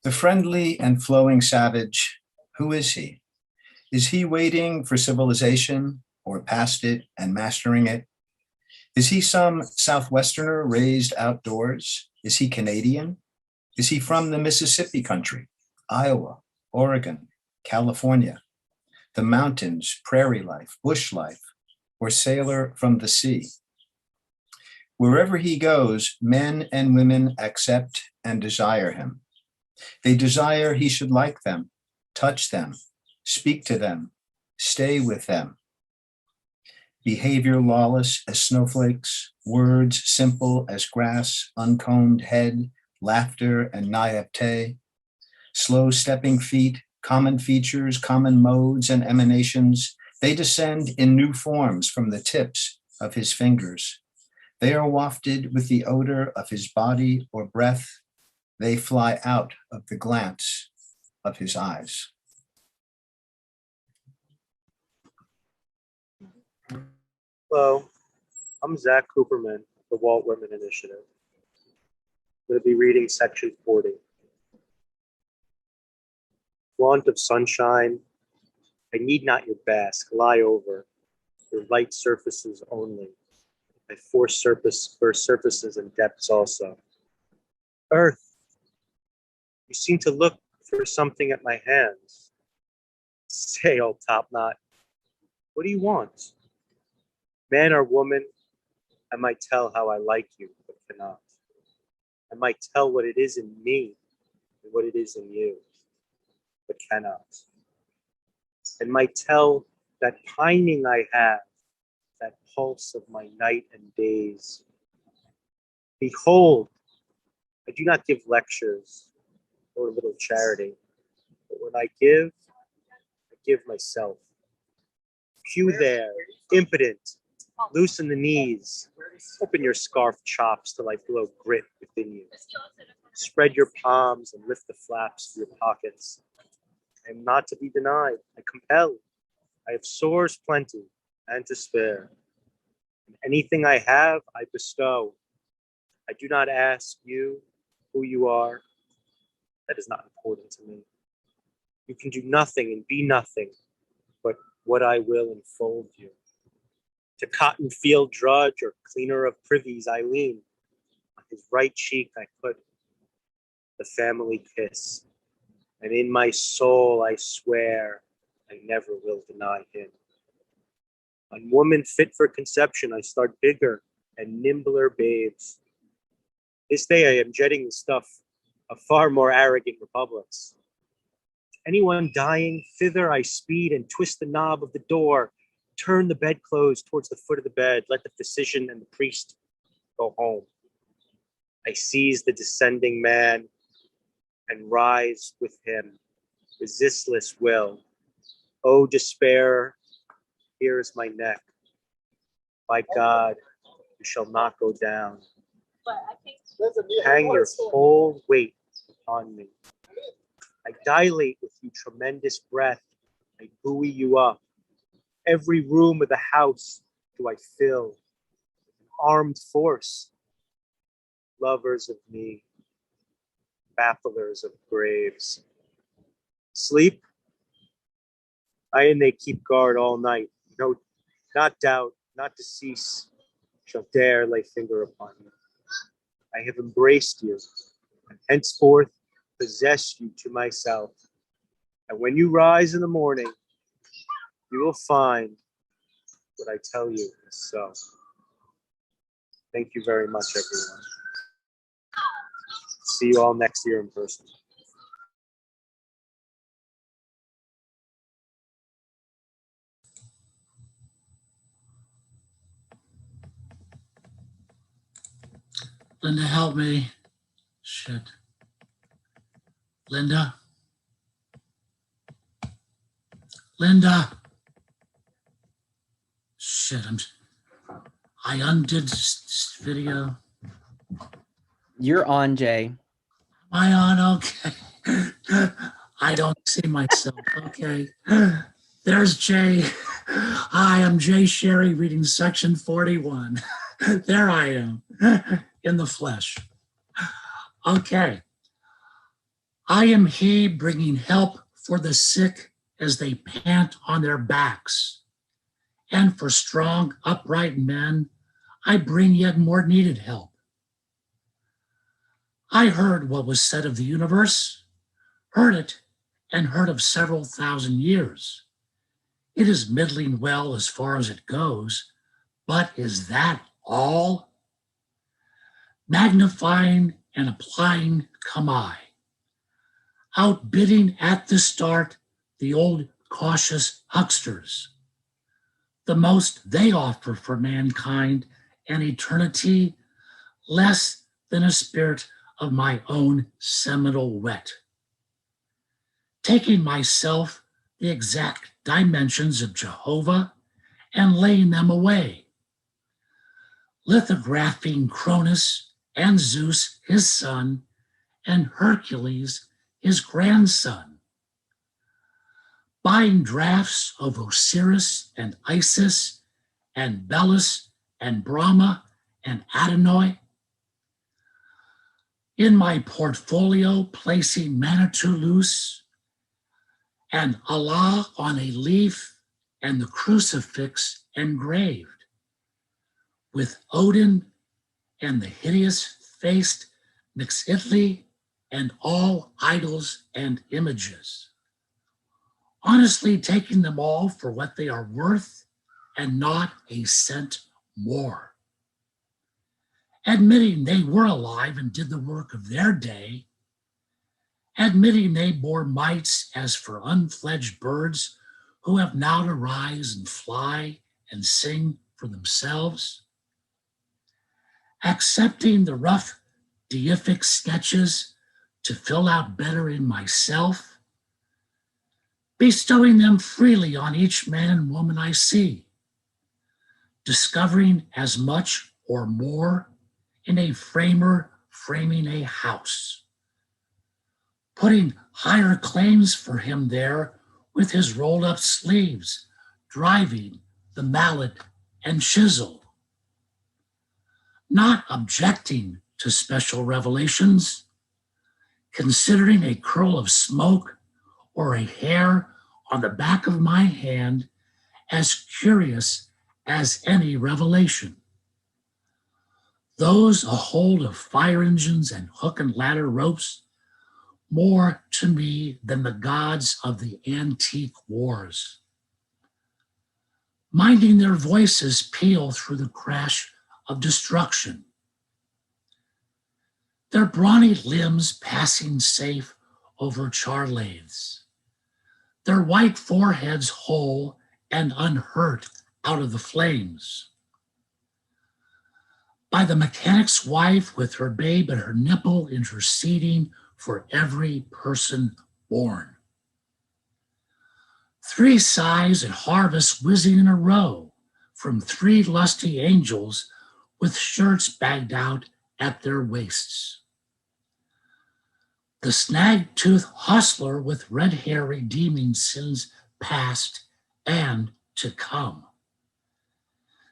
The friendly and flowing savage, who is he? Is he waiting for civilization or past it and mastering it? Is he some Southwesterner raised outdoors? Is he Canadian? Is he from the Mississippi country, Iowa, Oregon, California, the mountains, prairie life, bush life, or sailor from the sea? Wherever he goes, men and women accept and desire him. They desire he should like them, touch them, speak to them, stay with them. Behavior lawless as snowflakes, words simple as grass, uncombed head, laughter and naivete, slow stepping feet, common features, common modes and emanations, they descend in new forms from the tips of his fingers. They are wafted with the odor of his body or breath. They fly out of the glance of his eyes. Hello, I'm Zach Cooperman of the Walt Whitman Initiative. I'm going to be reading section 40. Want of sunshine, I need not your bask, lie over, your light surfaces only. I force surfaces and depths also. Earth, you seem to look for something at my hands. Say, old top knot, what do you want? Man or woman, I might tell how I like you, but cannot. I might tell what it is in me and what it is in you, but cannot. And might tell that pining I have, that pulse of my night and days. Behold, I do not give lectures or little charity, but when I give myself. Pew there, impotent, loosen the knees, open your scarf chops till I blow grit within you. Spread your palms and lift the flaps of your pockets. I am not to be denied, I compel. I have sores plenty and to spare. And anything I have, I bestow. I do not ask you who you are. That is not important to me. You can do nothing and be nothing, but what I will enfold you. To cotton field drudge or cleaner of privies I lean. On his right cheek I put the family kiss. And in my soul I swear I never will deny him. On woman fit for conception I start bigger and nimbler babes. This day I am jetting the stuff of far more arrogant republics. To anyone dying, thither I speed and twist the knob of the door. Turn the bedclothes towards the foot of the bed. Let the physician and the priest go home. I seize the descending man and rise with him, resistless will. Oh, despair, here is my neck. By God, you shall not go down. Hang your whole weight on me. I dilate with you tremendous breath. I buoy you up. Every room of the house do I fill with an armed force. Lovers of me, bafflers of graves. Sleep, I and they keep guard all night. No, not doubt, not decease, shall dare lay finger upon you. I have embraced you, and henceforth possess you to myself. And when you rise in the morning, you will find what I tell you is so. Thank you very much, everyone. See you all next year in person. Linda, help me. Shit. Linda? Linda? Shit, I undid video. You're on, Jay. Am I on? Okay. I don't see myself. Okay. There's Jay. Hi, I'm Jay Sherry reading section 41. There I am in the flesh. Okay. I am he bringing help for the sick as they pant on their backs. And for strong, upright men, I bring yet more needed help. I heard what was said of the universe, heard it, and heard of several thousand years. It is middling well as far as it goes, but is that all? Magnifying and applying come I, outbidding at the start the old cautious hucksters. The most they offer for mankind and eternity, less than a spirit of my own seminal wet. Taking myself the exact dimensions of Jehovah and laying them away, lithographing Cronus and Zeus, his son, and Hercules, his grandson, buying drafts of Osiris and Isis and Belus and Brahma and Adonai, in my portfolio placing Manitou loose and Allah on a leaf and the crucifix engraved, with Odin and the hideous-faced Mixitli and all idols and images, honestly taking them all for what they are worth and not a cent more. Admitting they were alive and did the work of their day, admitting they bore mites as for unfledged birds who have now to rise and fly and sing for themselves, accepting the rough deific sketches to fill out better in myself, bestowing them freely on each man and woman I see, discovering as much or more in a framer framing a house, putting higher claims for him there with his rolled up sleeves, driving the mallet and chisel, not objecting to special revelations, considering a curl of smoke or a hair on the back of my hand as curious as any revelation. Those a hold of fire engines and hook and ladder ropes, more to me than the gods of the antique wars. Minding their voices peal through the crash of destruction, their brawny limbs passing safe over char lathes, their white foreheads whole and unhurt out of the flames. By the mechanic's wife with her babe at her nipple interceding for every person born. 3 sighs at harvest whizzing in a row from 3 lusty angels with shirts bagged out at their waists. The snag-toothed hustler with red hair redeeming sins past and to come.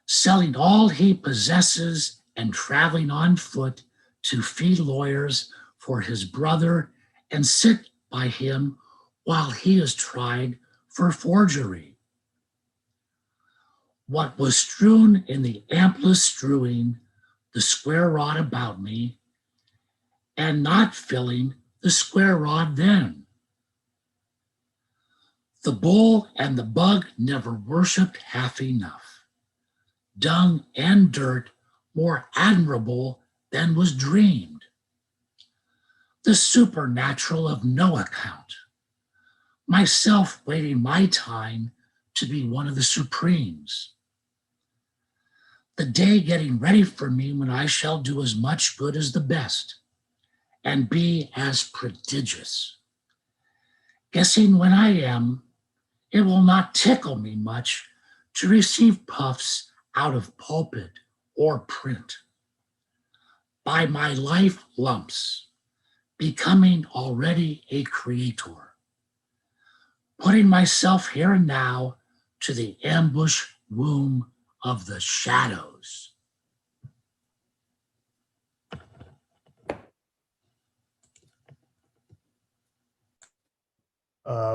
Selling all he possesses and traveling on foot to fee lawyers for his brother and sit by him while he is tried for forgery. What was strewn in the amplest strewing, the square rod about me, and not filling the square rod then. The bull and the bug never worshipped half enough. Dung and dirt more admirable than was dreamed. The supernatural of no account. Myself waiting my time to be one of the supremes. The day getting ready for me when I shall do as much good as the best and be as prodigious. Guessing when I am, it will not tickle me much to receive puffs out of pulpit or print. By my life lumps, becoming already a creator, putting myself here and now to the ambush womb of the shadows.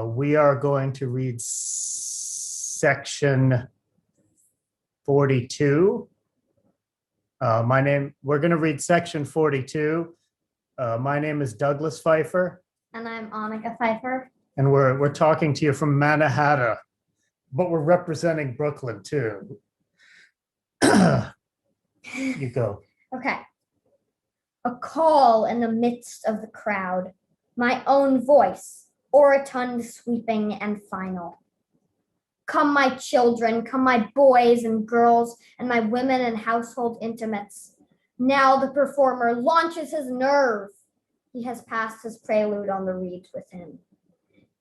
We are going to read section 42. We're going to read section 42. My name is Douglas Pfeiffer. And I'm Annika Pfeiffer. And we're talking to you from Mannahatta, but we're representing Brooklyn too. You go. Okay. A call in the midst of the crowd, my own voice, orotund, sweeping, and final. Come, my children, come, my boys and girls, and my women and household intimates. Now the performer launches his nerve. He has passed his prelude on the reeds within.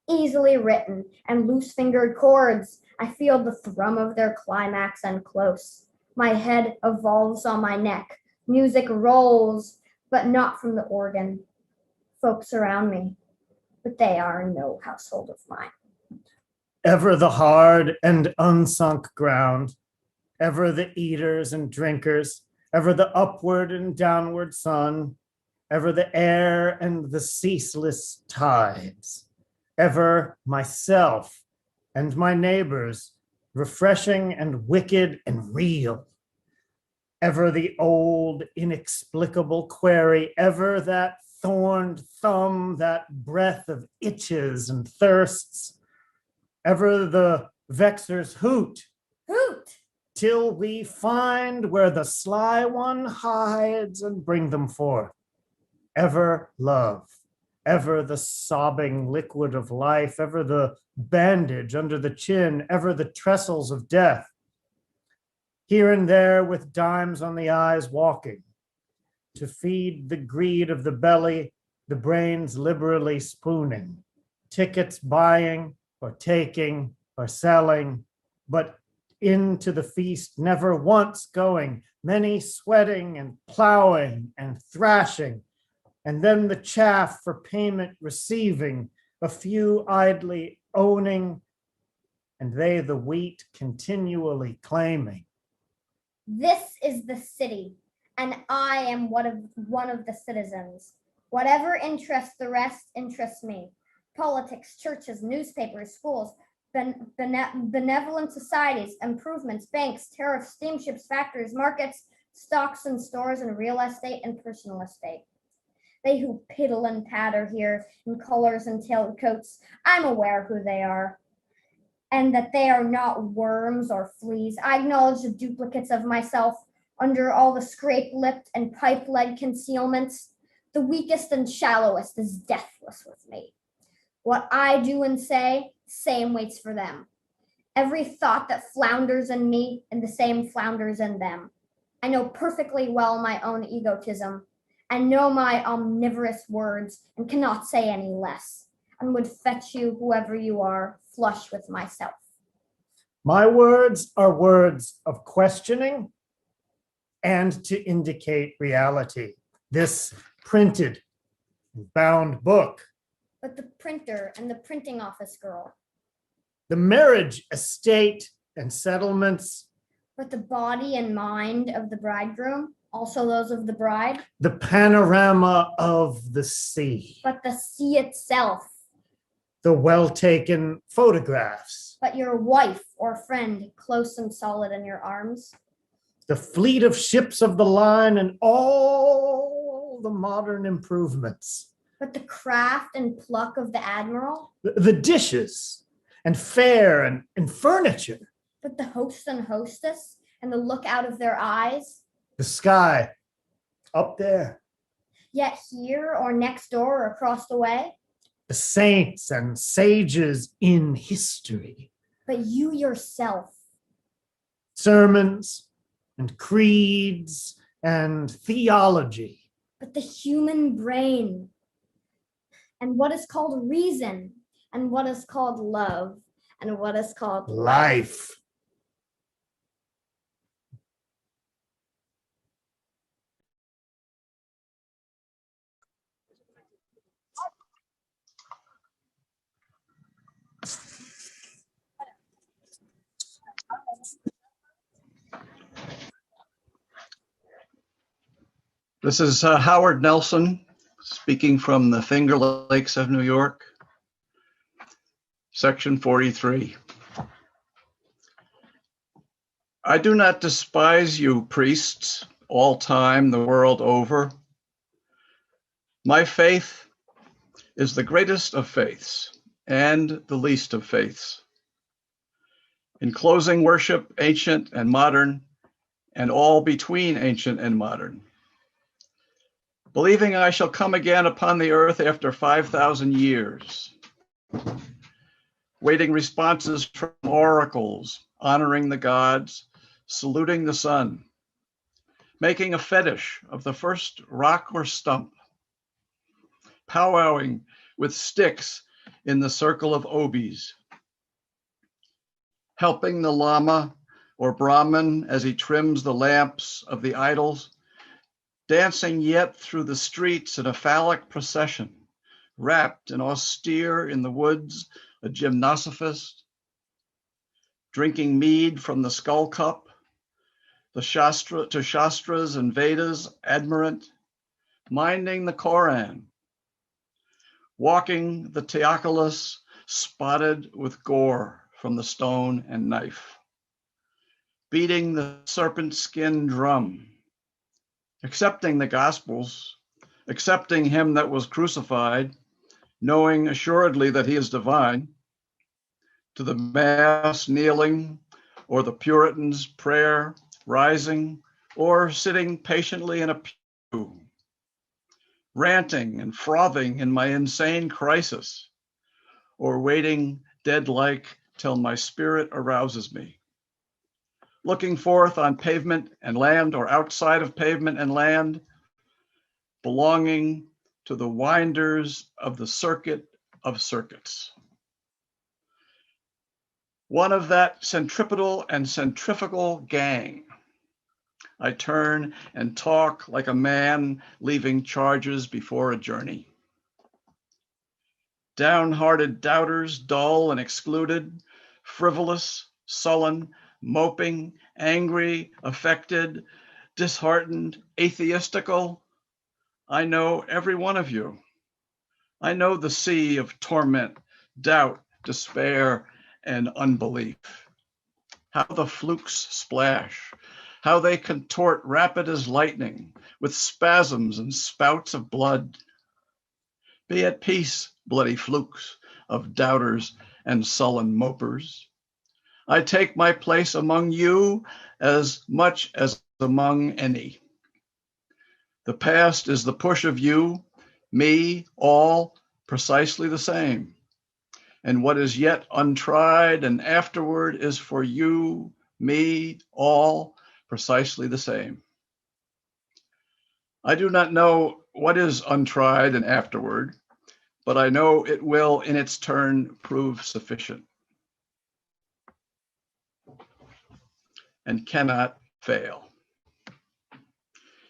Easily written and loose-fingered chords, I feel the thrum of their climax and close. My head evolves on my neck. Music rolls, but not from the organ. Folks around me, but they are no household of mine. Ever the hard and unsunk ground, ever the eaters and drinkers, ever the upward and downward sun, ever the air and the ceaseless tides, ever myself and my neighbors, refreshing and wicked and real, ever the old inexplicable query, ever that thorned thumb, that breath of itches and thirsts, ever the vexer's hoot, till we find where the sly one hides and bring them forth. Ever love, ever the sobbing liquid of life, ever the bandage under the chin, ever the trestles of death. Here and there with dimes on the eyes walking, to feed the greed of the belly, the brains liberally spooning, tickets buying or taking or selling, but into the feast never once going, many sweating and plowing and thrashing, and then the chaff for payment receiving, a few idly owning, and they the wheat continually claiming. This is the city, and I am one of the citizens. Whatever interests the rest interests me. Politics, churches, newspapers, schools, benevolent societies, improvements, banks, tariffs, steamships, factories, markets, stocks and stores, and real estate and personal estate. They who piddle and patter here in collars and tailcoats, I'm aware who they are, and that they are not worms or fleas. I acknowledge the duplicates of myself under all the scrape-lipped and pipe-led concealments. The weakest and shallowest is deathless with me. What I do and say, same waits for them. Every thought that flounders in me and the same flounders in them. I know perfectly well my own egotism and know my omnivorous words and cannot say any less, and would fetch you, whoever you are, flush with myself. My words are words of questioning and to indicate reality. This printed, bound book, But the printer and the printing office girl, the marriage estate and settlements, but the body and mind of the bridegroom, also those of the bride, the panorama of the sea, but the sea itself, the well-taken photographs, but your wife or friend close and solid in your arms, the fleet of ships of the line and all the modern improvements, but the craft and pluck of the admiral, the dishes and fare and furniture, but the host and hostess and the look out of their eyes, the sky up there, yet here or next door or across the way, the saints and sages in history, but you yourself, sermons and creeds and theology, but the human brain, and what is called reason, and what is called love, and what is called life. This is Howard Nelson speaking from the Finger Lakes of New York, section 43. I do not despise you, priests, all time, the world over. My faith is the greatest of faiths and the least of faiths. In closing worship, ancient and modern, and all between ancient and modern. Believing I shall come again upon the earth after 5,000 years. Waiting responses from oracles, honoring the gods, saluting the sun. Making a fetish of the first rock or stump. Powwowing with sticks in the circle of obis. Helping the lama or Brahmin as he trims the lamps of the idols, dancing yet through the streets in a phallic procession, wrapped and austere in the woods, a gymnosophist, drinking mead from the skull cup, to Shastras and Vedas, admirant, minding the Koran, walking the Teoculus, spotted with gore from the stone and knife. Beating the serpent skin drum, accepting the Gospels, accepting him that was crucified, knowing assuredly that he is divine, to the Mass kneeling, or the Puritan's prayer, rising, or sitting patiently in a pew, ranting and frothing in my insane crisis, or waiting dead-like till my spirit arouses me. Looking forth on pavement and land or outside of pavement and land, belonging to the winders of the circuit of circuits. One of that centripetal and centrifugal gang. I turn and talk like a man leaving charges before a journey. Downhearted doubters, dull and excluded, frivolous, sullen, moping, angry, affected, disheartened, atheistical. I know every one of you. I know the sea of torment, doubt, despair, and unbelief. How the flukes splash, how they contort rapid as lightning, with spasms and spouts of blood. Be at peace, bloody flukes of doubters and sullen mopers. I take my place among you as much as among any. The past is the push of you, me, all precisely the same. And what is yet untried and afterward is for you, me, all precisely the same. I do not know what is untried and afterward, but I know it will in its turn prove sufficient and cannot fail.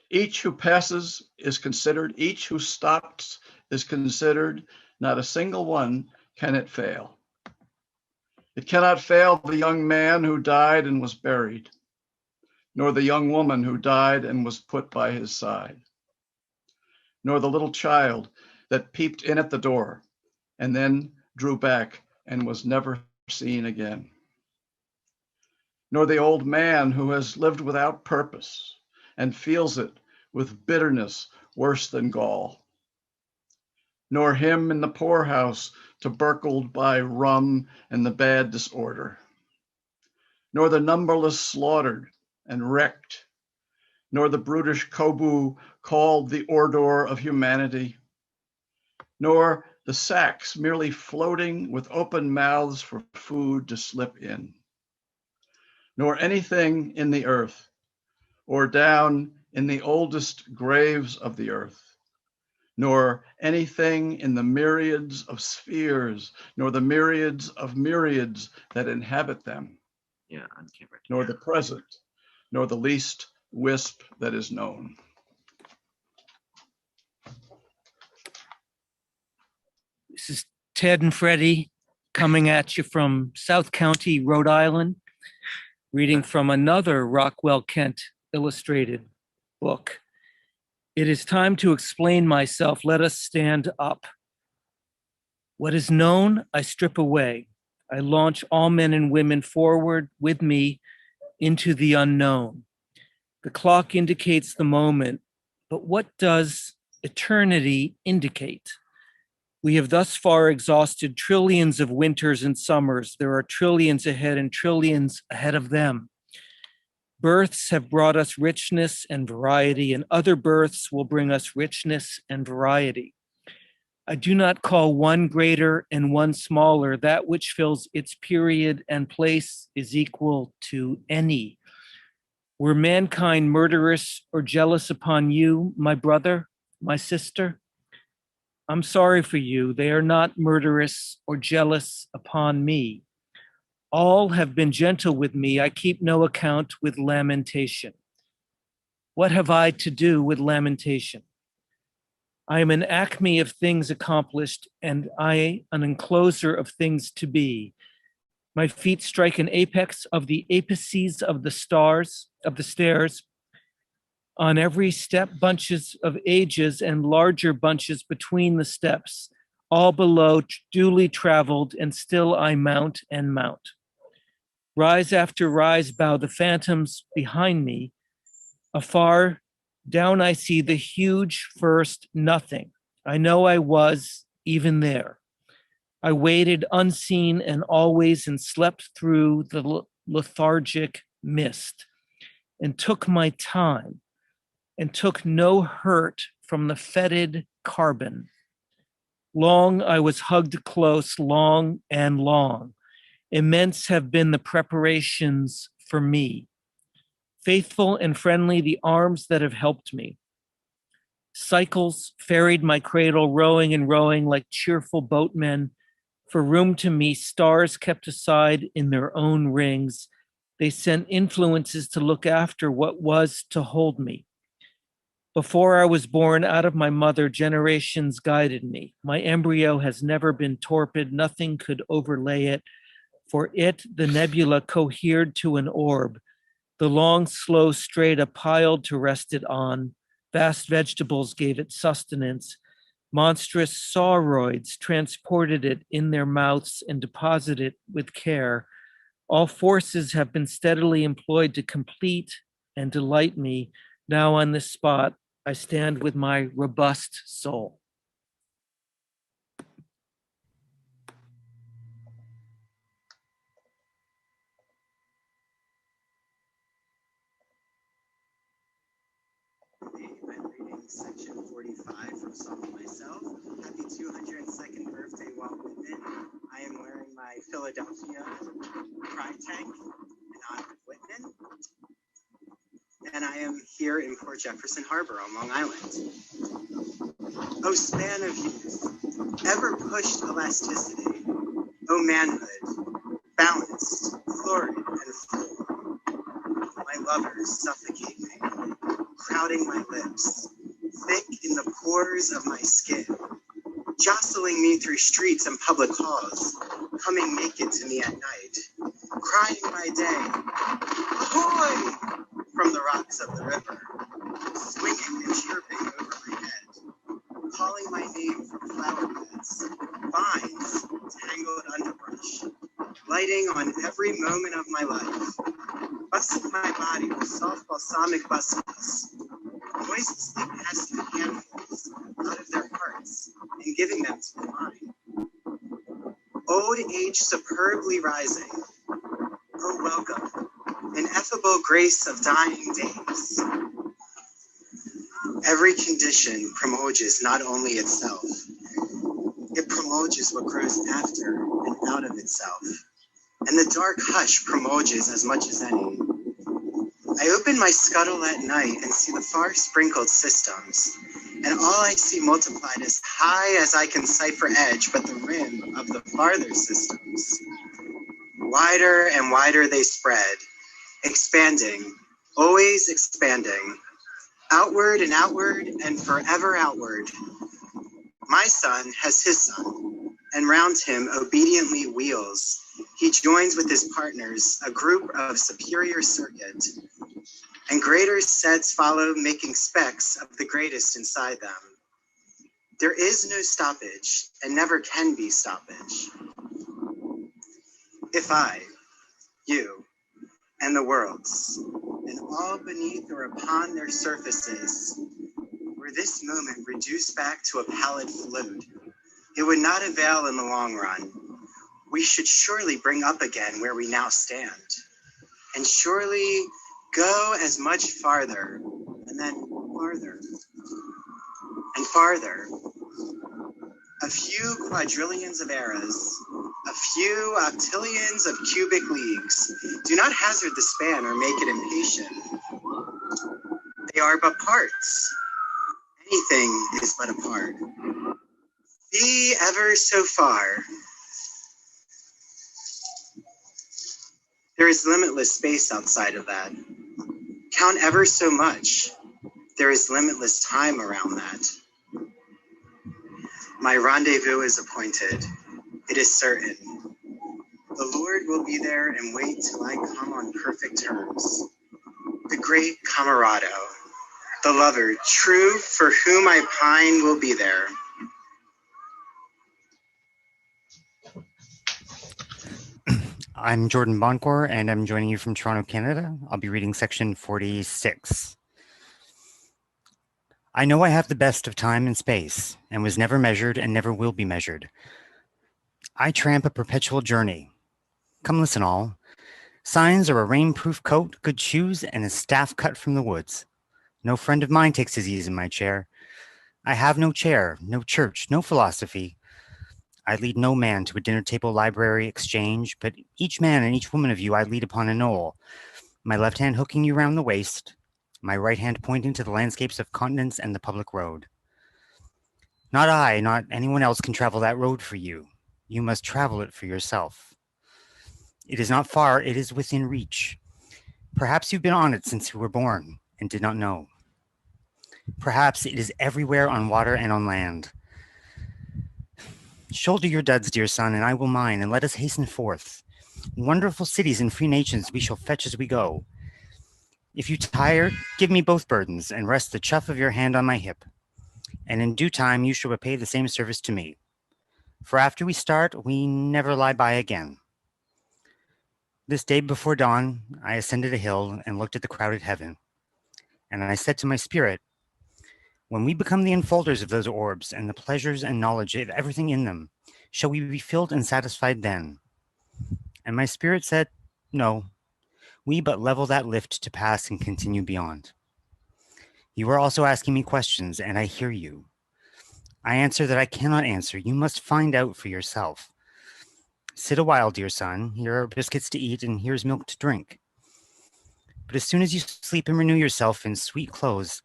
Each who passes is considered, each who stops is considered, not a single one can it fail. It cannot fail the young man who died and was buried, nor the young woman who died and was put by his side, nor the little child that peeped in at the door and then drew back and was never seen again, nor the old man who has lived without purpose and feels it with bitterness worse than gall, nor him in the poorhouse tubercled by rum and the bad disorder, nor the numberless slaughtered and wrecked, nor the brutish kobu called the ordure of humanity, nor the sacks merely floating with open mouths for food to slip in, nor anything in the earth or down in the oldest graves of the earth, nor anything in the myriads of spheres, nor the myriads of myriads that inhabit them, nor the present, nor the least wisp that is known. This is Ted and Freddie coming at you from South County, Rhode Island, reading from another Rockwell Kent illustrated book. It is time to explain myself. Let us stand up. What is known, I strip away. I launch all men and women forward with me into the unknown. The clock indicates the moment, but what does eternity indicate? We have thus far exhausted trillions of winters and summers. There are trillions ahead and trillions ahead of them. Births have brought us richness and variety, and other births will bring us richness and variety. I do not call one greater and one smaller. That which fills its period and place is equal to any. Were mankind murderous or jealous upon you, my brother, my sister? I'm sorry for you. They are not murderous or jealous upon me. All have been gentle with me. I keep no account with lamentation. What have I to do with lamentation? I am an acme of things accomplished, and I an encloser of things to be. My feet strike an apex of the apices of the stairs. On every step, bunches of ages and larger bunches between the steps, all below duly traveled, and still I mount and mount. Rise after rise bow the phantoms behind me. Afar down I see the huge first nothing. I know I was even there. I waited unseen and always and slept through the lethargic mist and took my time and took no hurt from the fetid carbon. Long I was hugged close, long and long. Immense have been the preparations for me. Faithful and friendly the arms that have helped me. Cycles ferried my cradle, rowing and rowing like cheerful boatmen. For room to me, stars kept aside in their own rings. They sent influences to look after what was to hold me. Before I was born out of my mother, generations guided me. My embryo has never been torpid. Nothing could overlay it. For it, the nebula cohered to an orb. The long, slow strata piled to rest it on. Vast vegetables gave it sustenance. Monstrous sauroids transported it in their mouths and deposited it with care. All forces have been steadily employed to complete and delight me. Now on this spot, I stand with my robust soul. I'm reading section 45 from Song of Myself. Happy 202nd birthday, Walt Whitman. I am wearing my Philadelphia pride tank in honor of Whitman. And I am here in Port Jefferson Harbor on Long Island. Oh, span of youth, ever pushed elasticity. Oh, manhood, balanced, florid, and full. My lovers suffocate me, crowding my lips, thick in the pores of my skin, jostling me through streets and public halls, coming naked to me at night, crying by day, ahoy, from the rocks of the river, swinging and chirping over my head, calling my name from flower beds, vines, tangled underbrush, lighting on every moment of my life, busting my body with soft balsamic bustles, noiselessly passing handfuls out of their hearts and giving them to mine. Old age superbly rising, oh welcome, ineffable grace of dying days. Every condition promulges not only itself, it promulges what grows after and out of itself. And the dark hush promulges as much as any. I open my scuttle at night and see the far sprinkled systems, and all I see multiplied as high as I can cipher edge but the rim of the farther systems. Wider and wider they spread, expanding, always expanding, outward and forever outward. My son has his son, and round him obediently wheels. He joins with his partners, a group of superior circuit. and greater sets follow, making specks of the greatest inside them. There is no stoppage, and never can be stoppage. If I, you, and the worlds, and all beneath or upon their surfaces, were this moment reduced back to a pallid float, it would not avail in the long run. We should surely bring up again where we now stand, and surely go as much farther, and then farther, and farther. A few quadrillions of eras, a few octillions of cubic leagues. Do not hazard the span or make it impatient. They are but parts. Anything is but a part. Be ever so far. There is limitless space outside of that. Count ever so much. There is limitless time around that. My rendezvous is appointed. It is certain. The Lord will be there and wait till I come on perfect terms. The great camarado, the lover, true, for whom I pine, will be there. I'm Jordan Boncourt, and I'm joining you from Toronto, Canada. I'll be reading section 46. I know I have the best of time and space, and was never measured and never will be measured. I tramp a perpetual journey. Come listen all. Signs are a rainproof coat, good shoes, and a staff cut from the woods. No friend of mine takes his ease in my chair. I have no chair, no church, no philosophy. I lead no man to a dinner table library exchange, but each man and each woman of you I lead upon a knoll, my left hand hooking you round the waist, my right hand pointing to the landscapes of continents and the public road. Not I, not anyone else can travel that road for you. You must travel it for yourself. It is not far, it is within reach. Perhaps you've been on it since you were born and did not know. Perhaps it is everywhere on water and on land. Shoulder your duds, dear son, and I will mine, and let us hasten forth. Wonderful cities and free nations we shall fetch as we go. If you tire, give me both burdens, and rest the chuff of your hand on my hip. And in due time you shall repay the same service to me. For after we start, we never lie by again. This day before dawn, I ascended a hill and looked at the crowded heaven. And I said to my spirit, when we become the enfolders of those orbs and the pleasures and knowledge of everything in them, shall we be filled and satisfied then? And my spirit said, no, we but level that lift to pass and continue beyond. You are also asking me questions, and I hear you. I answer that I cannot answer. You must find out for yourself. Sit a while, dear son. Here are biscuits to eat, and here's milk to drink. But as soon as you sleep and renew yourself in sweet clothes,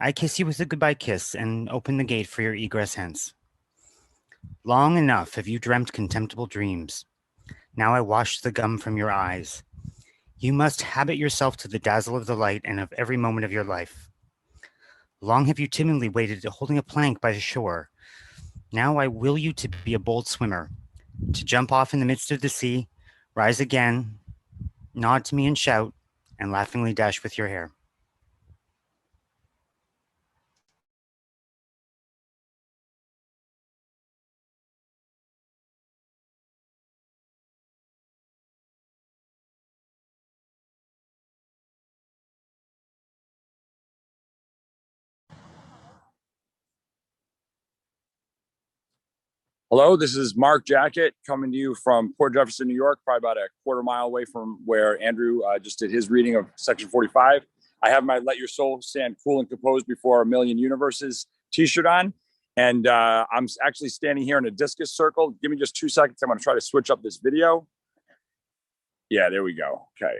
I kiss you with a goodbye kiss and open the gate for your egress hence. Long enough have you dreamt contemptible dreams. Now I wash the gum from your eyes. You must habit yourself to the dazzle of the light and of every moment of your life. Long have you timidly waited, holding a plank by the shore. Now I will you to be a bold swimmer, to jump off in the midst of the sea, rise again, nod to me and shout, and laughingly dash with your hair. Hello, this is Mark Jackett coming to you from Port Jefferson, New York, probably about a quarter mile away from where Andrew just did his reading of section 45. I have my Let Your Soul Stand Cool and Composed Before a Million Universes t-shirt on. And I'm actually standing here in a discus circle. Give me just 2 seconds. I'm going to try to switch up this video. Yeah, there we go. Okay.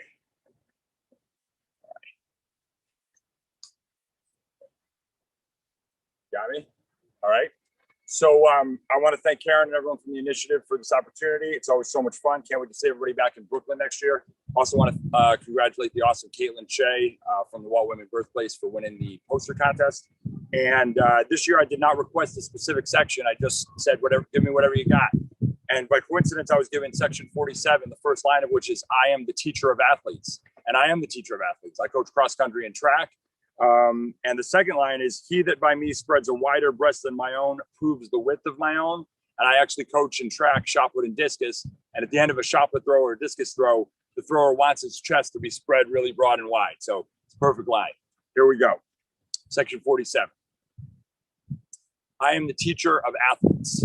Got me? All right. So I want to thank Karen and everyone from the initiative for this opportunity. It's always so much fun. Can't wait to see everybody back in Brooklyn next year. Also want to congratulate the awesome Caitlin Shea from the Walt Whitman Birthplace for winning the poster contest. And this year I did not request a specific section. I just said, whatever, give me whatever you got. And by coincidence, I was given section 47, the first line of which is, I am the teacher of athletes. and I am the teacher of athletes. I coach cross country and track. And the second line is, he that by me spreads a wider breast than my own proves the width of my own. And I actually coach and track shot put and discus. And at the end of a shot put throw or discus throw, the thrower wants his chest to be spread really broad and wide. So it's a perfect line. Here we go. Section 47. I am the teacher of athletes.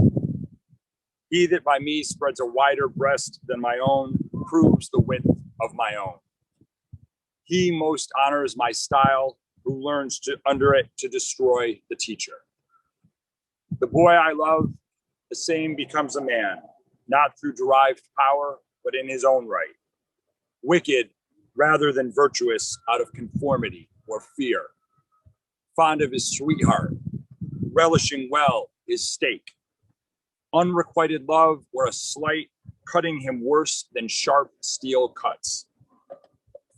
He that by me spreads a wider breast than my own proves the width of my own. He most honors my style, who learns to under it to destroy the teacher. The boy I love, the same becomes a man, not through derived power, but in his own right. Wicked rather than virtuous out of conformity or fear. Fond of his sweetheart, relishing well his steak. Unrequited love or a slight, cutting him worse than sharp steel cuts.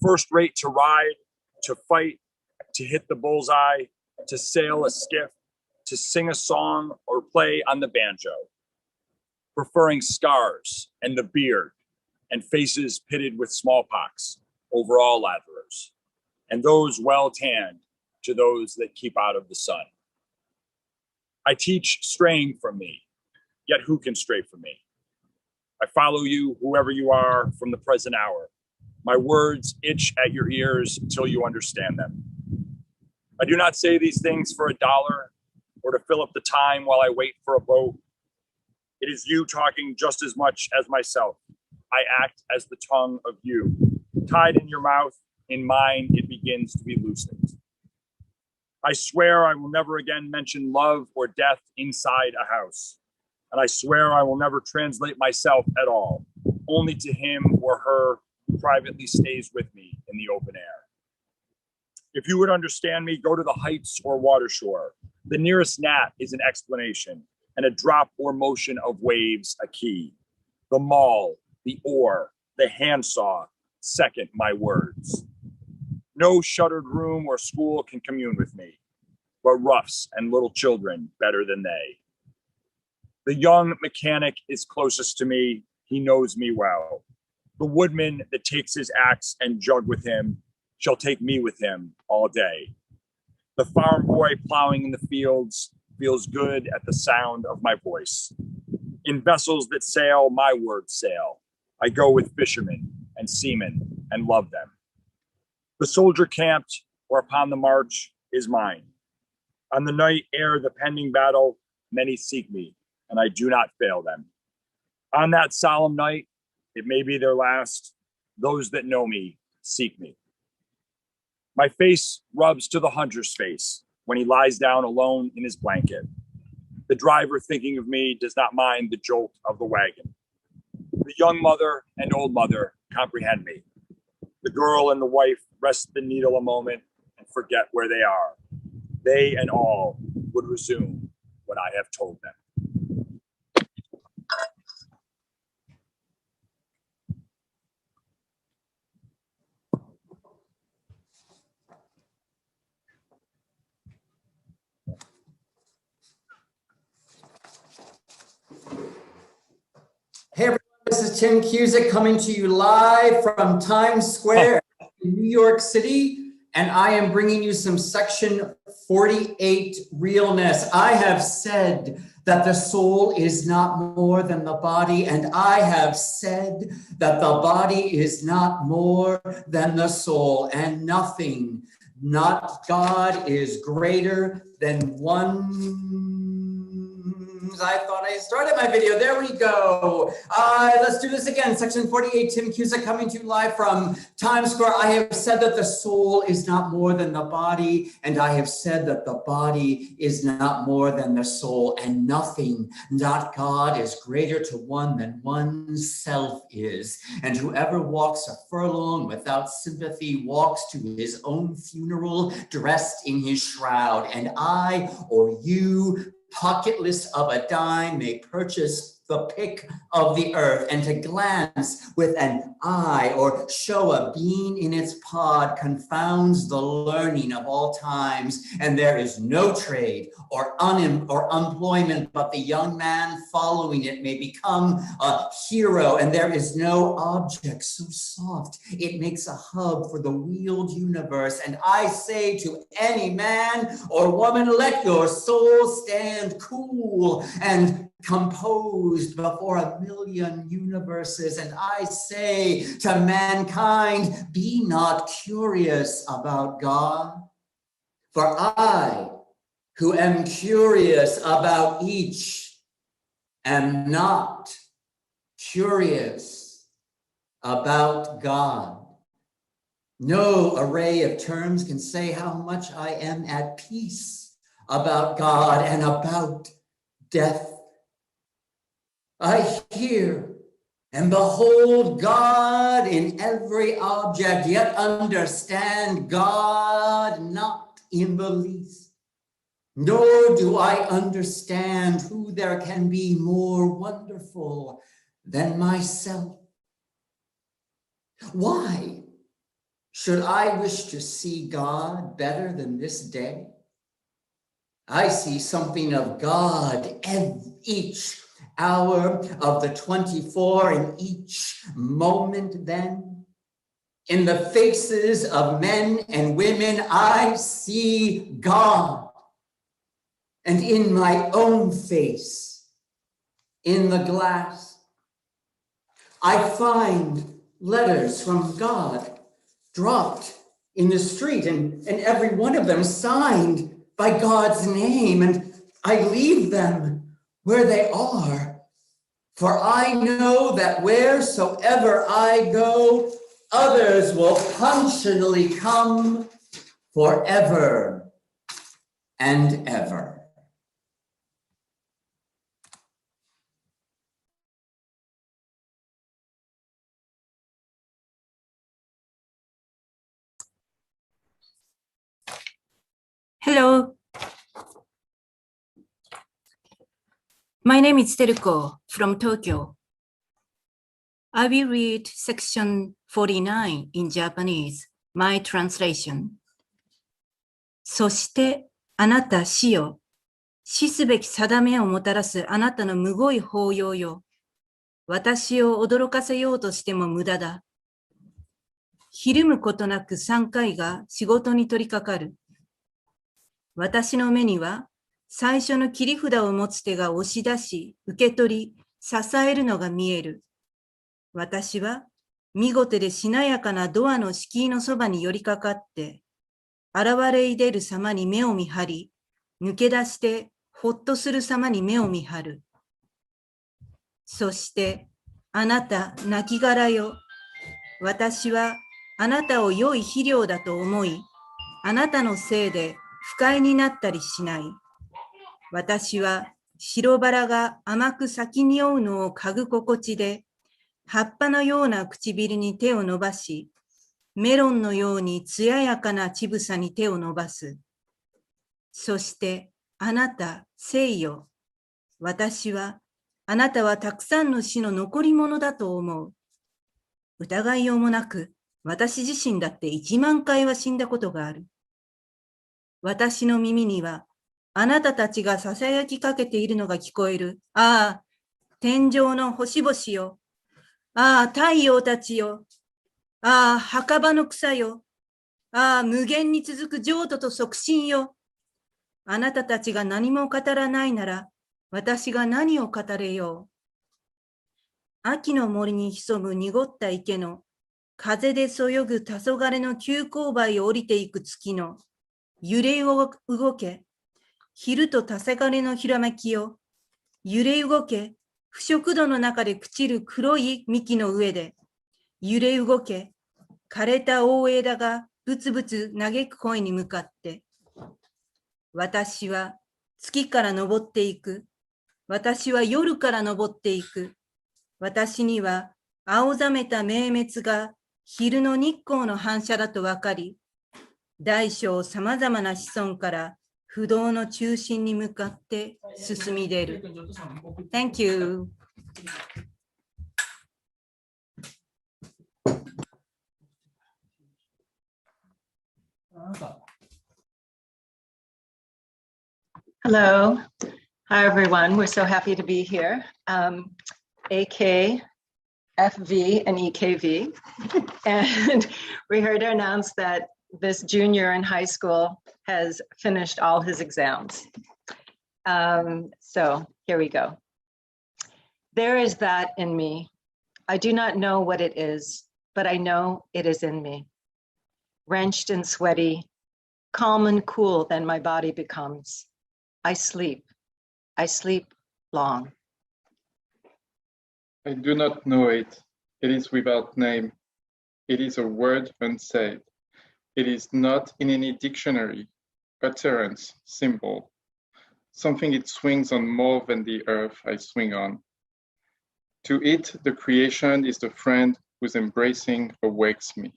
First rate to ride, to fight, to hit the bullseye, to sail a skiff, to sing a song or play on the banjo. Preferring scars and the beard and faces pitted with smallpox over all latherers, and those well tanned to those that keep out of the sun. I teach straying from me, yet who can stray from me? I follow you, whoever you are, from the present hour. My words itch at your ears until you understand them. I do not say these things for $1 or to fill up the time while I wait for a boat. It is you talking just as much as myself. I act as the tongue of you. Tied in your mouth, in mine it begins to be loosened. I swear I will never again mention love or death inside a house. And I swear I will never translate myself at all, only to him or her who privately stays with me in the open air. If you would understand me, go to the heights or water shore. The nearest gnat is an explanation, and a drop or motion of waves a key. The maul, the oar, the handsaw, second my words. No shuttered room or school can commune with me, but roughs and little children better than they. The young mechanic is closest to me, he knows me well. The woodman that takes his axe and jug with him shall take me with him all day. The farm boy plowing in the fields feels good at the sound of my voice. In vessels that sail, my words sail. I go with fishermen and seamen and love them. The soldier camped or upon the march is mine. On the night ere the pending battle, many seek me, and I do not fail them. On that solemn night, it may be their last, those that know me seek me. My face rubs to the hunter's face when he lies down alone in his blanket. The driver thinking of me does not mind the jolt of the wagon. The young mother and old mother comprehend me. The girl and the wife rest the needle a moment and forget where they are. They and all would resume what I have told them. Hey everyone, this is Tim Cusick coming to you live from Times Square in New York City, and I am bringing you some Section 48 realness. I have said that the soul is not more than the body, and I have said that the body is not more than the soul, and nothing, not God, is greater than one. I thought I started my video. There we go. Let's do this again. Section 48, Tim Cusick coming to you live from Times Square. I have said that the soul is not more than the body, and I have said that the body is not more than the soul, and nothing, not God, is greater to one than oneself is. And whoever walks a furlong without sympathy walks to his own funeral dressed in his shroud. And I or you, pocketless of a dime, may purchase the pick of the earth, and to glance with an eye or show a bean in its pod confounds the learning of all times, and there is no trade or employment, but the young man following it may become a hero, and there is no object so soft it makes a hub for the wheeled universe. And I say to any man or woman, let your soul stand cool and composed before a million universes. And I say to mankind, be not curious about God, for I, who am curious about each, am not curious about God. No array of terms can say how much I am at peace about God and about death. I hear and behold God in every object, yet understand God not in the least. Nor do I understand who there can be more wonderful than myself. Why should I wish to see God better than this day? I see something of God each hour of the 24, in each moment then. In the faces of men and women, I see God. And in my own face, in the glass, I find letters from God dropped in the street, and every one of them signed by God's name, and I leave them where they are, for I know that wheresoever I go, others will punctually come forever and ever. Hello. My name is Teruko from Tokyo. I will read section 49 in Japanese, my translation. そしてあなた死よ、死すべき定めをもたらすあなたのむごい抱擁よ。私を驚かせようとしても無駄だ。ひるむことなく3回が仕事に取り掛かる。私の目には最初の切り札を持つ手が押し出し、受け取り、支えるのが見える。私は見事でしなやかなドアの敷居のそばに寄りかかって、現れ出る様に目を見張り、抜け出してほっとする様に目を見張る。そして、あなた亡骸よ。私はあなたを良い肥料だと思い、あなたのせいで不快になったりしない。私は白バラが甘く咲き匂うのを嗅ぐ心地で、葉っぱのような唇に手を伸ばし、メロンのように艶やかな乳房に手を伸ばす。そしてあなた、生よ。私はあなたはたくさんの死の残り物だと思う。疑いようもなく、私自身だって1万回は死んだことがある。私の耳には、あなたたちが囁きかけているのが聞こえる。ああ、天上の星々よ。ああ、太陽たちよ。ああ、墓場の草よ。ああ、無限に続く浄土と促進よ。あなたたちが何も語らないなら、私が何を語れよう。秋の森に潜む濁った池の、風でそよぐ黄昏の急勾配を降りていく月の、揺れ動け、昼と黄昏のひらめきよ。揺れ動け、不食土の中で朽ちる黒い幹の上で。揺れ動け、枯れた大枝がブツブツ嘆く声に向かって。私は月から昇っていく。私は夜から昇っていく。私には青ざめた明滅が昼の日光の反射だと分かり、大小さまざまな子孫から不動の中心に向かって進み出る。Thank you. Hello. Hi, everyone. We're so happy to be here. AK, FV, and EKV. And we're here to announce that this junior in high school has finished all his exams. So here we go. There is that in me. I do not know what it is, but I know it is in me. Wrenched and sweaty, calm and cool, then my body becomes. I sleep long. I do not know it. It is without name. It is a word unsaid. It is not in any dictionary, utterance, symbol. Something it swings on more than the earth I swing on. To it, the creation is the friend whose embracing awakes me.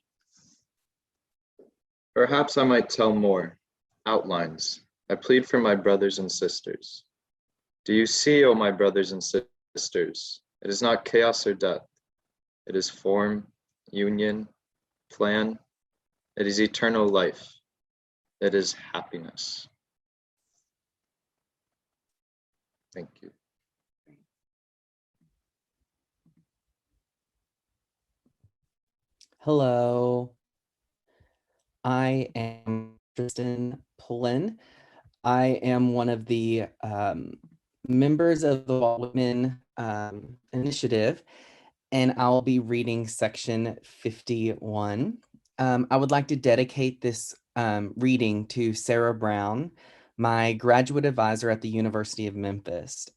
Perhaps I might tell more. Outlines. I plead for my brothers and sisters. Do you see, O my brothers and sisters? It is not chaos or death. It is form, union, plan. It is eternal life. It is happiness. Thank you. Hello. I am Tristan Pullen. I am one of the members of the Walt Whitman Initiative, and I'll be reading section 51. I would like to dedicate this reading to Sarah Brown, my graduate advisor at the University of Memphis.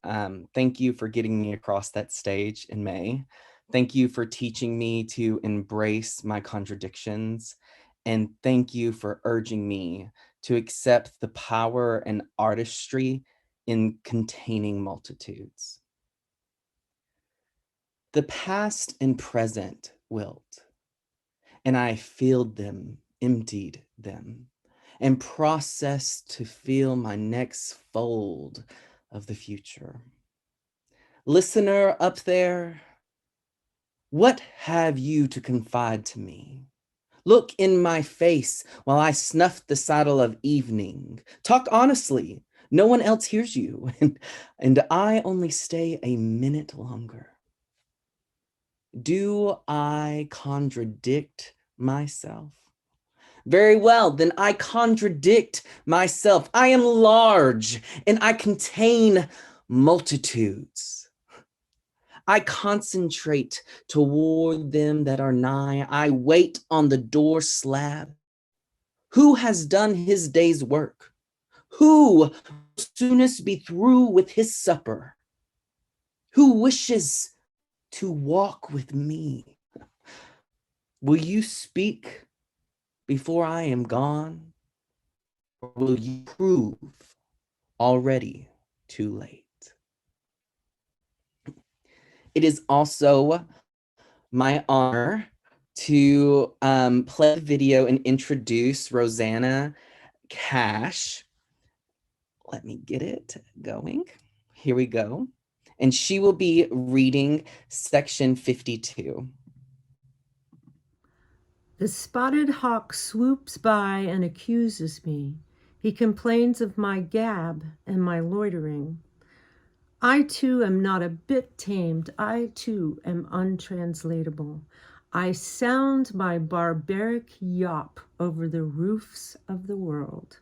Thank you for getting me across that stage in May. Thank you for teaching me to embrace my contradictions. And thank you for urging me to accept the power and artistry in containing multitudes. The past and present wilt, and I filled them, emptied them, and processed to feel my next fold of the future. Listener up there, what have you to confide to me? Look in my face while I snuff the saddle of evening. Talk honestly. No one else hears you, and I only stay a minute longer. Do I contradict myself? Very well, then I contradict myself. I am large, and I contain multitudes. I concentrate toward them that are nigh. I wait on the door slab. Who has done his day's work? Who will soonest be through with his supper? Who wishes to walk with me? Will you speak before I am gone? Or will you prove already too late? It is also my honor to play the video and introduce Rosanna Cash. Let me get it going. Here we go. And she will be reading section 52. The spotted hawk swoops by and accuses me. He complains of my gab and my loitering. I too am not a bit tamed. I too am untranslatable. I sound my barbaric yawp over the roofs of the world.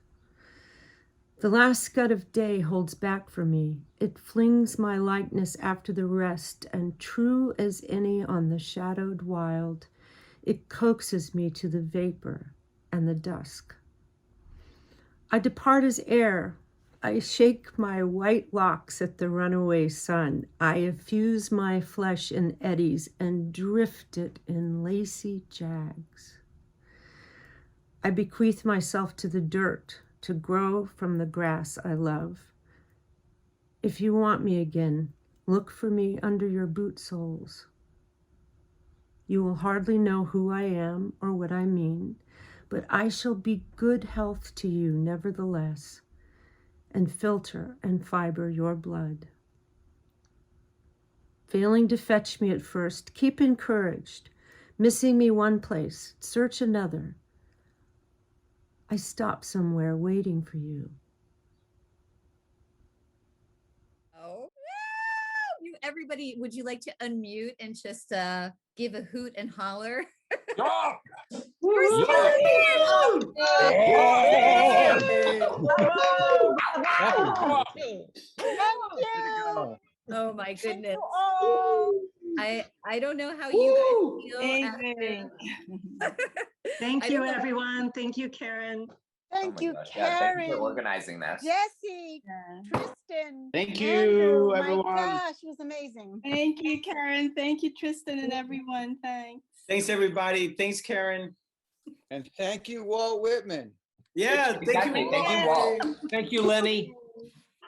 The last scud of day holds back for me. It flings my likeness after the rest, and true as any on the shadowed wild, it coaxes me to the vapor and the dusk. I depart as air. I shake my white locks at the runaway sun. I effuse my flesh in eddies and drift it in lacy jags. I bequeath myself to the dirt to grow from the grass I love. If you want me again, look for me under your boot soles. You will hardly know who I am or what I mean, but I shall be good health to you nevertheless, and filter and fiber your blood. Failing to fetch me at first, keep encouraged. Missing me one place, search another. I stop somewhere waiting for you. Oh, you everybody, would you like to unmute and just give a hoot and holler? Yeah. Oh my goodness. I don't know how you guys feel Amazing. after. Thank I you, don't know. everyone. Thank you, Karen. Thank you, Yeah, Karen. thank you for organizing this. Jesse, Tristan. Thank Andrew, you, my everyone. gosh, it was amazing. Thank you, Karen. Thank you, Tristan and everyone. Thanks. Thanks, everybody. Thanks, Karen. And thank you, Walt Whitman. Yeah, Exactly. thank you, Walt. Thank you, Lenny.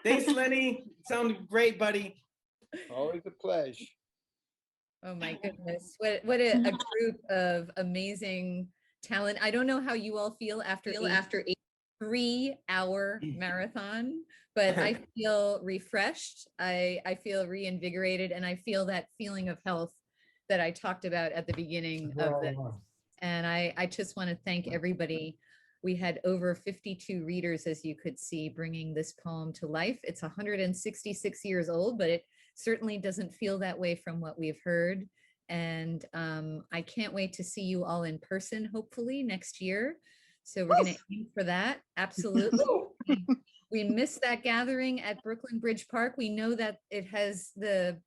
Thanks, Lenny. Sounded great, buddy. Always a pleasure. Oh my goodness. What a group of amazing talent. I don't know how you all feel after a 3-hour marathon, but I feel refreshed. I feel reinvigorated, and I feel that feeling of health that I talked about at the beginning of this. And I just want to thank everybody. We had over 52 readers, as you could see, bringing this poem to life. It's 166 years old, but it certainly doesn't feel that way from what we've heard. And I can't wait to see you all in person, hopefully next year. So we're going to aim for that. Absolutely. We missed that gathering at Brooklyn Bridge Park. We know that it has the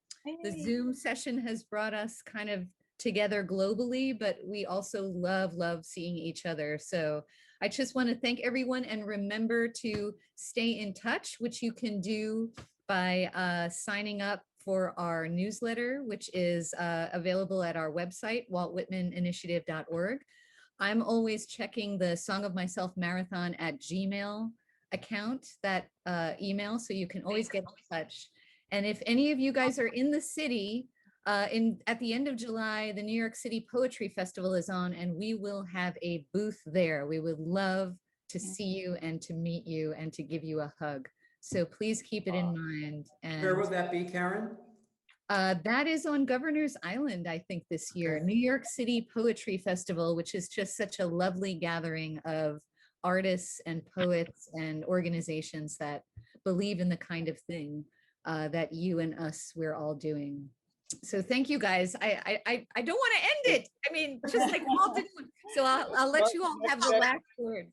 Zoom session has brought us kind of together globally, but we also love seeing each other. So I just want to thank everyone, and remember to stay in touch, which you can do by signing up for our newsletter, which is available at our website, waltwhitmaninitiative.org. I'm always checking the Song of Myself Marathon at Gmail account, that email, so you can always get in touch. And if any of you guys are in the city, at the end of July, the New York City Poetry Festival is on, and we will have a booth there. We would love to see you and to meet you and to give you a hug. So please keep it in mind. And Where will that be, Karen? that is on Governor's Island, I think, this year. New York City Poetry Festival, which is just such a lovely gathering of artists and poets and organizations that believe in the kind of thing that you and us, we're all doing. So thank you guys. I don't want to end it. I mean, just like Walt did. So I'll let you all have the last word.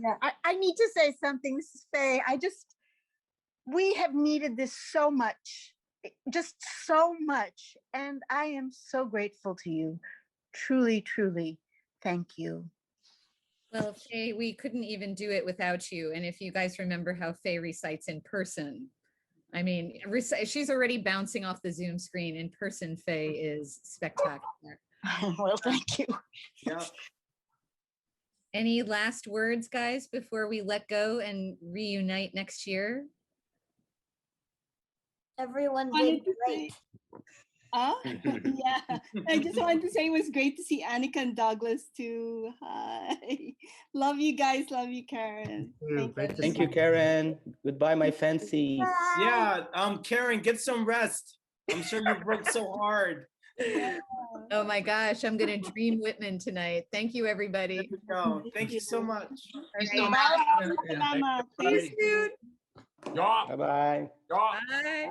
Yeah, I need to say something. This is Faye. We have needed this so much, just so much. And I am so grateful to you. Truly, truly, thank you. Well, Faye, we couldn't even do it without you. And if you guys remember how Faye recites in person, I mean, she's already bouncing off the Zoom screen. In person, Faye is spectacular. Well, thank you. Yeah. Any last words, guys, before we let go and reunite next year? Everyone Wanted did to great. Yeah, I just wanted to say it was great to see Annika and Douglas too. Hi. Love you guys. Love you, Karen. Thank you, Karen. Goodbye, my fancy. Yeah, Karen, get some rest. I'm sure you've worked so hard. Oh my gosh, I'm going to dream Whitman tonight. Thank you, everybody. Thank you so much. See you soon. Bye-bye. Bye.